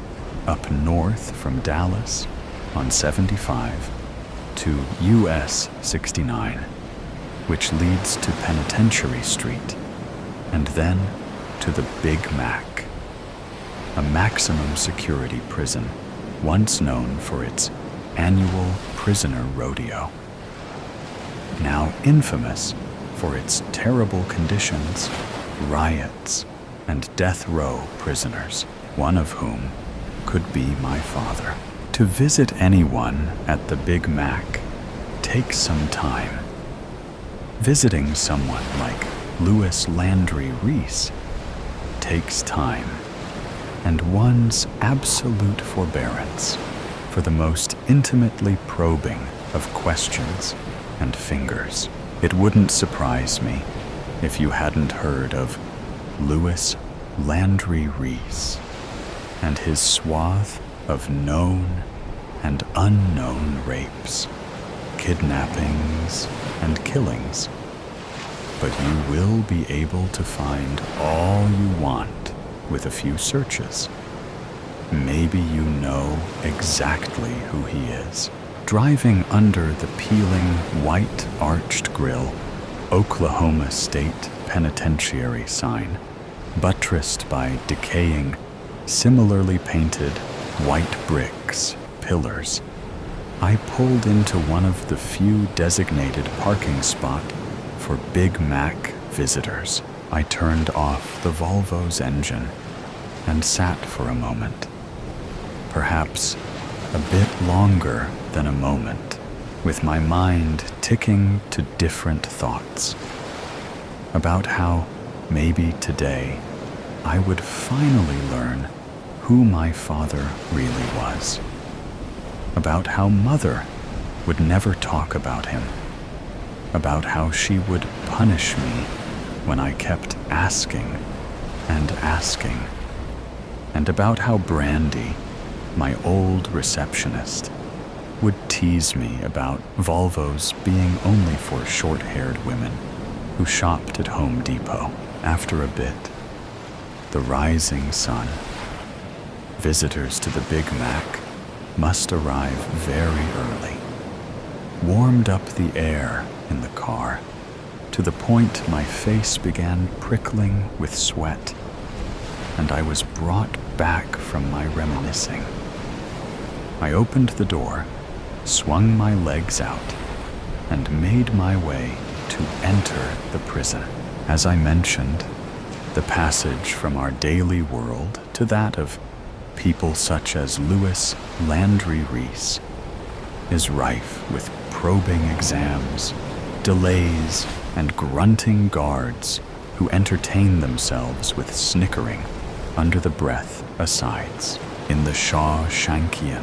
up north from Dallas on 75 to US 69, which leads to Penitentiary Street, and then to the Big Mac, a maximum security prison once known for its annual prisoner rodeo, now infamous for its terrible conditions, riots, and death row prisoners, one of whom could be my father. To visit anyone at the Big Mac takes some time. Visiting someone like Louis Landry Reese takes time, and one's absolute forbearance for the most intimately probing of questions and fingers. It wouldn't surprise me if you hadn't heard of Louis Landry Reese and his swath of known and unknown rapes, kidnappings, and killings. But you will be able to find all you want with a few searches. Maybe you know exactly who he is. Driving under the peeling, white-arched grille Oklahoma State Penitentiary sign, buttressed by decaying, similarly painted, white bricks pillars, I pulled into one of the few designated parking spots for Big Mac visitors. I turned off the Volvo's engine and sat for a moment, perhaps a bit longer than a moment, with my mind ticking to different thoughts about how maybe today I would finally learn who my father really was, about how Mother would never talk about him, about how she would punish me when I kept asking and asking, and about how Brandy, my old receptionist, would tease me about Volvos being only for short-haired women who shopped at Home Depot. After a bit, the rising sun. Visitors to the Big Mac must arrive very early. Warmed up the air in the car to the point my face began prickling with sweat, and I was brought back from my reminiscing. I opened the door, swung my legs out, and made my way to enter the prison. As I mentioned, the passage from our daily world to that of people such as Louis Landry Reese is rife with probing exams, delays, and grunting guards who entertain themselves with snickering under the breath asides. In the Shawshankian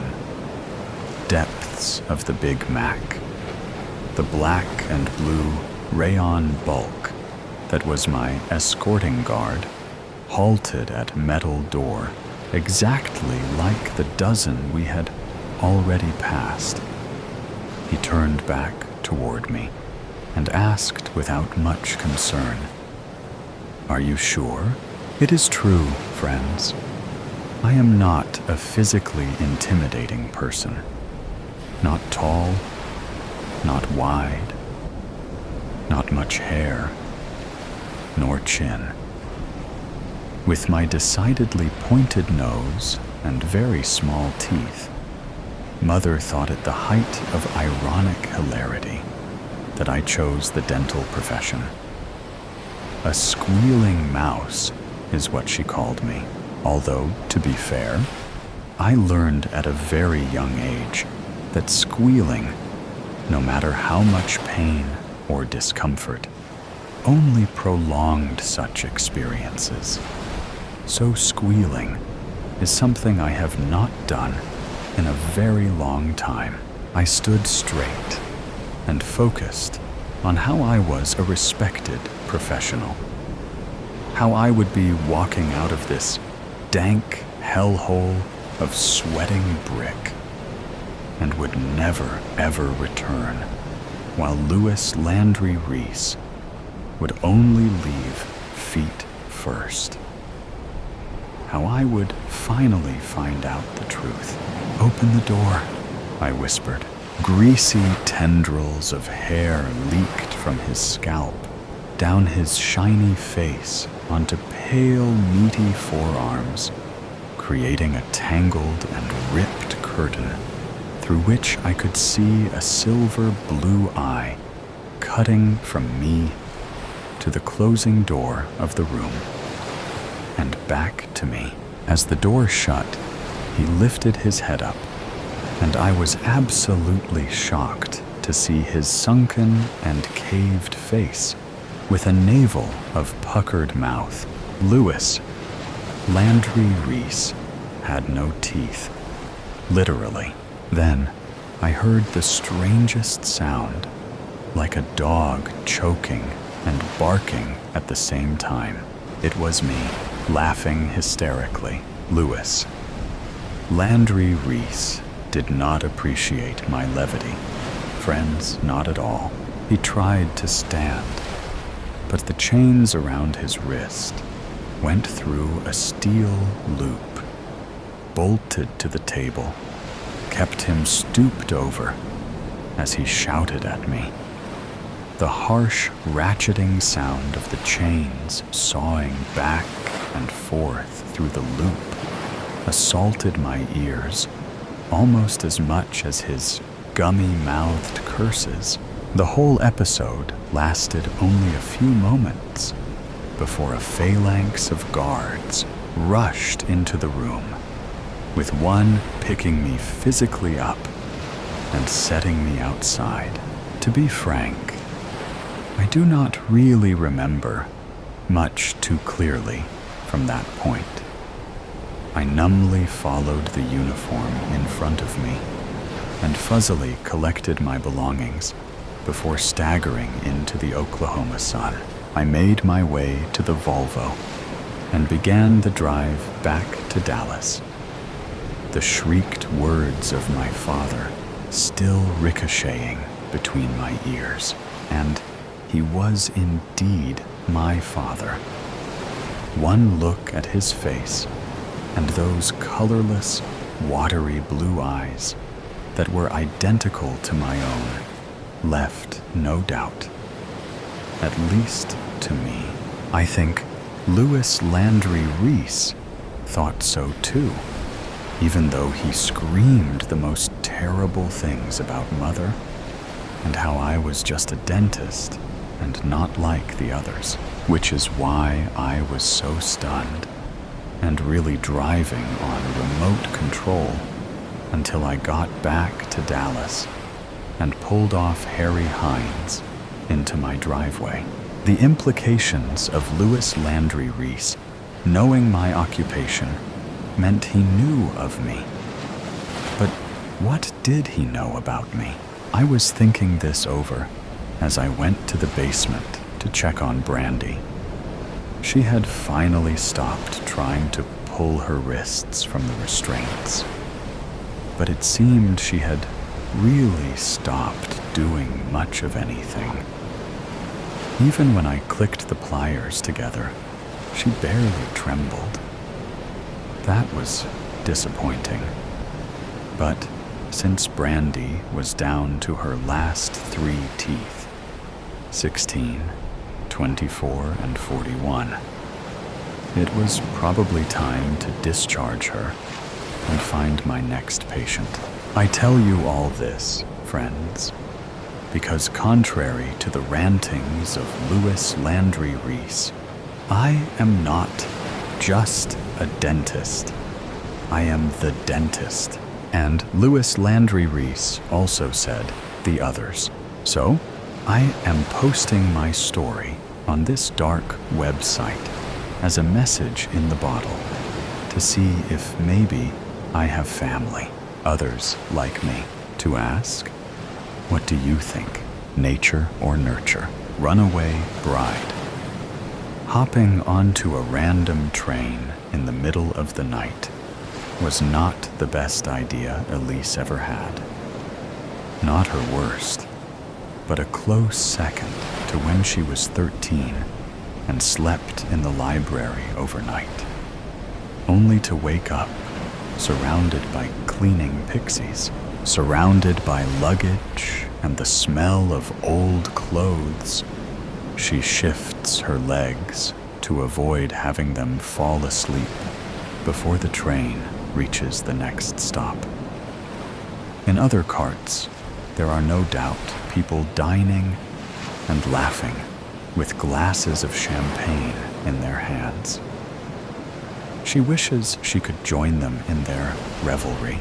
depths of the Big Mac, the black and blue rayon bulk that was my escorting guard halted at metal door exactly like the dozen we had already passed. He turned back toward me and asked without much concern, "Are you sure?" It is true, friends. I am not a physically intimidating person. Not tall, not wide, not much hair, nor chin. With my decidedly pointed nose and very small teeth, Mother thought it the height of ironic hilarity that I chose the dental profession. A squealing mouse is what she called me, although, to be fair, I learned at a very young age that squealing, no matter how much pain or discomfort, only prolonged such experiences. So squealing is something I have not done in a very long time. I stood straight and focused on how I was a respected professional, how I would be walking out of this dank hellhole of sweating brick and would never, ever return, while Louis Landry Reese would only leave feet first. How I would finally find out the truth. "Open the door," I whispered. Greasy tendrils of hair leaked from his scalp, down his shiny face, onto pale, meaty forearms, creating a tangled and ripped curtain through which I could see a silver blue eye cutting from me to the closing door of the room and back to me. As the door shut, he lifted his head up, and I was absolutely shocked to see his sunken and caved face with a navel of puckered mouth. Louis Landry Reese had no teeth, literally. Then I heard the strangest sound, like a dog choking and barking at the same time. It was me, laughing hysterically. Louis Landry Reese did not appreciate my levity. Friends, not at all. He tried to stand, but the chains around his wrist went through a steel loop, bolted to the table, kept him stooped over as he shouted at me. The harsh, ratcheting sound of the chains sawing back and forth through the loop assaulted my ears almost as much as his gummy-mouthed curses. The whole episode lasted only a few moments before a phalanx of guards rushed into the room, with one picking me physically up and setting me outside. To be frank, I do not really remember much too clearly from that point. I numbly followed the uniform in front of me and fuzzily collected my belongings before staggering into the Oklahoma sun. I made my way to the Volvo and began the drive back to Dallas. The shrieked words of my father still ricocheting between my ears, and he was indeed my father. One look at his face and those colorless, watery blue eyes that were identical to my own left no doubt, at least to me. I think Louis Landry Reese thought so too, even though he screamed the most terrible things about Mother and how I was just a dentist and not like the others, which is why I was so stunned and really driving on remote control until I got back to Dallas and pulled off Harry Hines into my driveway. The implications of Louis Landry Reese knowing my occupation meant he knew of me. But what did he know about me? I was thinking this over as I went to the basement to check on Brandy. She had finally stopped trying to pull her wrists from the restraints, but it seemed she had really stopped doing much of anything. Even when I clicked the pliers together, she barely trembled. That was disappointing. But since Brandy was down to her last 3 teeth, 16, 24, and 41, it was probably time to discharge her and find my next patient. I tell you all this, friends, because contrary to the rantings of Louis Landry Reese, I am not just a dentist. I am the dentist. And Louis Landry Reese also said the others. So, I am posting my story on this dark website as a message in the bottle to see if maybe I have family, others like me, to ask, what do you think? Nature or nurture? Runaway bride. Hopping onto a random train in the middle of the night was not the best idea Elise ever had. Not her worst, but a close second to when she was 13 and slept in the library overnight, only to wake up surrounded by cleaning pixies, surrounded by luggage and the smell of old clothes. She shifts her legs to avoid having them fall asleep before the train reaches the next stop. In other carts, there are no doubt people dining and laughing with glasses of champagne in their hands. She wishes she could join them in their revelry,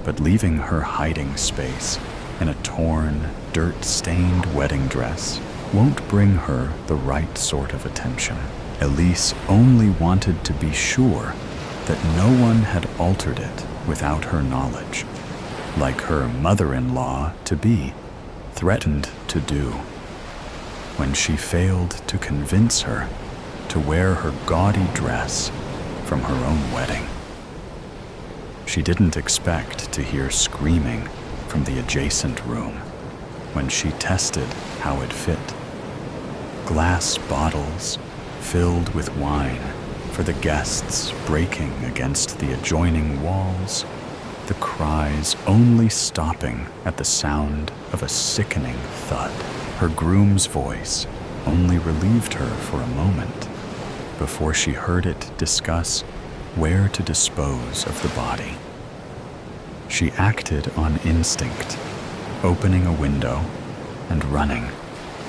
but leaving her hiding space in a torn, dirt-stained wedding dress won't bring her the right sort of attention. Elise only wanted to be sure that no one had altered it without her knowledge, like her mother-in-law-to-be threatened to do when she failed to convince her to wear her gaudy dress from her own wedding. She didn't expect to hear screaming from the adjacent room when she tested how it fit. Glass bottles filled with wine for the guests breaking against the adjoining walls, the cries only stopping at the sound of a sickening thud. Her groom's voice only relieved her for a moment before she heard it discuss where to dispose of the body. She acted on instinct, opening a window and running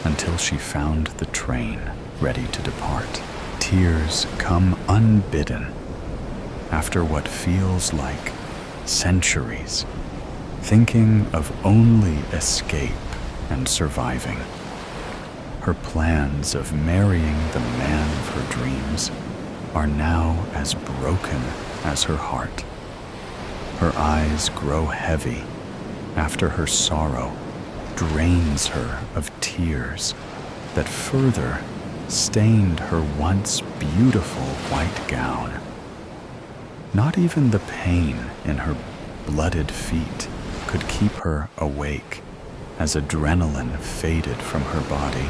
until she found the train ready to depart. Tears come unbidden after what feels like centuries, thinking of only escape and surviving. Her plans of marrying the man of her dreams are now as broken as her heart. Her eyes grow heavy after her sorrow drains her of tears that further stained her once beautiful white gown. Not even the pain in her blooded feet could keep her awake as adrenaline faded from her body,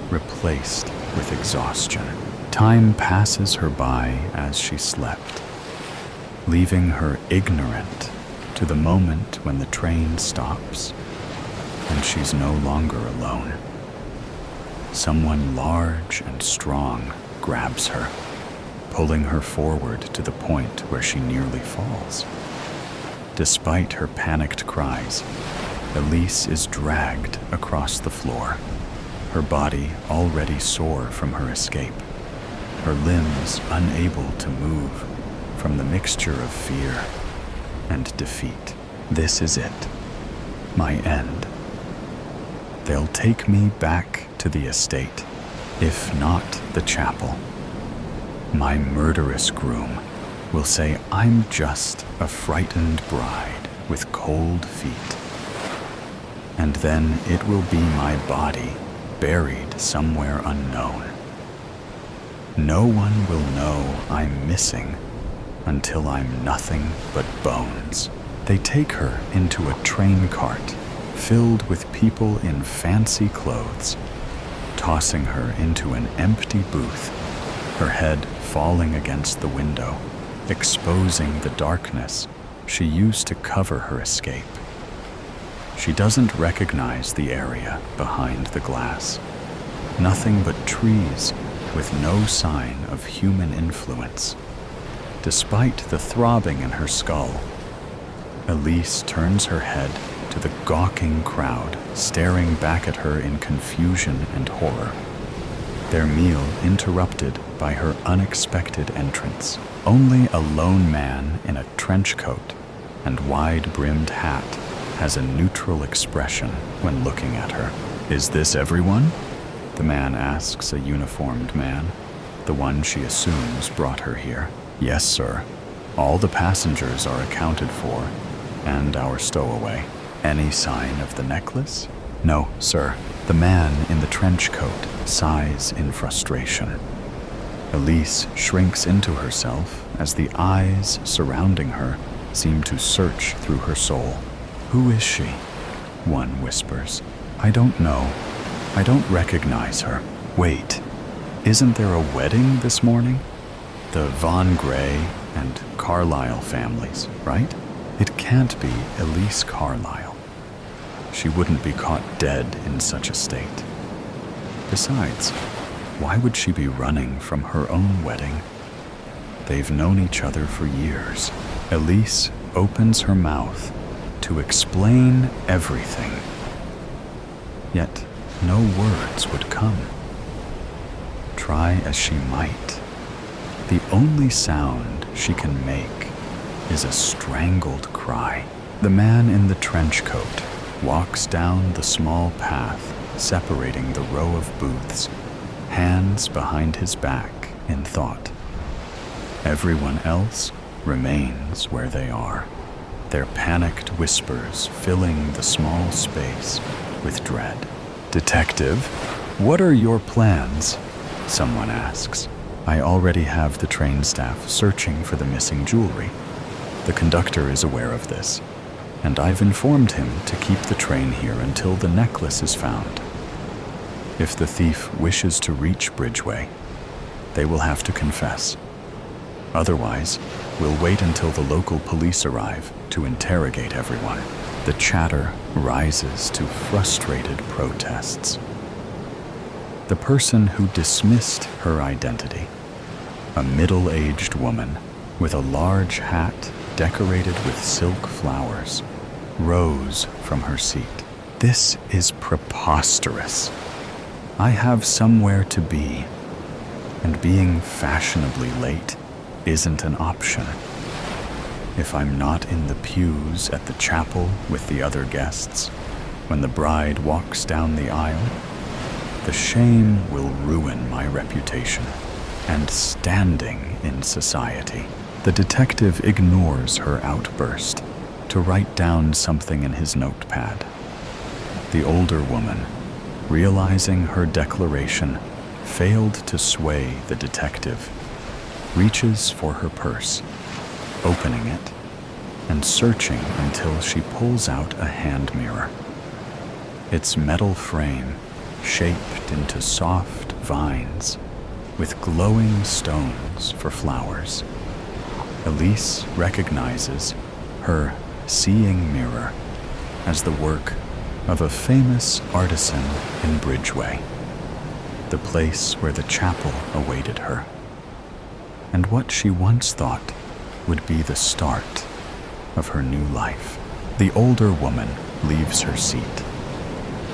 replaced with exhaustion. Time passes her by as she slept, leaving her ignorant to the moment when the train stops and she's no longer alone. Someone large and strong grabs her, pulling her forward to the point where she nearly falls. Despite her panicked cries, Elise is dragged across the floor, her body already sore from her escape, her limbs unable to move from the mixture of fear and defeat. This is it, my end. They'll take me back to the estate, if not the chapel. My murderous groom will say I'm just a frightened bride with cold feet. And then it will be my body buried somewhere unknown. No one will know I'm missing until I'm nothing but bones. They take her into a train cart filled with people in fancy clothes, tossing her into an empty booth, her head falling against the window, exposing the darkness she used to cover her escape. She doesn't recognize the area behind the glass. Nothing but trees with no sign of human influence. Despite the throbbing in her skull, Elise turns her head to the gawking crowd staring back at her in confusion and horror. Their meal interrupted by her unexpected entrance. Only a lone man in a trench coat and wide-brimmed hat has a neutral expression when looking at her. "Is this everyone?" the man asks a uniformed man, the one she assumes brought her here. "Yes, sir. All the passengers are accounted for, and our stowaway." "Any sign of the necklace?" "No, sir." The man in the trench coat sighs in frustration. Elise shrinks into herself as the eyes surrounding her seem to search through her soul. "Who is she?" one whispers. "I don't know. I don't recognize her. Wait, isn't there a wedding this morning? The Von Gray and Carlyle families, right? It can't be Elise Carlyle. She wouldn't be caught dead in such a state. Besides, why would she be running from her own wedding? They've known each other for years." Elise opens her mouth to explain everything. Yet no words would come. Try as she might, the only sound she can make is a strangled cry. The man in the trench coat walks down the small path separating the row of booths, hands behind his back in thought. Everyone else remains where they are, their panicked whispers filling the small space with dread. "Detective, what are your plans?" someone asks. "I already have the train staff searching for the missing jewelry. The conductor is aware of this, and I've informed him to keep the train here until the necklace is found. If the thief wishes to reach Bridgeway, they will have to confess. Otherwise, we'll wait until the local police arrive to interrogate everyone." The chatter rises to frustrated protests. The person who dismissed her identity, a middle-aged woman with a large hat decorated with silk flowers, rose from her seat. "This is preposterous. I have somewhere to be, and being fashionably late isn't an option. If I'm not in the pews at the chapel with the other guests, when the bride walks down the aisle, the shame will ruin my reputation and standing in society." The detective ignores her outburst to write down something in his notepad. The older woman, realizing her declaration failed to sway the detective, reaches for her purse, opening it and searching until she pulls out a hand mirror. Its metal frame shaped into soft vines with glowing stones for flowers. Elise recognizes her seeing mirror as the work of a famous artisan in Bridgeway, the place where the chapel awaited her, and what she once thought would be the start of her new life. The older woman leaves her seat,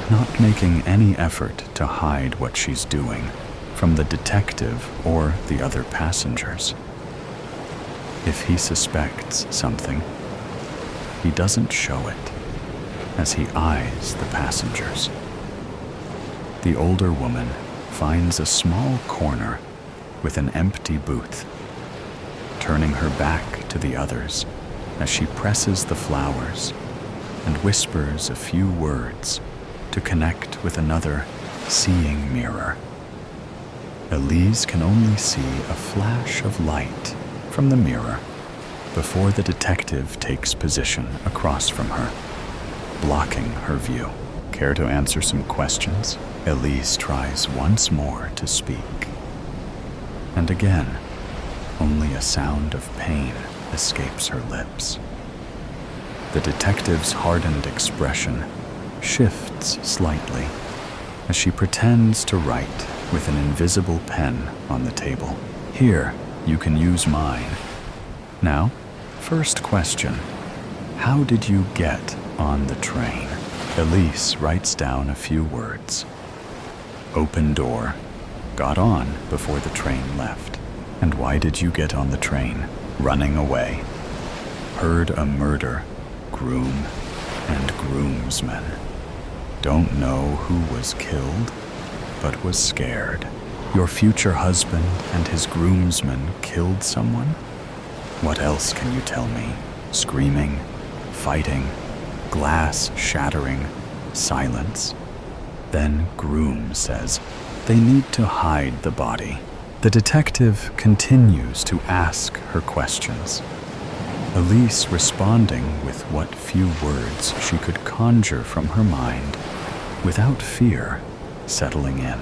not making any effort to hide what she's doing from the detective or the other passengers. If he suspects something, he doesn't show it as he eyes the passengers. The older woman finds a small corner with an empty booth, turning her back to the others as she presses the flowers and whispers a few words to connect with another seeing mirror. Elise can only see a flash of light from the mirror before the detective takes position across from her, blocking her view. Care to answer some questions? Elise tries once more to speak. And again, only a sound of pain escapes her lips. The detective's hardened expression shifts slightly as she pretends to write with an invisible pen on the table. "Here, you can use mine. Now, first question. How did you get on the train?" Elise writes down a few words. "Open door. Got on before the train left." "And why did you get on the train?" "Running away. Heard a murder. Groom and groomsmen. Don't know who was killed, but was scared." "Your future husband and his groomsmen killed someone? What else can you tell me?" "Screaming, fighting, glass shattering, silence. Then groom says they need to hide the body. The detective continues to ask her questions, Elise responding with what few words she could conjure from her mind without fear settling in.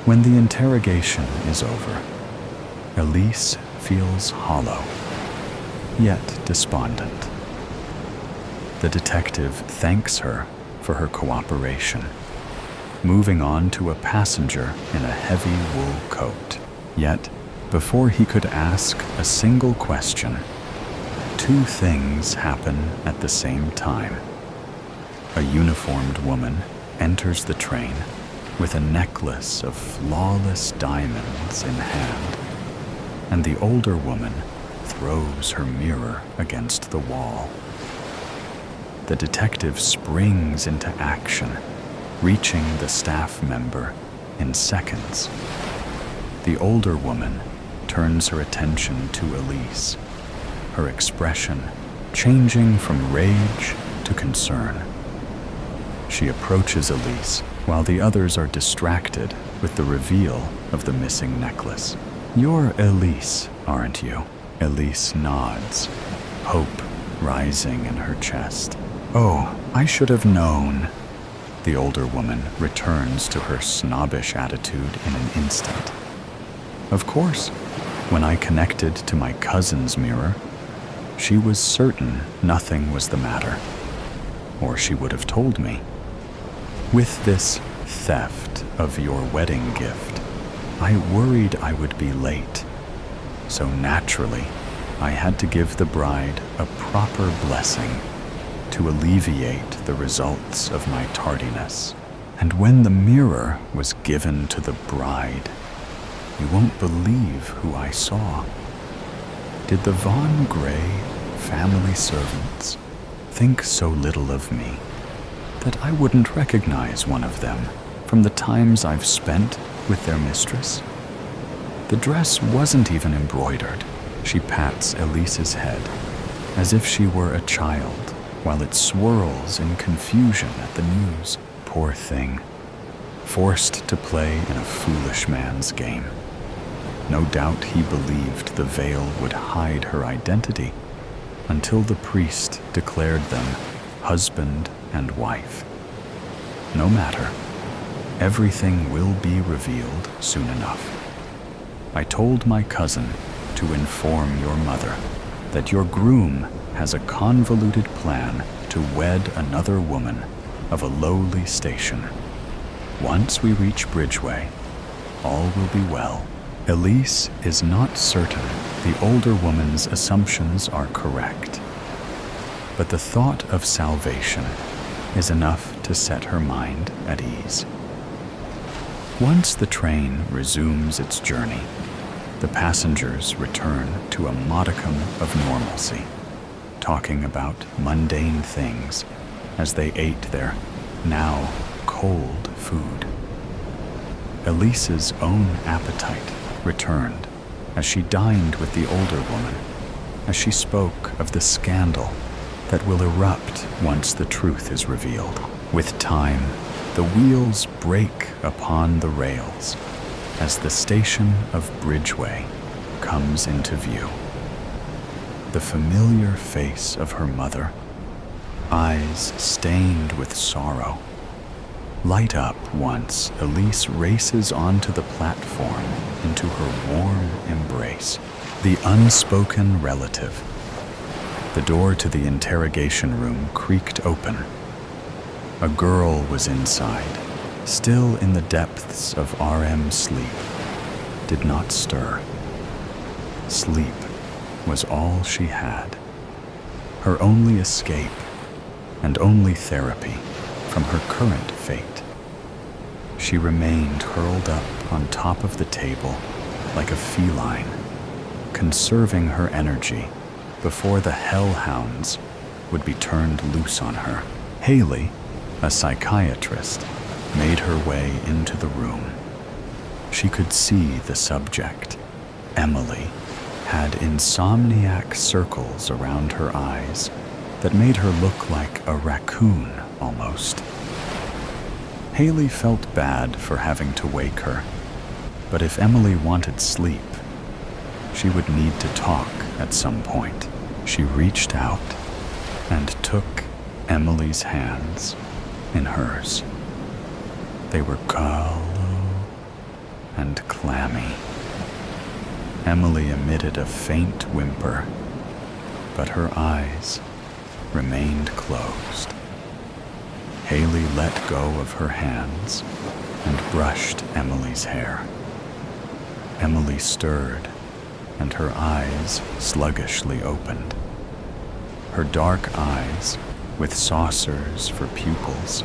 When the interrogation is over, Elise feels hollow, yet despondent. The detective thanks her for her cooperation, moving on to a passenger in a heavy wool coat. Yet, before he could ask a single question, two things happen at the same time. A uniformed woman enters the train with a necklace of flawless diamonds in hand, and the older woman throws her mirror against the wall. The detective springs into action, reaching the staff member in seconds. The older woman turns her attention to Elise, her expression changing from rage to concern. She approaches Elise while the others are distracted with the reveal of the missing necklace. "You're Elise, aren't you?" Elise nods, hope rising in her chest. "Oh, I should have known." The older woman returns to her snobbish attitude in an instant. "Of course, when I connected to my cousin's mirror, she was certain nothing was the matter, or she would have told me. With this theft of your wedding gift, I worried I would be late, so naturally, I had to give the bride a proper blessing to alleviate the results of my tardiness. And when the mirror was given to the bride, you won't believe who I saw. Did the Von Gray family servants think so little of me that I wouldn't recognize one of them from the times I've spent with their mistress? The dress wasn't even embroidered." She pats Elise's head as if she were a child, while it swirls in confusion at the news. Poor thing, forced to play in a foolish man's game. No doubt he believed the veil would hide her identity until the priest declared them husband and wife. No matter, everything will be revealed soon enough. I told my cousin to inform your mother that your groom has a convoluted plan to wed another woman of a lowly station. Once we reach Bridgeway, all will be well. Elise is not certain the older woman's assumptions are correct, but the thought of salvation is enough to set her mind at ease. Once the train resumes its journey, the passengers return to a modicum of normalcy, talking about mundane things as they ate their now cold food. Elise's own appetite returned as she dined with the older woman, as she spoke of the scandal that will erupt once the truth is revealed. With time, the wheels break upon the rails as the station of Bridgeway comes into view. The familiar face of her mother, eyes stained with sorrow, light up once Elise races onto the platform into her warm embrace. The unspoken relative. The door to the interrogation room creaked open. A girl was inside, still in the depths of REM sleep, did not stir. Sleep was all she had, her only escape and only therapy from her current fate. She remained curled up on top of the table like a feline, conserving her energy before the hellhounds would be turned loose on her. Haley, a psychiatrist, made her way into the room. She could see the subject. Emily had insomniac circles around her eyes that made her look like a raccoon almost. Haley felt bad for having to wake her, But if Emily wanted sleep, she would need to talk at some point. She reached out and took Emily's hands in hers. They were callow and clammy. Emily emitted a faint whimper, but her eyes remained closed. Haley let go of her hands and brushed Emily's hair. Emily stirred, and her eyes sluggishly opened. Her dark eyes, with saucers for pupils,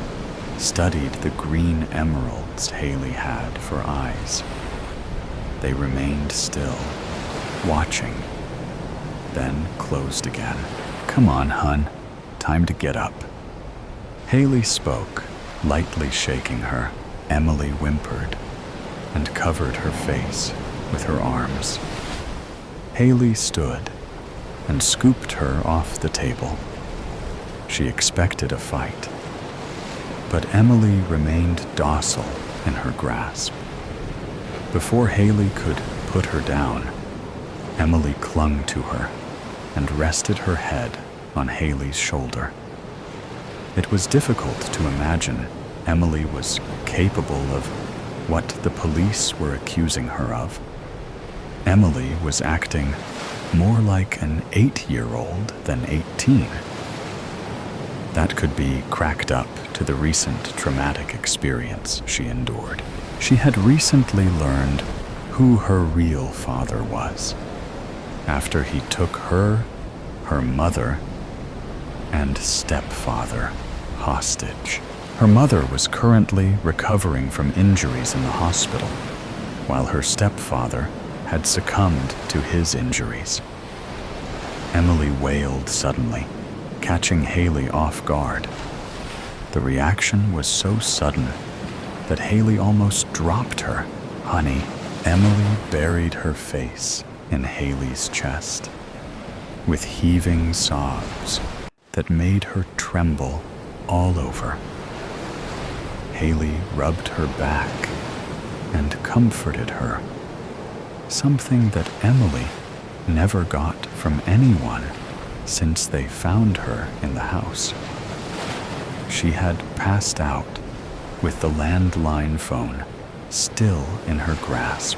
studied the green emeralds Haley had for eyes. They remained still, watching, then closed again. "Come on, hun. Time to get up." Haley spoke, lightly shaking her. Emily whimpered and covered her face with her arms. Haley stood and scooped her off the table. She expected a fight, but Emily remained docile in her grasp. Before Haley could put her down, Emily clung to her and rested her head on Haley's shoulder. It was difficult to imagine Emily was capable of what the police were accusing her of. Emily was acting more like an 8-year-old than 18. That could be cracked up to the recent traumatic experience she endured. She had recently learned who her real father was, after he took her mother, and stepfather hostage. Her mother was currently recovering from injuries in the hospital, while her stepfather had succumbed to his injuries. Emily wailed suddenly, catching Haley off guard. The reaction was so sudden that Haley almost dropped her. "Honey," Emily buried her face in Haley's chest, with heaving sobs that made her tremble all over. Haley rubbed her back and comforted her, something that Emily never got from anyone since they found her in the house. She had passed out with the landline phone still in her grasp,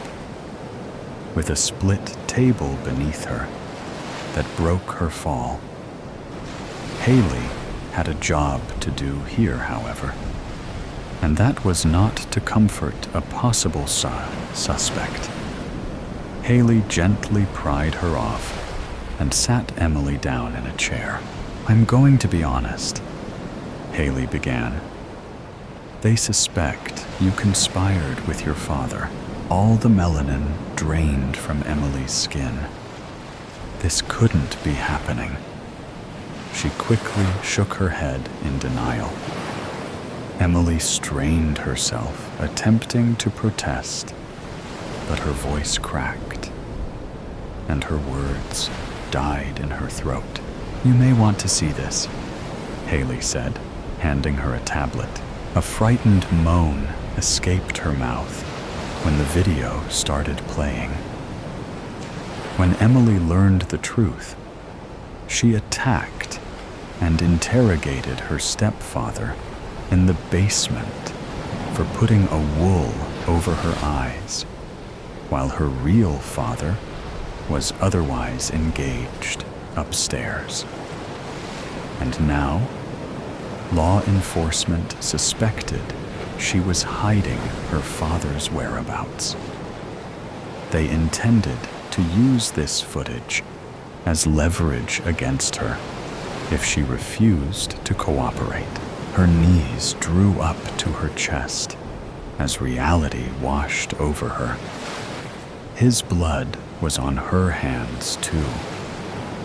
with a split table beneath her that broke her fall. Haley had a job to do here, however, and that was not to comfort a possible suspect. Haley gently pried her off and sat Emily down in a chair. "I'm going to be honest," Haley began. "They suspect you conspired with your father." All the melanin drained from Emily's skin. This couldn't be happening. She quickly shook her head in denial. Emily strained herself, attempting to protest, but her voice cracked, and her words died in her throat. "You may want to see this," Haley said, handing her a tablet. A frightened moan escaped her mouth when the video started playing. When Emily learned the truth, she attacked and interrogated her stepfather in the basement for putting a wool over her eyes, while her real father was otherwise engaged upstairs. And now, law enforcement suspected she was hiding her father's whereabouts. They intended to use this footage as leverage against her if she refused to cooperate. Her knees drew up to her chest as reality washed over her. His blood was on her hands too,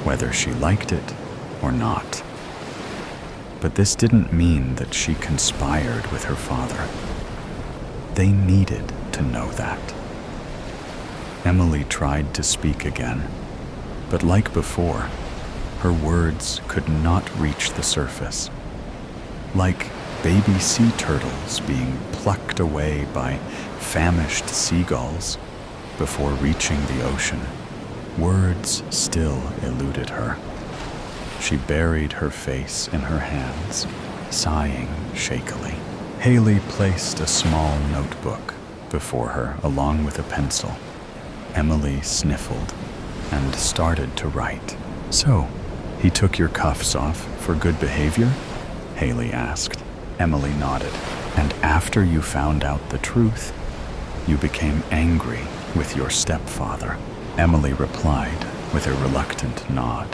whether she liked it or not. But this didn't mean that she conspired with her father. They needed to know that. Emily tried to speak again, but like before, her words could not reach the surface. Like baby sea turtles being plucked away by famished seagulls before reaching the ocean. Words still eluded her. She buried her face in her hands, sighing shakily. Haley placed a small notebook before her along with a pencil. Emily sniffled and started to write. "So, he took your cuffs off for good behavior?" Haley asked. Emily nodded. "And after you found out the truth, you became angry with your stepfather?" Emily replied with a reluctant nod.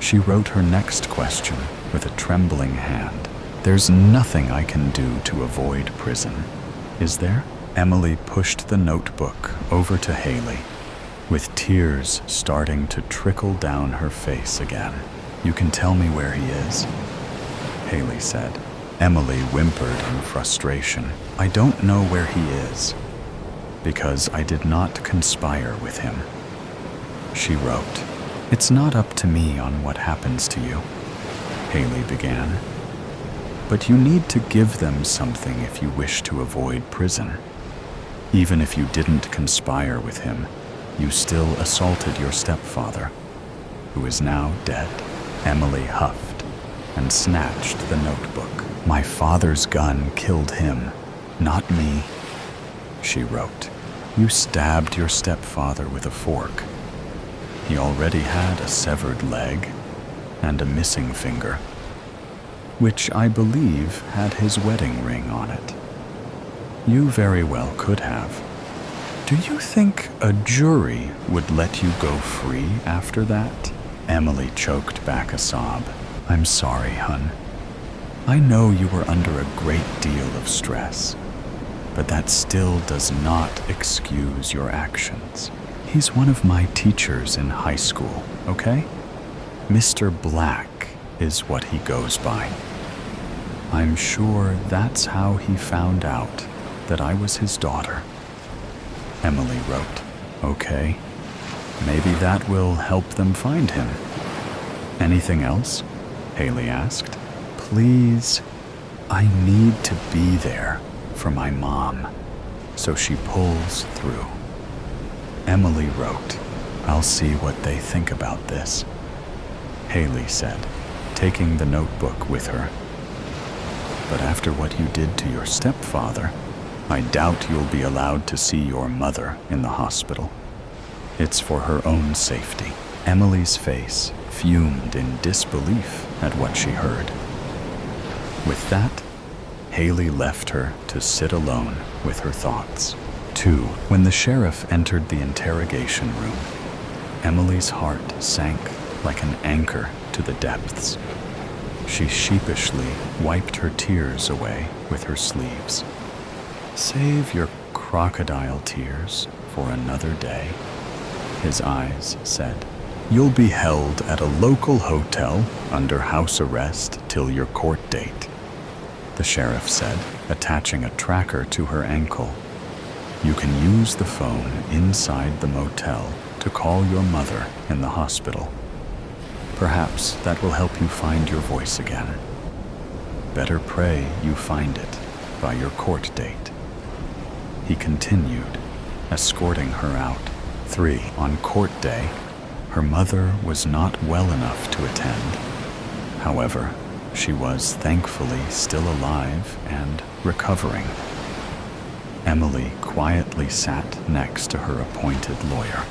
She wrote her next question with a trembling hand. "There's nothing I can do to avoid prison, is there?" Emily pushed the notebook over to Haley, with tears starting to trickle down her face again. "You can tell me where he is," Haley said. Emily whimpered in frustration. "I don't know where he is, because I did not conspire with him." She wrote, "It's not up to me on what happens to you," Haley began. "But you need to give them something if you wish to avoid prison. Even if you didn't conspire with him, you still assaulted your stepfather, who is now dead." Emily huffed and snatched the notebook. "My father's gun killed him, not me," she wrote. "You stabbed your stepfather with a fork. He already had a severed leg and a missing finger, which I believe had his wedding ring on it. You very well could have. Do you think a jury would let you go free after that?" Emily choked back a sob. "I'm sorry, hun. I know you were under a great deal of stress, but that still does not excuse your actions. He's one of my teachers in high school, okay? Mr. Black is what he goes by. I'm sure that's how he found out that I was his daughter." Emily wrote, "Okay, maybe that will help them find him." "Anything else?" Haley asked. "Please, I need to be there for my mom, so she pulls through." Emily wrote, "I'll see what they think about this," Haley said, taking the notebook with her. "But after what you did to your stepfather, I doubt you'll be allowed to see your mother in the hospital. It's for her own safety." Emily's face fumed in disbelief at what she heard. With that, Haley left her to sit alone with her thoughts. 2. When the sheriff entered the interrogation room, Emily's heart sank like an anchor to the depths. She sheepishly wiped her tears away with her sleeves. "Save your crocodile tears for another day," his eyes said. "You'll be held at a local hotel under house arrest till your court date," the sheriff said, attaching a tracker to her ankle. "You can use the phone inside the motel to call your mother in the hospital. Perhaps that will help you find your voice again. Better pray you find it by your court date," he continued, escorting her out. 3. On court day, her mother was not well enough to attend. However, she was thankfully still alive and recovering. Emily quietly sat next to her appointed lawyer.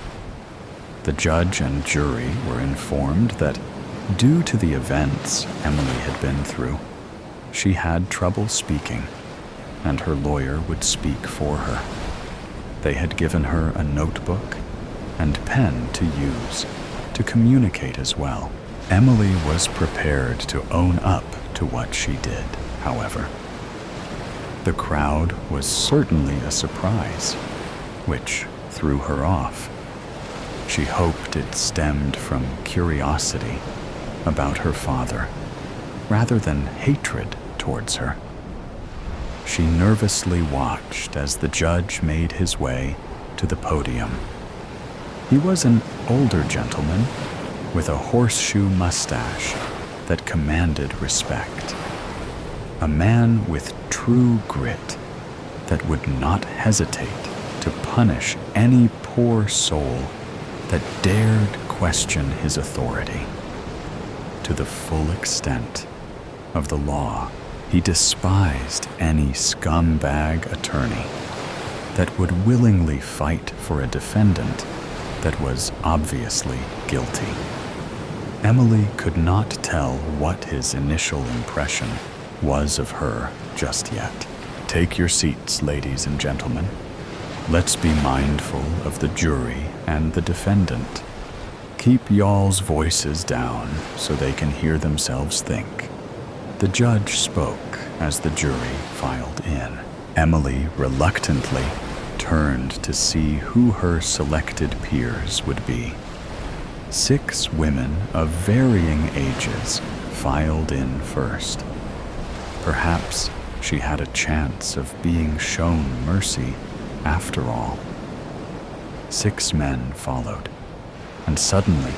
The judge and jury were informed that, due to the events Emily had been through, she had trouble speaking, and her lawyer would speak for her. They had given her a notebook and pen to use to communicate as well. Emily was prepared to own up to what she did, however. The crowd was certainly a surprise, which threw her off. She hoped it stemmed from curiosity about her father, rather than hatred towards her. She nervously watched as the judge made his way to the podium. He was an older gentleman with a horseshoe mustache that commanded respect. A man with true grit that would not hesitate to punish any poor soul that dared question his authority. To the full extent of the law, he despised any scumbag attorney that would willingly fight for a defendant that was obviously guilty. Emily could not tell what his initial impression was of her just yet. Take your seats, ladies and gentlemen. Let's be mindful of the jury and the defendant. Keep y'all's voices down so they can hear themselves think. The judge spoke as the jury filed in. Emily reluctantly turned to see who her selected peers would be. 6 women of varying ages filed in first. Perhaps she had a chance of being shown mercy after all. 6 men followed, and suddenly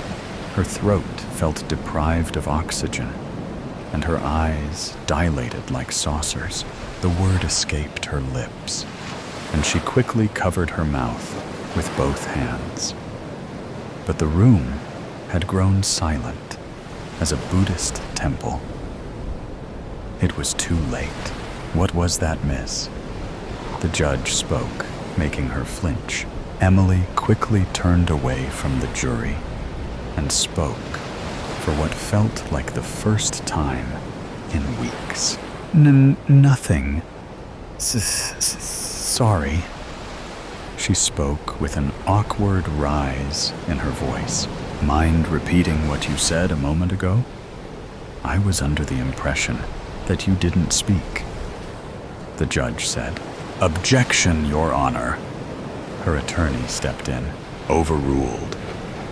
her throat felt deprived of oxygen, and her eyes dilated like saucers. The word escaped her lips, and she quickly covered her mouth with both hands. But the room had grown silent as a Buddhist temple. It was too late. What was that, miss? The judge spoke, making her flinch. Emily quickly turned away from the jury and spoke for what felt like the first time in weeks. Nothing. Sorry. She spoke with an awkward rise in her voice. Mind repeating what you said a moment ago? I was under the impression that you didn't speak. The judge said. Objection, Your Honor. Her attorney stepped in. Overruled.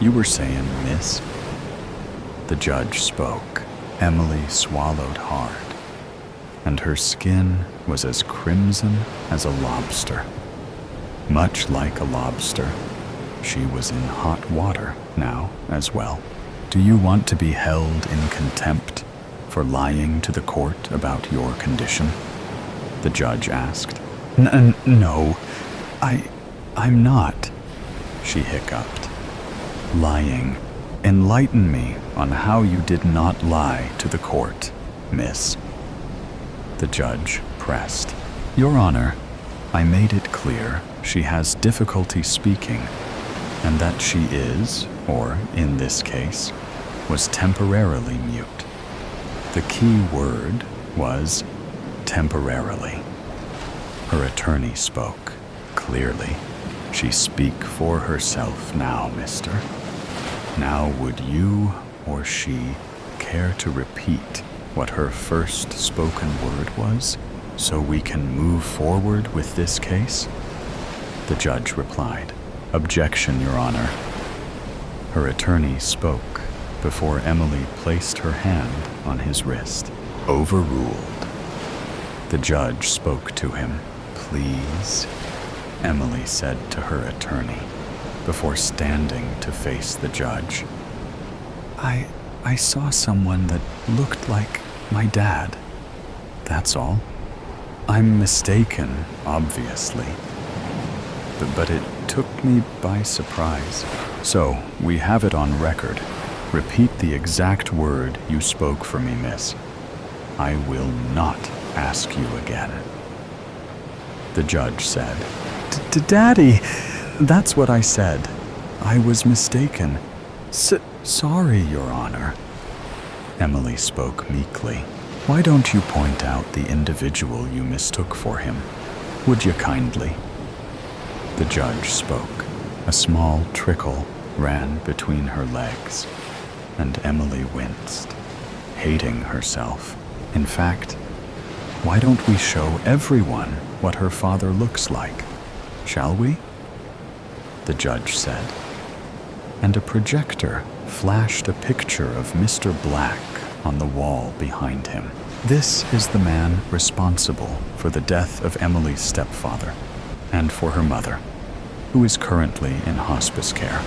You were saying, miss? The judge spoke. Emily swallowed hard, and her skin was as crimson as a lobster. Much like a lobster, she was in hot water now as well. Do you want to be held in contempt for lying to the court about your condition? The judge asked. No, I'm not, she hiccuped. Lying. Enlighten me on how you did not lie to the court, miss. The judge pressed. Your Honor, I made it clear she has difficulty speaking, and that she is, or in this case, was temporarily mute. The key word was temporarily. Her attorney spoke. Clearly, she speak for herself now, mister. Now would you or she care to repeat what her first spoken word was, so we can move forward with this case? The judge replied. Objection, Your Honor. Her attorney spoke before Emily placed her hand on his wrist. Overruled. The judge spoke to him. Please, Emily said to her attorney before standing to face the judge. I saw someone that looked like my dad. That's all. I'm mistaken, obviously. But it took me by surprise. So, we have it on record. Repeat the exact word you spoke for me, miss. I will not ask you again. The judge said. Daddy, that's what I said. I was mistaken. Sorry, Your Honor. Emily spoke meekly. Why don't you point out the individual you mistook for him? Would you kindly? The judge spoke. A small trickle ran between her legs, and Emily winced, hating herself. In fact, why don't we show everyone what her father looks like? Shall we? The judge said. And a projector flashed a picture of Mr. Black on the wall behind him. This is the man responsible for the death of Emily's stepfather and for her mother, who is currently in hospice care.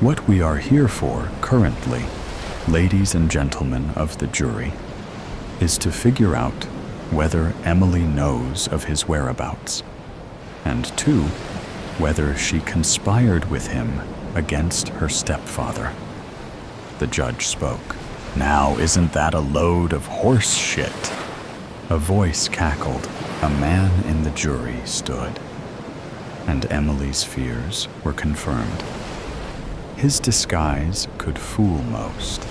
What we are here for currently, ladies and gentlemen of the jury, is to figure out whether Emily knows of his whereabouts, and 2, whether she conspired with him against her stepfather. The judge spoke. "Now, isn't that a load of horse shit?" A voice cackled. A man in the jury stood, and Emily's fears were confirmed. His disguise could fool most,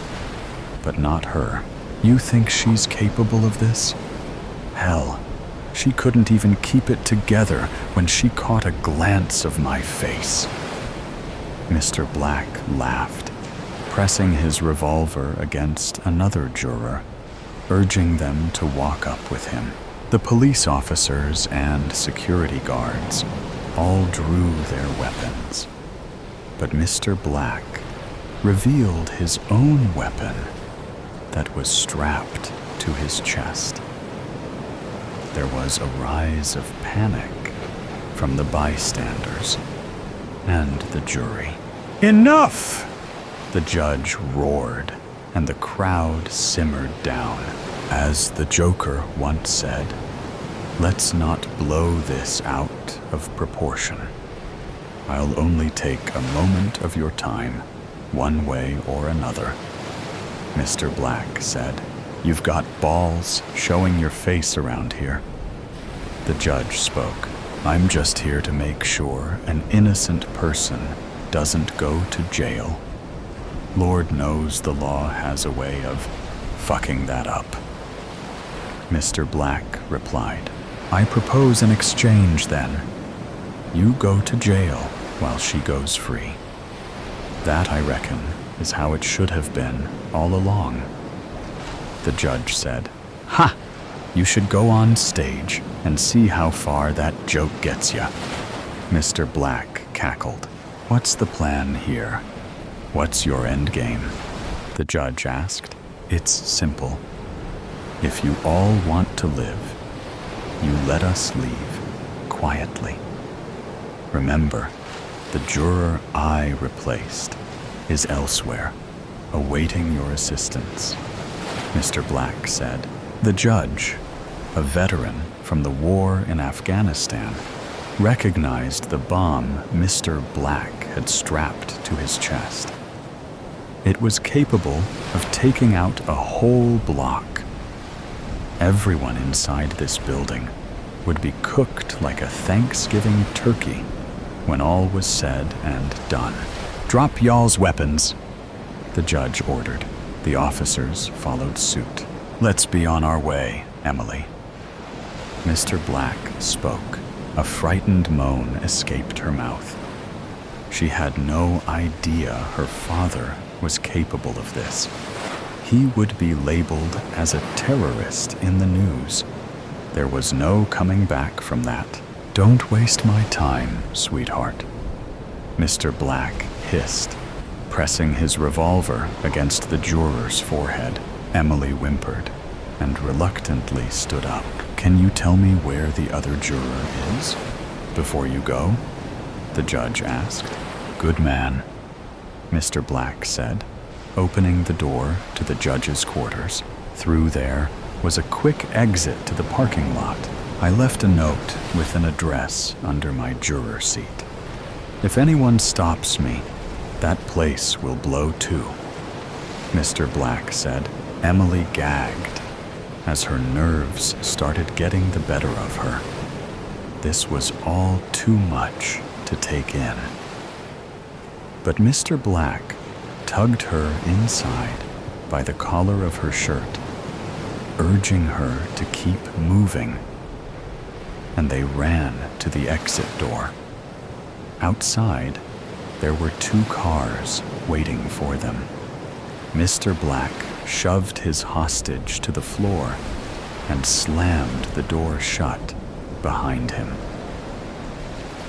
but not her. "You think she's capable of this? Hell, she couldn't even keep it together when she caught a glance of my face." Mr. Black laughed, pressing his revolver against another juror, urging them to walk up with him. The police officers and security guards all drew their weapons, but Mr. Black revealed his own weapon that was strapped to his chest. There was a rise of panic from the bystanders and the jury. "Enough!" the judge roared, and the crowd simmered down. As the Joker once said, "Let's not blow this out of proportion. I'll only take a moment of your time, one way or another." Mr. Black said, "You've got balls showing your face around here." The judge spoke. "I'm just here to make sure an innocent person doesn't go to jail. Lord knows the law has a way of fucking that up." Mr. Black replied, "I propose an exchange then. You go to jail while she goes free. That, I reckon, is how it should have been all along." The judge said, "Ha! You should go on stage and see how far that joke gets ya." Mr. Black cackled. "What's the plan here? What's your end game?" The judge asked. "It's simple. If you all want to live, you let us leave quietly. Remember, the juror I replaced is elsewhere, awaiting your assistance." Mr. Black said. The judge, a veteran from the war in Afghanistan, recognized the bomb Mr. Black had strapped to his chest. It was capable of taking out a whole block. Everyone inside this building would be cooked like a Thanksgiving turkey when all was said and done. "Drop y'all's weapons," the judge ordered. The officers followed suit. "Let's be on our way, Emily." Mr. Black spoke. A frightened moan escaped her mouth. She had no idea her father was capable of this. He would be labeled as a terrorist in the news. There was no coming back from that. "Don't waste my time, sweetheart," Mr. Black hissed, pressing his revolver against the juror's forehead. Emily whimpered and reluctantly stood up. "Can you tell me where the other juror is before you go?" the judge asked. "Good man," Mr. Black said, opening the door to the judge's quarters. Through there was a quick exit to the parking lot. "I left a note with an address under my juror seat. If anyone stops me, that place will blow too," Mr. Black said. Emily gagged as her nerves started getting the better of her. This was all too much to take in. But Mr. Black tugged her inside by the collar of her shirt, urging her to keep moving, and they ran to the exit door. Outside, there were 2 cars waiting for them. Mr. Black shoved his hostage to the floor and slammed the door shut behind him.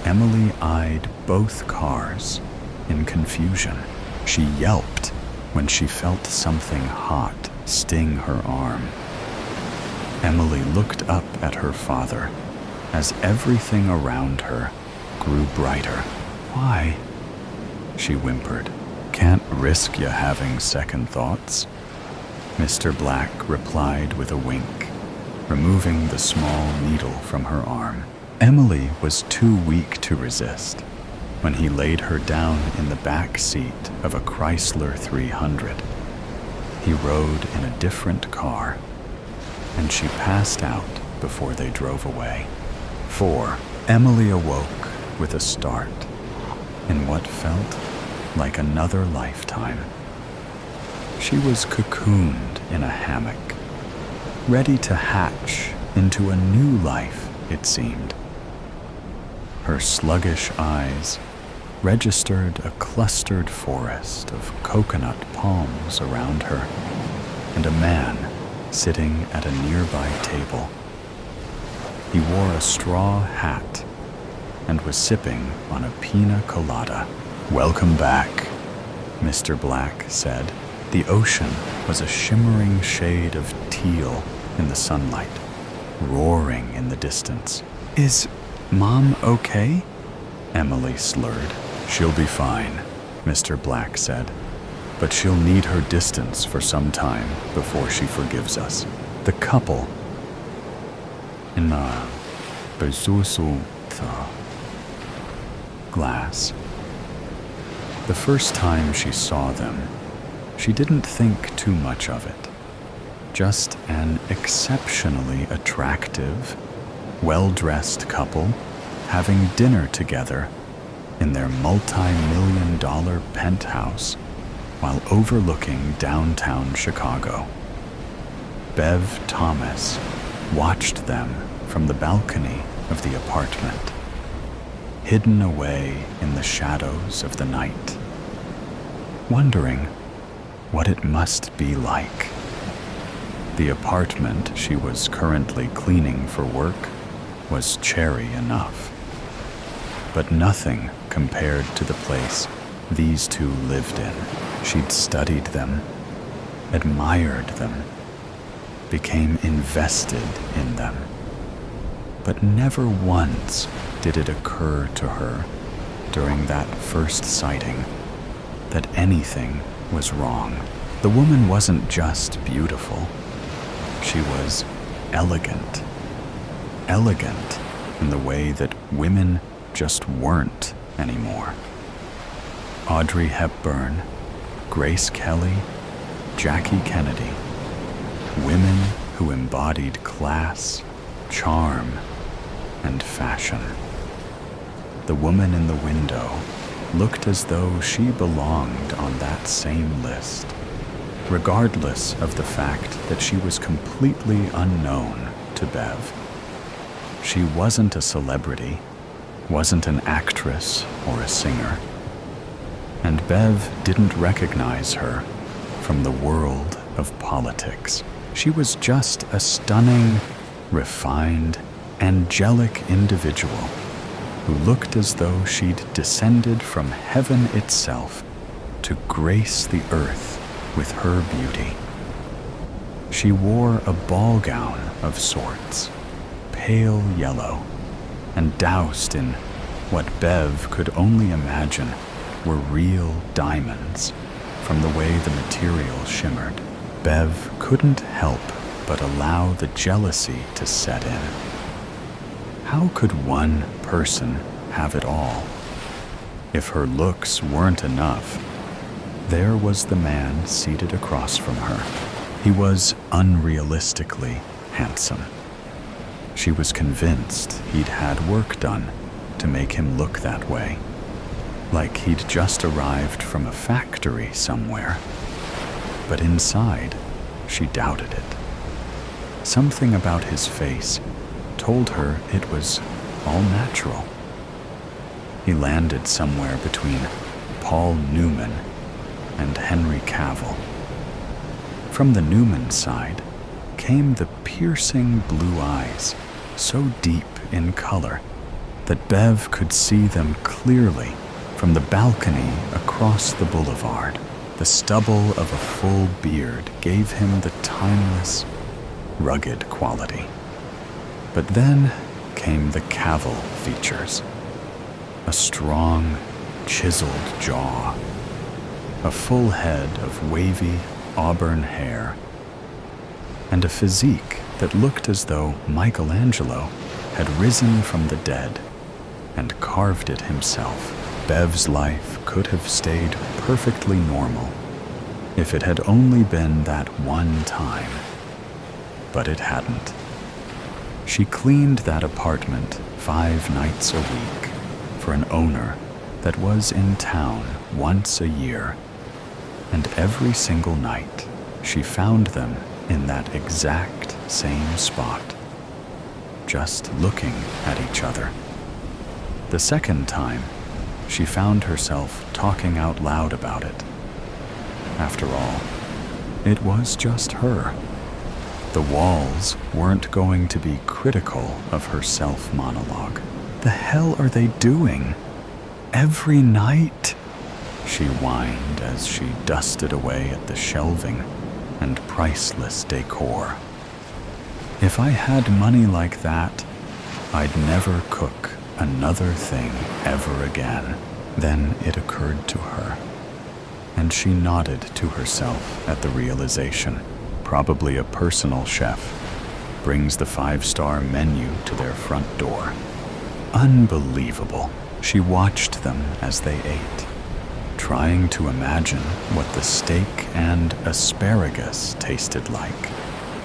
Emily eyed both cars in confusion. She yelped when she felt something hot sting her arm. Emily looked up at her father as everything around her grew brighter. "Why?" she whimpered. "Can't risk you having second thoughts." Mr. Black replied with a wink, removing the small needle from her arm. Emily was too weak to resist when he laid her down in the back seat of a Chrysler 300. He rode in a different car, and she passed out before they drove away. 4. Emily awoke with a start in what felt like another lifetime. She was cocooned in a hammock, ready to hatch into a new life, it seemed. Her sluggish eyes registered a clustered forest of coconut palms around her, and a man sitting at a nearby table. He wore a straw hat and was sipping on a pina colada. "Welcome back," Mr. Black said. The ocean was a shimmering shade of teal in the sunlight, roaring in the distance. "Is Mom okay?" Emily slurred. "She'll be fine," Mr. Black said, "but she'll need her distance for some time before she forgives us." The couple in the glass. The first time she saw them, she didn't think too much of it. Just an exceptionally attractive, well-dressed couple having dinner together in their multi-million-dollar penthouse while overlooking downtown Chicago. Bev Thomas watched them from the balcony of the apartment, hidden away in the shadows of the night, wondering what it must be like. The apartment she was currently cleaning for work was cherry enough, but nothing compared to the place these two lived in. She'd studied them, admired them, became invested in them, but never once did it occur to her during that first sighting that anything was wrong. The woman wasn't just beautiful. She was elegant. Elegant in the way that women just weren't anymore. Audrey Hepburn, Grace Kelly, Jackie Kennedy. Women who embodied class, charm, and fashion. The woman in the window looked as though she belonged on that same list, regardless of the fact that she was completely unknown to Bev. She wasn't a celebrity, wasn't an actress or a singer, and Bev didn't recognize her from the world of politics. She was just a stunning, refined, angelic individual who looked as though she'd descended from heaven itself to grace the earth with her beauty. She wore a ball gown of sorts, pale yellow, and doused in what Bev could only imagine were real diamonds from the way the material shimmered. Bev couldn't help but allow the jealousy to set in. How could one person have it all? If her looks weren't enough, there was the man seated across from her. He was unrealistically handsome. She was convinced he'd had work done to make him look that way, like he'd just arrived from a factory somewhere. But inside, she doubted it. Something about his face told her it was all natural. He landed somewhere between Paul Newman and Henry Cavill. From the Newman side came the piercing blue eyes, so deep in color that Bev could see them clearly from the balcony across the boulevard. The stubble of a full beard gave him the timeless, rugged quality. But then came the Cavill features. A strong, chiseled jaw, a full head of wavy auburn hair and a physique that looked as though Michelangelo had risen from the dead and carved it himself. Bev's life could have stayed perfectly normal if it had only been that one time, but it hadn't. She cleaned that apartment 5 nights a week for an owner that was in town once a year, and every single night she found them in that exact same spot, just looking at each other. The second time, she found herself talking out loud about it. After all, it was just her. The walls weren't going to be critical of her self-monologue. The hell are they doing? Every night? She whined as she dusted away at the shelving and priceless decor. If I had money like that, I'd never cook another thing ever again. Then it occurred to her, and she nodded to herself at the realization. Probably a personal chef brings the 5-star menu to their front door. Unbelievable. She watched them as they ate, trying to imagine what the steak and asparagus tasted like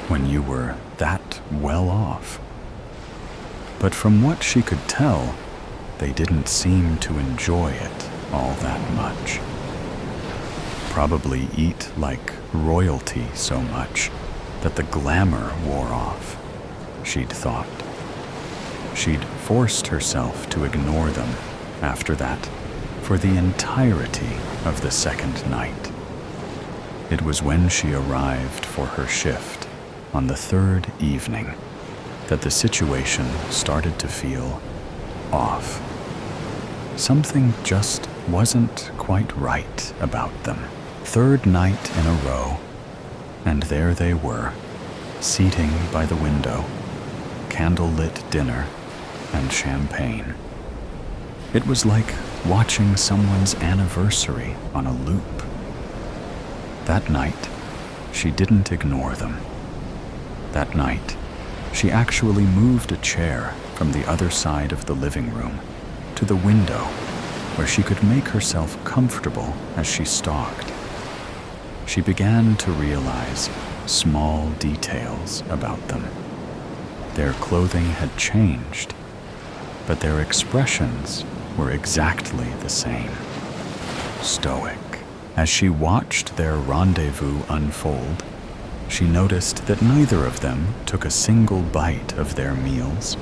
when you were that well off. But from what she could tell, they didn't seem to enjoy it all that much. Probably eat like royalty so much that the glamour wore off, she'd thought. She'd forced herself to ignore them after that for the entirety of the second night. It was when she arrived for her shift on the 3rd evening that the situation started to feel off. Something just wasn't quite right about them. 3rd night in a row, and there they were, seating by the window, candlelit dinner and champagne. It was like watching someone's anniversary on a loop. That night, she didn't ignore them. That night, she actually moved a chair from the other side of the living room to the window where she could make herself comfortable as she stalked. She began to realize small details about them. Their clothing had changed, but their expressions were exactly the same. Stoic. As she watched their rendezvous unfold, she noticed that neither of them took a single bite of their meals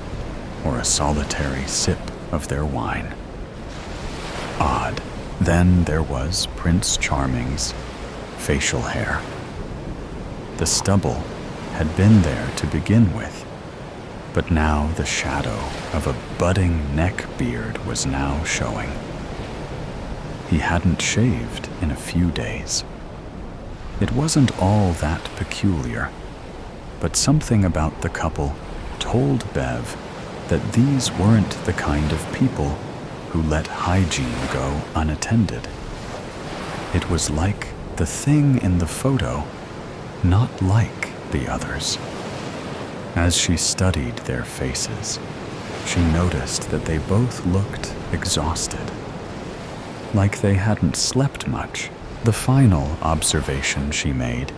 or a solitary sip of their wine. Odd. Then there was Prince Charming's facial hair. The stubble had been there to begin with, but now the shadow of a budding neck beard was now showing. He hadn't shaved in a few days. It wasn't all that peculiar, but something about the couple told Bev that these weren't the kind of people who let hygiene go unattended. It was like the thing in the photo, not like the others. As she studied their faces, she noticed that they both looked exhausted, like they hadn't slept much. The final observation she made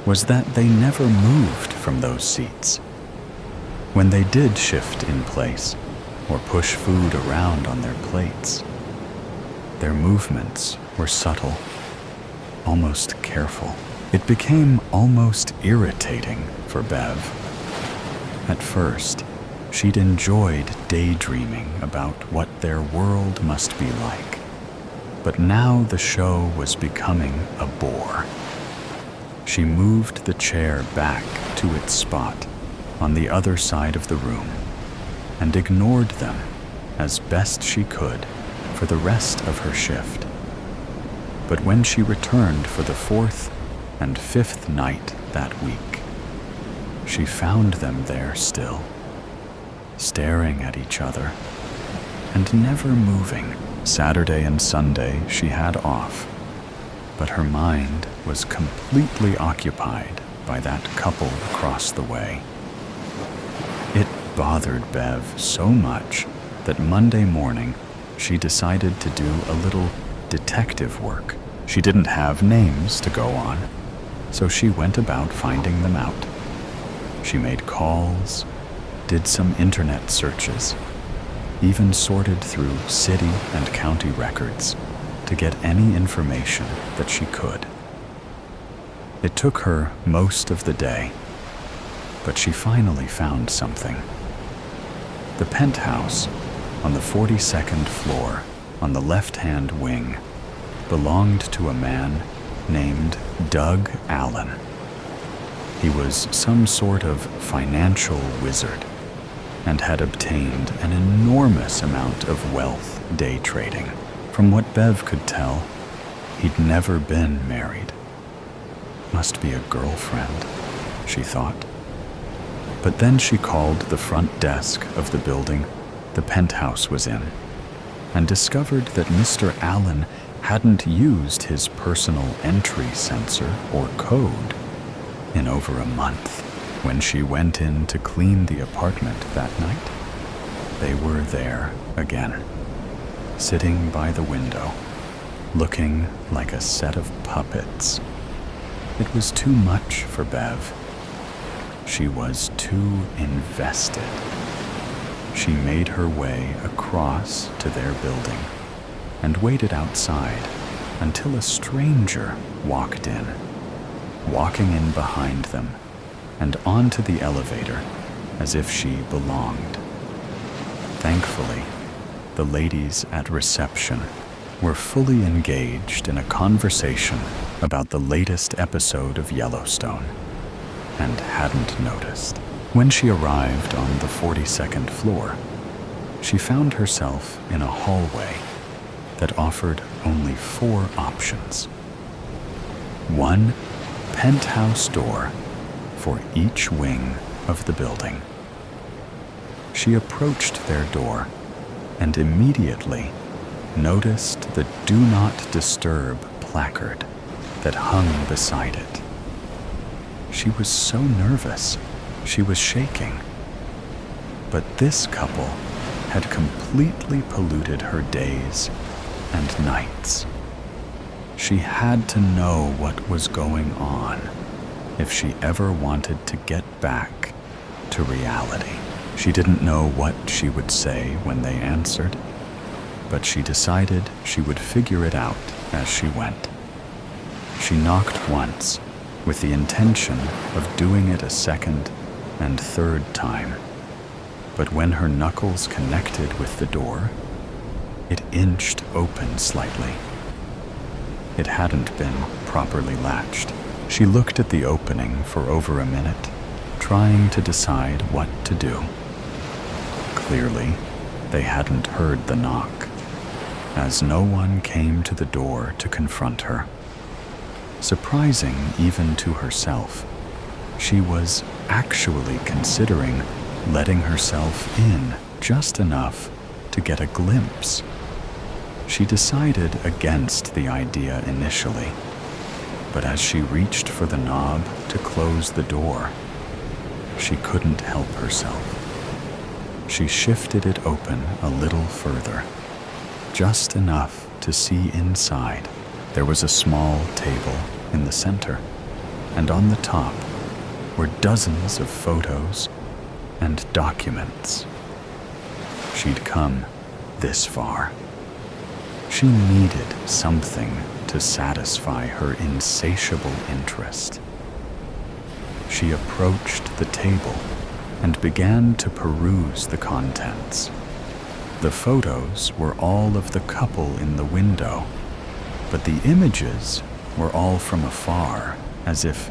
was that they never moved from those seats. When they did shift in place or push food around on their plates, their movements were subtle, almost careful. It became almost irritating for Bev. At first, she'd enjoyed daydreaming about what their world must be like. But now the show was becoming a bore. She moved the chair back to its spot on the other side of the room and ignored them as best she could for the rest of her shift. But when she returned for the 4th and 5th night that week, she found them there still, staring at each other and never moving. Saturday and Sunday she had off, but her mind was completely occupied by that couple across the way. It bothered Bev so much that Monday morning she decided to do a little detective work. She didn't have names to go on, so she went about finding them out. She made calls, did some internet searches, even sorted through city and county records to get any information that she could. It took her most of the day, but she finally found something. The penthouse on the 42nd floor on the left-hand wing belonged to a man named Doug Allen. He was some sort of financial wizard and had obtained an enormous amount of wealth day trading. From what Bev could tell, he'd never been married. Must be a girlfriend, she thought. But then she called the front desk of the building the penthouse was in and discovered that Mr. Allen hadn't used his personal entry sensor or code in over a month. When she went in to clean the apartment that night, they were there again, sitting by the window, looking like a set of puppets. It was too much for Bev. She was too invested. She made her way across to their building and waited outside until a stranger walked in, walking in behind them and onto the elevator as if she belonged. Thankfully, the ladies at reception were fully engaged in a conversation about the latest episode of Yellowstone and hadn't noticed. When she arrived on the 42nd floor, she found herself in a hallway that offered only 4 options. One penthouse door for each wing of the building. She approached their door and immediately noticed the "Do Not Disturb" placard that hung beside it. She was so nervous, she was shaking. But this couple had completely polluted her days and nights. She had to know what was going on if she ever wanted to get back to reality. She didn't know what she would say when they answered, but she decided she would figure it out as she went. She knocked once with the intention of doing it a second and third time, but when her knuckles connected with the door, it inched open slightly. It hadn't been properly latched. She looked at the opening for over a minute, trying to decide what to do. Clearly, they hadn't heard the knock, as no one came to the door to confront her. Surprising even to herself, she was actually considering letting herself in just enough to get a glimpse. She decided against the idea initially, but as she reached for the knob to close the door, she couldn't help herself. She shifted it open a little further, just enough to see inside. There was a small table in the center, and on the top were dozens of photos and documents. She'd come this far. She needed something to satisfy her insatiable interest. She approached the table and began to peruse the contents. The photos were all of the couple in the window, but the images were all from afar, as if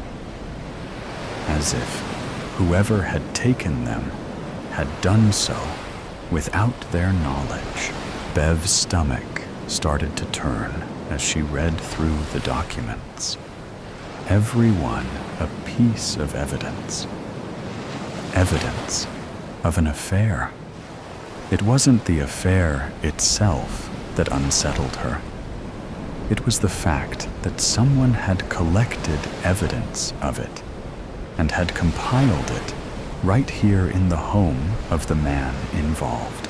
whoever had taken them had done so without their knowledge. Bev's stomach started to turn as she read through the documents. Every one a piece of evidence. Evidence of an affair. It wasn't the affair itself that unsettled her. It was the fact that someone had collected evidence of it and had compiled it right here in the home of the man involved.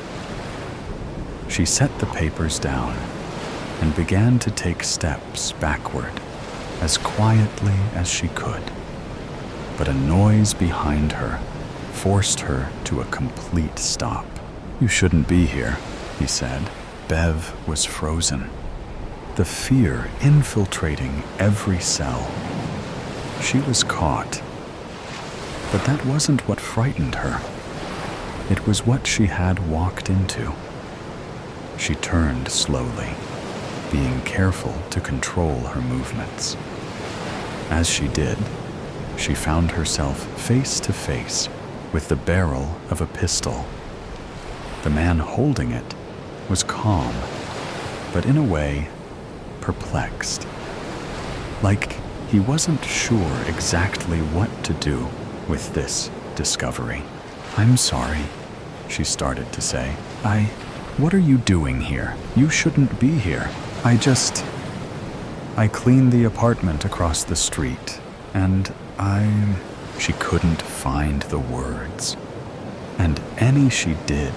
She set the papers down and began to take steps backward as quietly as she could. But a noise behind her forced her to a complete stop. "You shouldn't be here," he said. Bev was frozen, the fear infiltrating every cell. She was caught. But that wasn't what frightened her. It was what she had walked into. She turned slowly, being careful to control her movements. As she did, she found herself face to face with the barrel of a pistol. The man holding it was calm, but in a way, perplexed. Like he wasn't sure exactly what to do with this discovery. "I'm sorry," she started to say. What are you doing here? You shouldn't be here. I cleaned the apartment across the street, and She couldn't find the words, and any she did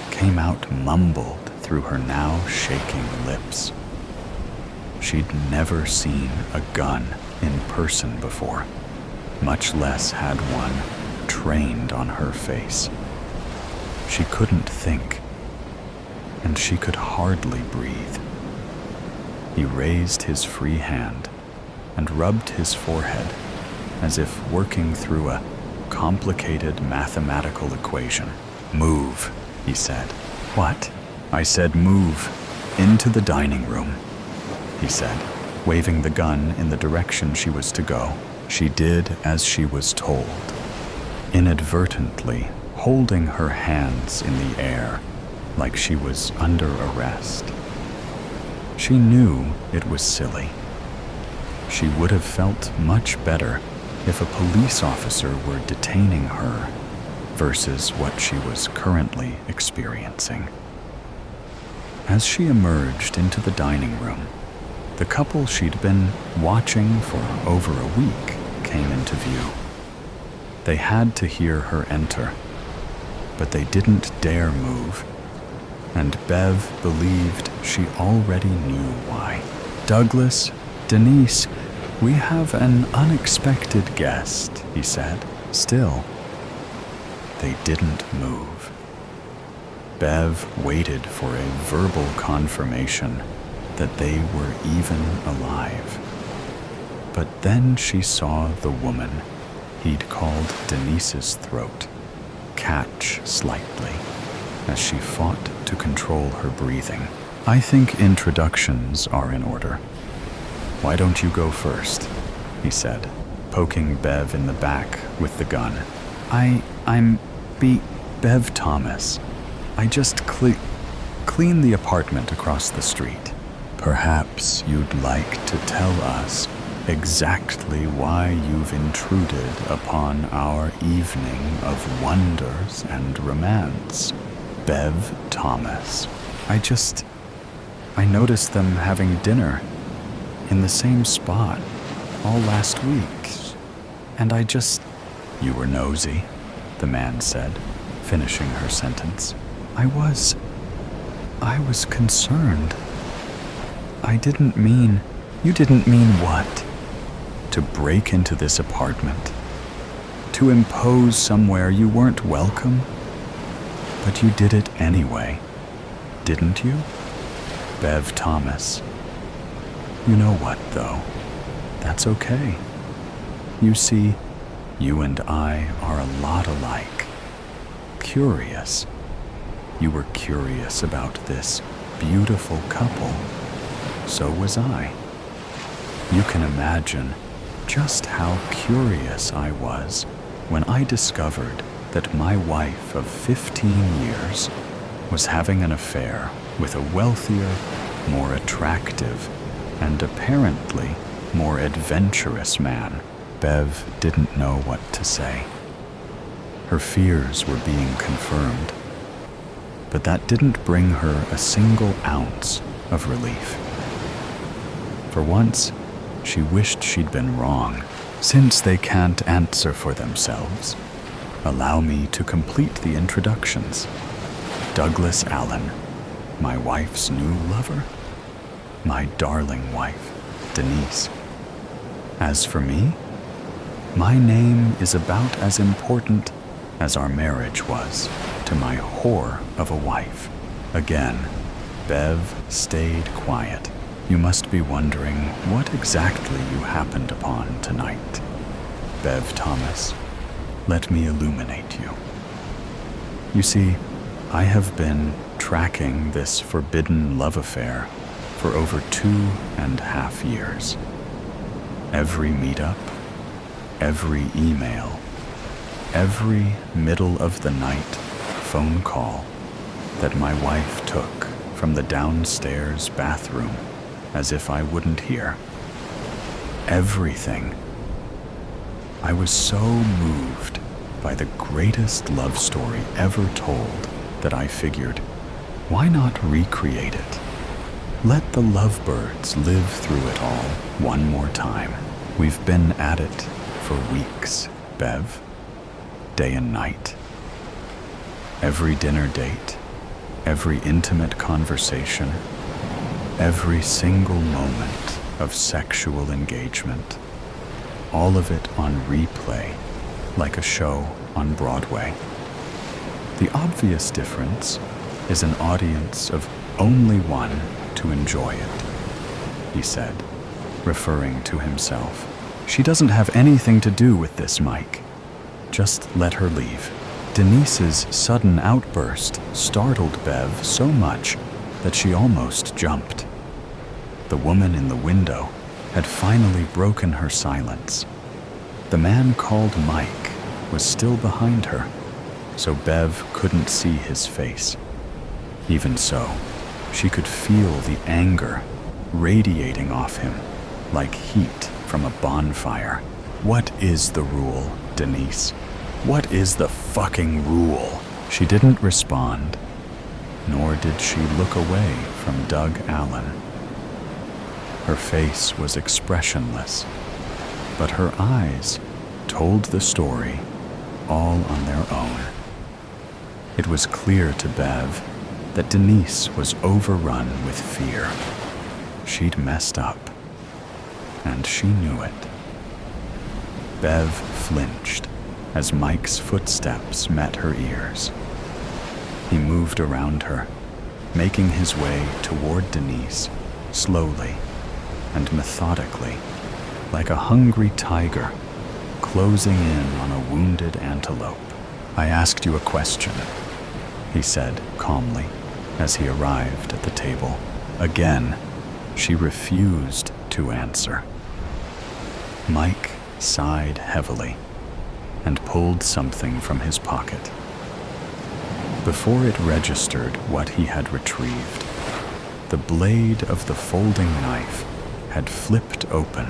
came out mumbled through her now shaking lips. She'd never seen a gun in person before, much less had one trained on her face. She couldn't think, and she could hardly breathe. He raised his free hand and rubbed his forehead as if working through a complicated mathematical equation. "Move," he said. "What?" "I said move into the dining room," he said, waving the gun in the direction she was to go. She did as she was told, inadvertently holding her hands in the air like she was under arrest. She knew it was silly. She would have felt much better if a police officer were detaining her versus what she was currently experiencing. As she emerged into the dining room, the couple she'd been watching for over a week came into view. They had to hear her enter, but they didn't dare move, and Bev believed she already knew why. "Douglas, Denise, we have an unexpected guest," he said. Still, they didn't move. Bev waited for a verbal confirmation that they were even alive. But then she saw the woman he'd called Denise's throat catch slightly as she fought to control her breathing. "I think introductions are in order. Why don't you go first?" he said, poking Bev in the back with the gun. I'm Bev Thomas. I just cleaned the apartment across the street. Perhaps you'd like to tell us exactly why you've intruded upon our evening of wonders and romance. Bev Thomas. I noticed them having dinner in the same spot all last week, and You were nosy, the man said, finishing her sentence. I was concerned. You didn't mean what? To break into this apartment? To impose somewhere you weren't welcome? But you did it anyway, didn't you? Bev Thomas. You know what, though? That's okay. You see, you and I are a lot alike. Curious. You were curious about this beautiful couple. So was I. You can imagine just how curious I was when I discovered that my wife of 15 years was having an affair with a wealthier, more attractive, and apparently more adventurous man. Bev didn't know what to say. Her fears were being confirmed, but that didn't bring her a single ounce of relief. For once, she wished she'd been wrong, Since they can't answer for themselves, allow me to complete the introductions. Douglas Allen, my wife's new lover. My darling wife, Denise. As for me, my name is about as important as our marriage was to my whore of a wife. Again, Bev stayed quiet. You must be wondering what exactly you happened upon tonight. Bev Thomas, let me illuminate you. You see, I have been tracking this forbidden love affair for over 2.5 years. Every meetup, every email, every middle of the night phone call that my wife took from the downstairs bathroom as if I wouldn't hear. Everything. I was so moved by the greatest love story ever told that I figured, why not recreate it? Let the lovebirds live through it all one more time. We've been at it for weeks, Bev. Day and night. Every dinner date, every intimate conversation, every single moment of sexual engagement, all of it on replay, like a show on Broadway. The obvious difference is an audience of only one to enjoy it, he said, referring to himself. She doesn't have anything to do with this, Mike. Just let her leave. Denise's sudden outburst startled Bev so much that she almost jumped. The woman in the window had finally broken her silence. The man called Mike was still behind her, so Bev couldn't see his face. Even so, she could feel the anger radiating off him like heat from a bonfire. What is the rule, Denise? What is the fucking rule? She didn't respond, nor did she look away from Doug Allen. Her face was expressionless, but her eyes told the story all on their own. It was clear to Bev that Denise was overrun with fear. She'd messed up, and she knew it. Bev flinched as Mike's footsteps met her ears. He moved around her, making his way toward Denise, slowly and methodically, like a hungry tiger closing in on a wounded antelope. I asked you a question, he said calmly as he arrived at the table. Again, she refused to answer. Mike sighed heavily and pulled something from his pocket. Before it registered what he had retrieved, the blade of the folding knife had flipped open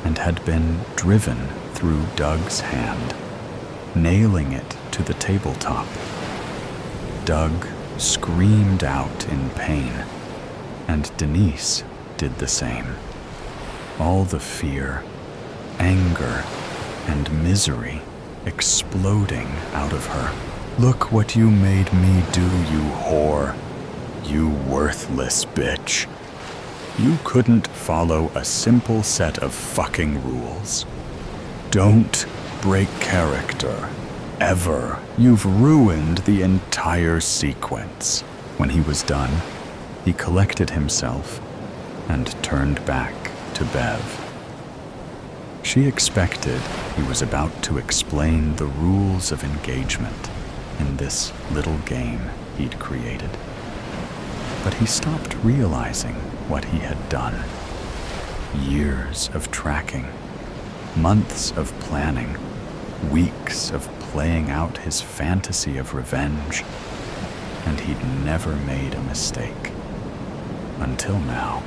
and had been driven through Doug's hand, nailing it to the tabletop. Doug screamed out in pain, and Denise did the same. All the fear, anger, and misery exploding out of her. Look what you made me do, you whore. You worthless bitch. You couldn't follow a simple set of fucking rules. Don't break character. Ever. You've ruined the entire sequence. When he was done, he collected himself and turned back to Bev. She expected he was about to explain the rules of engagement in this little game he'd created. But he stopped realizing what he had done. Years of tracking, months of planning, weeks of playing out his fantasy of revenge, and he'd never made a mistake. Until now.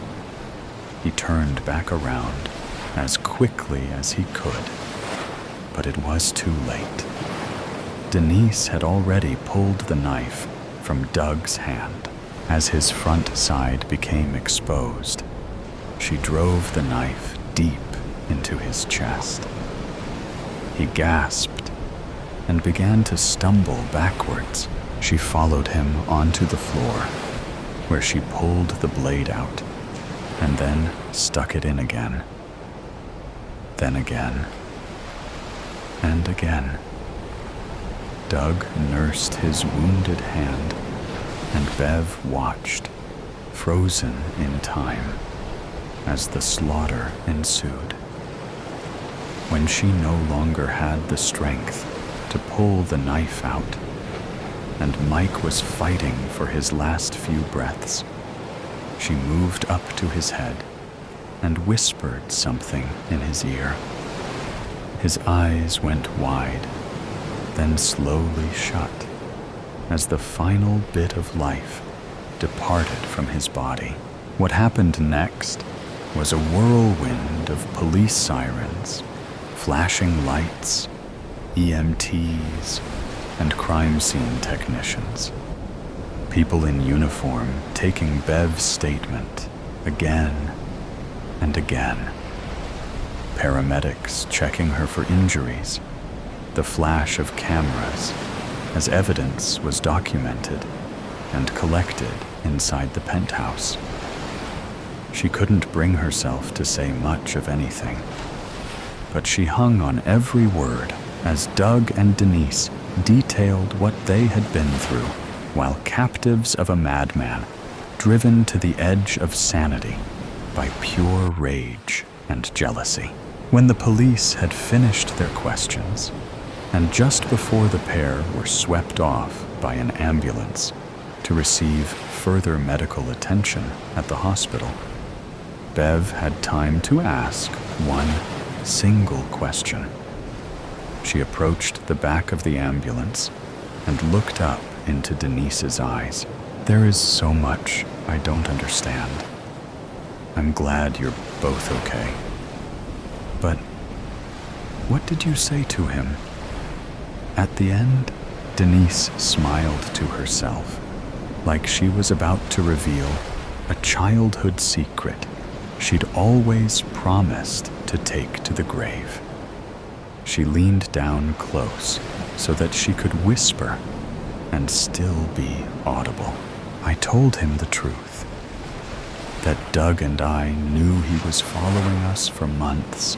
He turned back around as quickly as he could, but it was too late. Denise had already pulled the knife from Doug's hand. As his front side became exposed, she drove the knife deep into his chest. He gasped and began to stumble backwards. She followed him onto the floor, where she pulled the blade out and then stuck it in again. Then again, and again. Doug nursed his wounded hand, and Bev watched, frozen in time, as the slaughter ensued. When she no longer had the strength to pull the knife out, and Mike was fighting for his last few breaths, she moved up to his head and whispered something in his ear. His eyes went wide, then slowly shut, as the final bit of life departed from his body. What happened next was a whirlwind of police sirens, flashing lights, EMTs, and crime scene technicians. People in uniform taking Bev's statement again and again. Paramedics checking her for injuries, the flash of cameras as evidence was documented and collected inside the penthouse. She couldn't bring herself to say much of anything, but she hung on every word as Doug and Denise detailed what they had been through while captives of a madman, driven to the edge of sanity by pure rage and jealousy. When the police had finished their questions, and just before the pair were swept off by an ambulance to receive further medical attention at the hospital, Bev had time to ask one single question. She approached the back of the ambulance and looked up into Denise's eyes. "There is so much I don't understand. I'm glad you're both okay. But what did you say to him?" At the end, Denise smiled to herself, like she was about to reveal a childhood secret she'd always promised to take to the grave. She leaned down close so that she could whisper and still be audible. "I told him the truth, that Doug and I knew he was following us for months,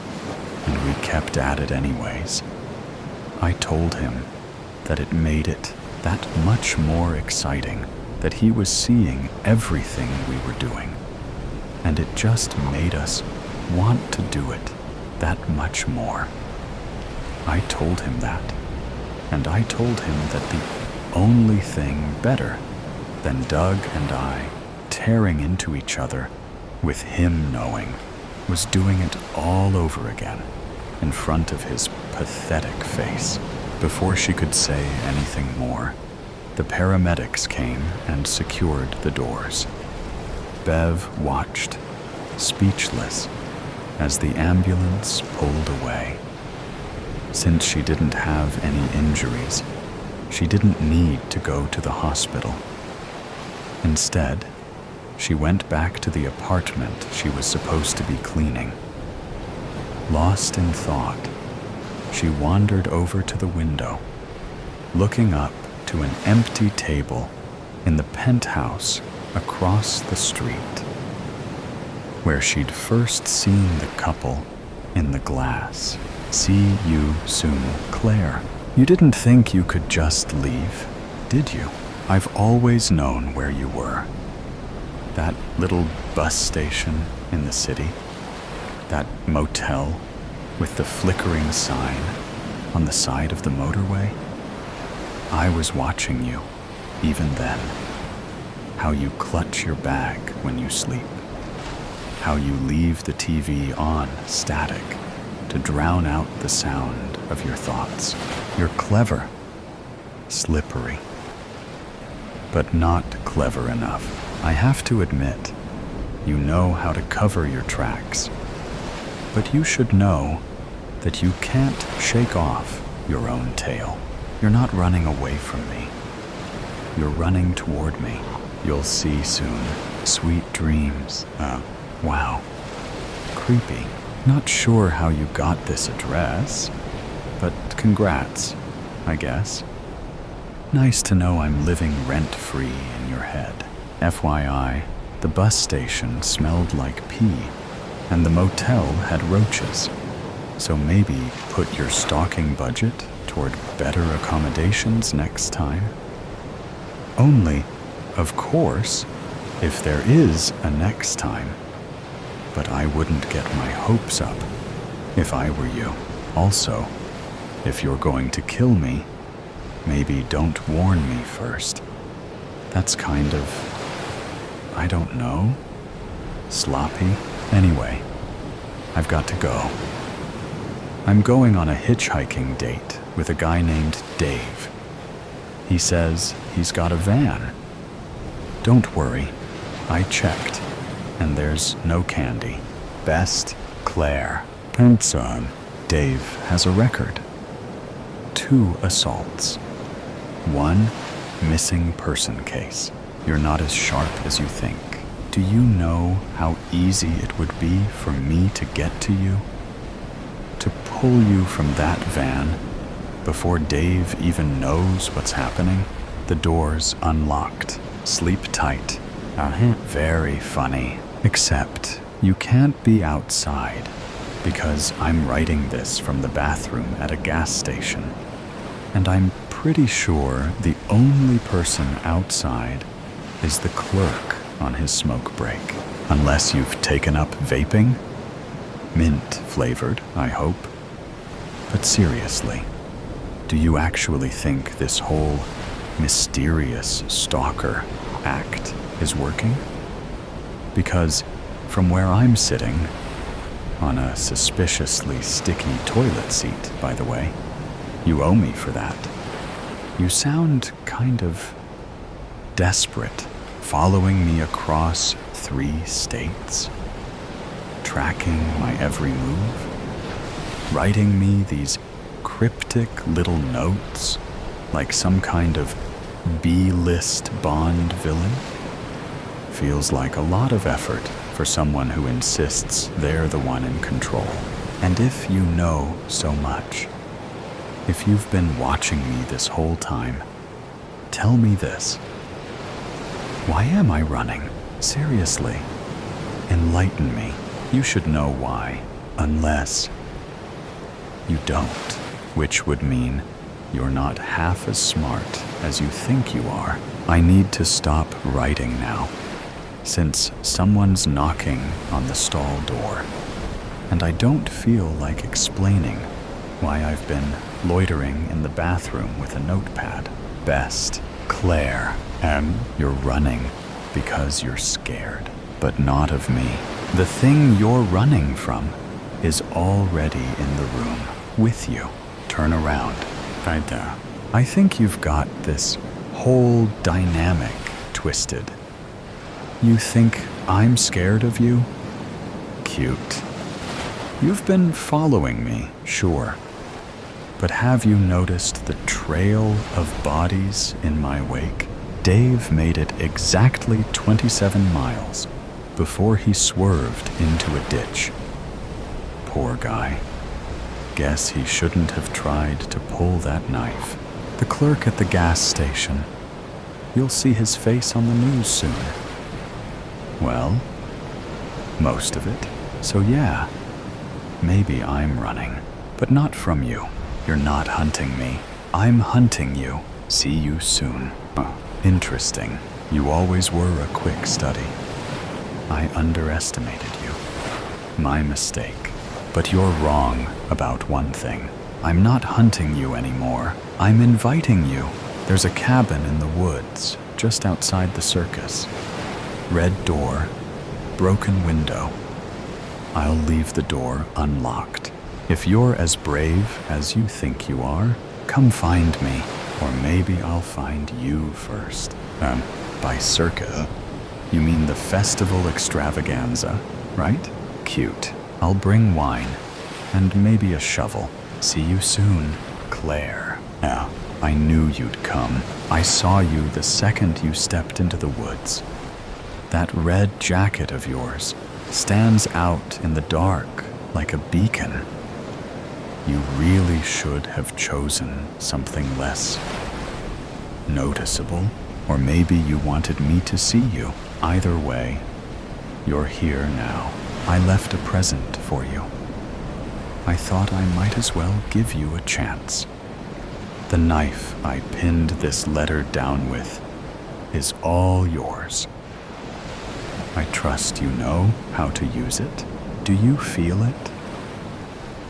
and we kept at it anyways. I told him that it made it that much more exciting that he was seeing everything we were doing, and it just made us want to do it that much more. I told him that, and I told him that the only thing better than Doug and I tearing into each other with him knowing was doing it all over again in front of his pathetic face." Before she could say anything more, the paramedics came and secured the doors. Bev watched, speechless, as the ambulance pulled away. Since she didn't have any injuries, she didn't need to go to the hospital. Instead, she went back to the apartment she was supposed to be cleaning. Lost in thought, she wandered over to the window, looking up to an empty table in the penthouse across the street, where she'd first seen the couple in the glass. "See you soon, Claire. You didn't think you could just leave, did you? I've always known where you were. That little bus station in the city, that motel with the flickering sign on the side of the motorway. I was watching you, even then. How you clutch your bag when you sleep. How you leave the TV on static to drown out the sound of your thoughts. You're clever, slippery, but not clever enough. I have to admit, you know how to cover your tracks. But you should know that you can't shake off your own tail. You're not running away from me. You're running toward me. You'll see soon. Sweet dreams. Wow. Creepy. Not sure how you got this address, but congrats, I guess. Nice to know I'm living rent-free in your head. FYI, the bus station smelled like pee, and the motel had roaches. So maybe put your stalking budget toward better accommodations next time. Only, of course, if there is a next time. But I wouldn't get my hopes up if I were you. Also, if you're going to kill me, maybe don't warn me first. That's kind of, I don't know, sloppy. Anyway, I've got to go. I'm going on a hitchhiking date with a guy named Dave. He says he's got a van. Don't worry, I checked, and there's no candy. Best, Claire. And son, Dave has a record. 2 assaults. 1 missing person case. You're not as sharp as you think. Do you know how easy it would be for me to get to you? To pull you from that van before Dave even knows what's happening? The door's unlocked. Sleep tight. Very funny. Except you can't be outside because I'm writing this from the bathroom at a gas station. And I'm pretty sure the only person outside is the clerk on his smoke break. Unless you've taken up vaping? Mint flavored, I hope. But seriously, do you actually think this whole mysterious stalker act is working? Because from where I'm sitting, on a suspiciously sticky toilet seat, by the way, you owe me for that. You sound kind of desperate, following me across 3 states, tracking my every move, writing me these cryptic little notes like some kind of B-list Bond villain. Feels like a lot of effort for someone who insists they're the one in control. And if you know so much, if you've been watching me this whole time, tell me this. Why am I running? Seriously. Enlighten me. You should know why. Unless you don't, which would mean you're not half as smart as you think you are. I need to stop writing now, since someone's knocking on the stall door, and I don't feel like explaining why I've been loitering in the bathroom with a notepad. Best, Claire. You're running because you're scared, but not of me. The thing you're running from is already in the room with you. Turn around. Right there. I think you've got this whole dynamic twisted. You think I'm scared of you? Cute. You've been following me, sure. But have you noticed the trail of bodies in my wake? Dave made it exactly 27 miles before he swerved into a ditch. Poor guy. Guess he shouldn't have tried to pull that knife. The clerk at the gas station. You'll see his face on the news soon. Well, most of it. So yeah, maybe I'm running, but not from you. You're not hunting me. I'm hunting you. See you soon. Interesting. You always were a quick study. I underestimated you. My mistake. But you're wrong about one thing. I'm not hunting you anymore. I'm inviting you. There's a cabin in the woods, just outside the circus. Red door, broken window. I'll leave the door unlocked. If you're as brave as you think you are, come find me. Or maybe I'll find you first. By circus, you mean the festival extravaganza, right? Cute. I'll bring wine, and maybe a shovel. See you soon, Claire. Yeah, I knew you'd come. I saw you the second you stepped into the woods. That red jacket of yours stands out in the dark like a beacon. You really should have chosen something less noticeable, or maybe you wanted me to see you. Either way, you're here now. I left a present for you. I thought I might as well give you a chance. The knife I pinned this letter down with is all yours. I trust you know how to use it. Do you feel it?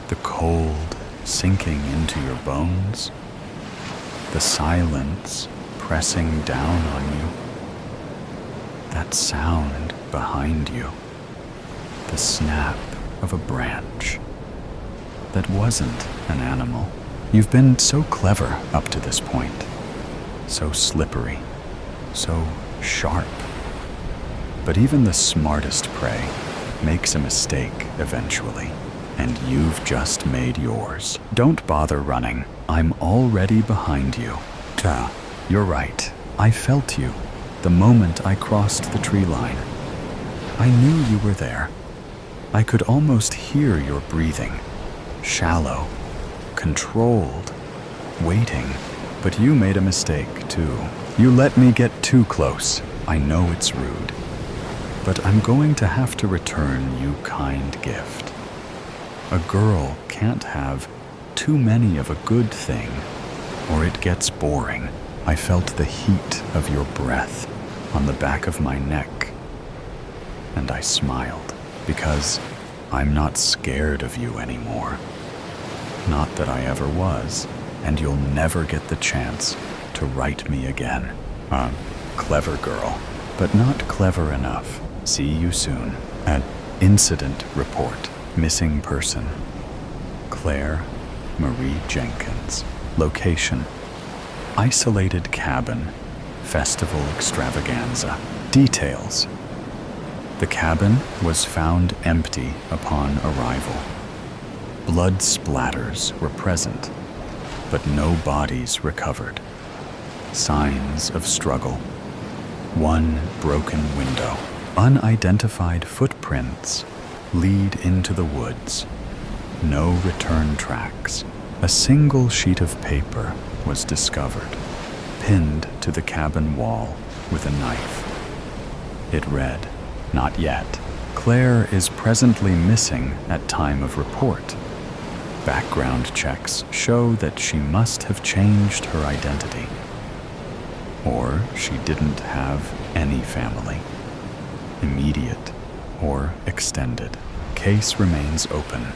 The cold sinking into your bones, the silence pressing down on you, that sound behind you, the snap of a branch that wasn't an animal. You've been so clever up to this point, so slippery, so sharp. But even the smartest prey makes a mistake eventually, and you've just made yours. Don't bother running. I'm already behind you. Duh, you're right. I felt you the moment I crossed the tree line. I knew you were there. I could almost hear your breathing. Shallow, controlled, waiting. But you made a mistake, too. You let me get too close. I know it's rude, but I'm going to have to return you kind gift. A girl can't have too many of a good thing, or it gets boring. I felt the heat of your breath on the back of my neck, and I smiled, because I'm not scared of you anymore. Not that I ever was, and you'll never get the chance to write me again. Clever girl, but not clever enough. See you soon. An incident report. Missing person. Claire Marie Jenkins. Location: isolated cabin, festival extravaganza. Details: the cabin was found empty upon arrival. Blood splatters were present, but no bodies recovered. Signs of struggle. One broken window. Unidentified footprints lead into the woods. No return tracks. A single sheet of paper was discovered, pinned to the cabin wall with a knife. It read, "Not yet. Claire is presently missing at time of report. Background checks show that she must have changed her identity. Or she didn't have any family, immediate or extended. Case remains open."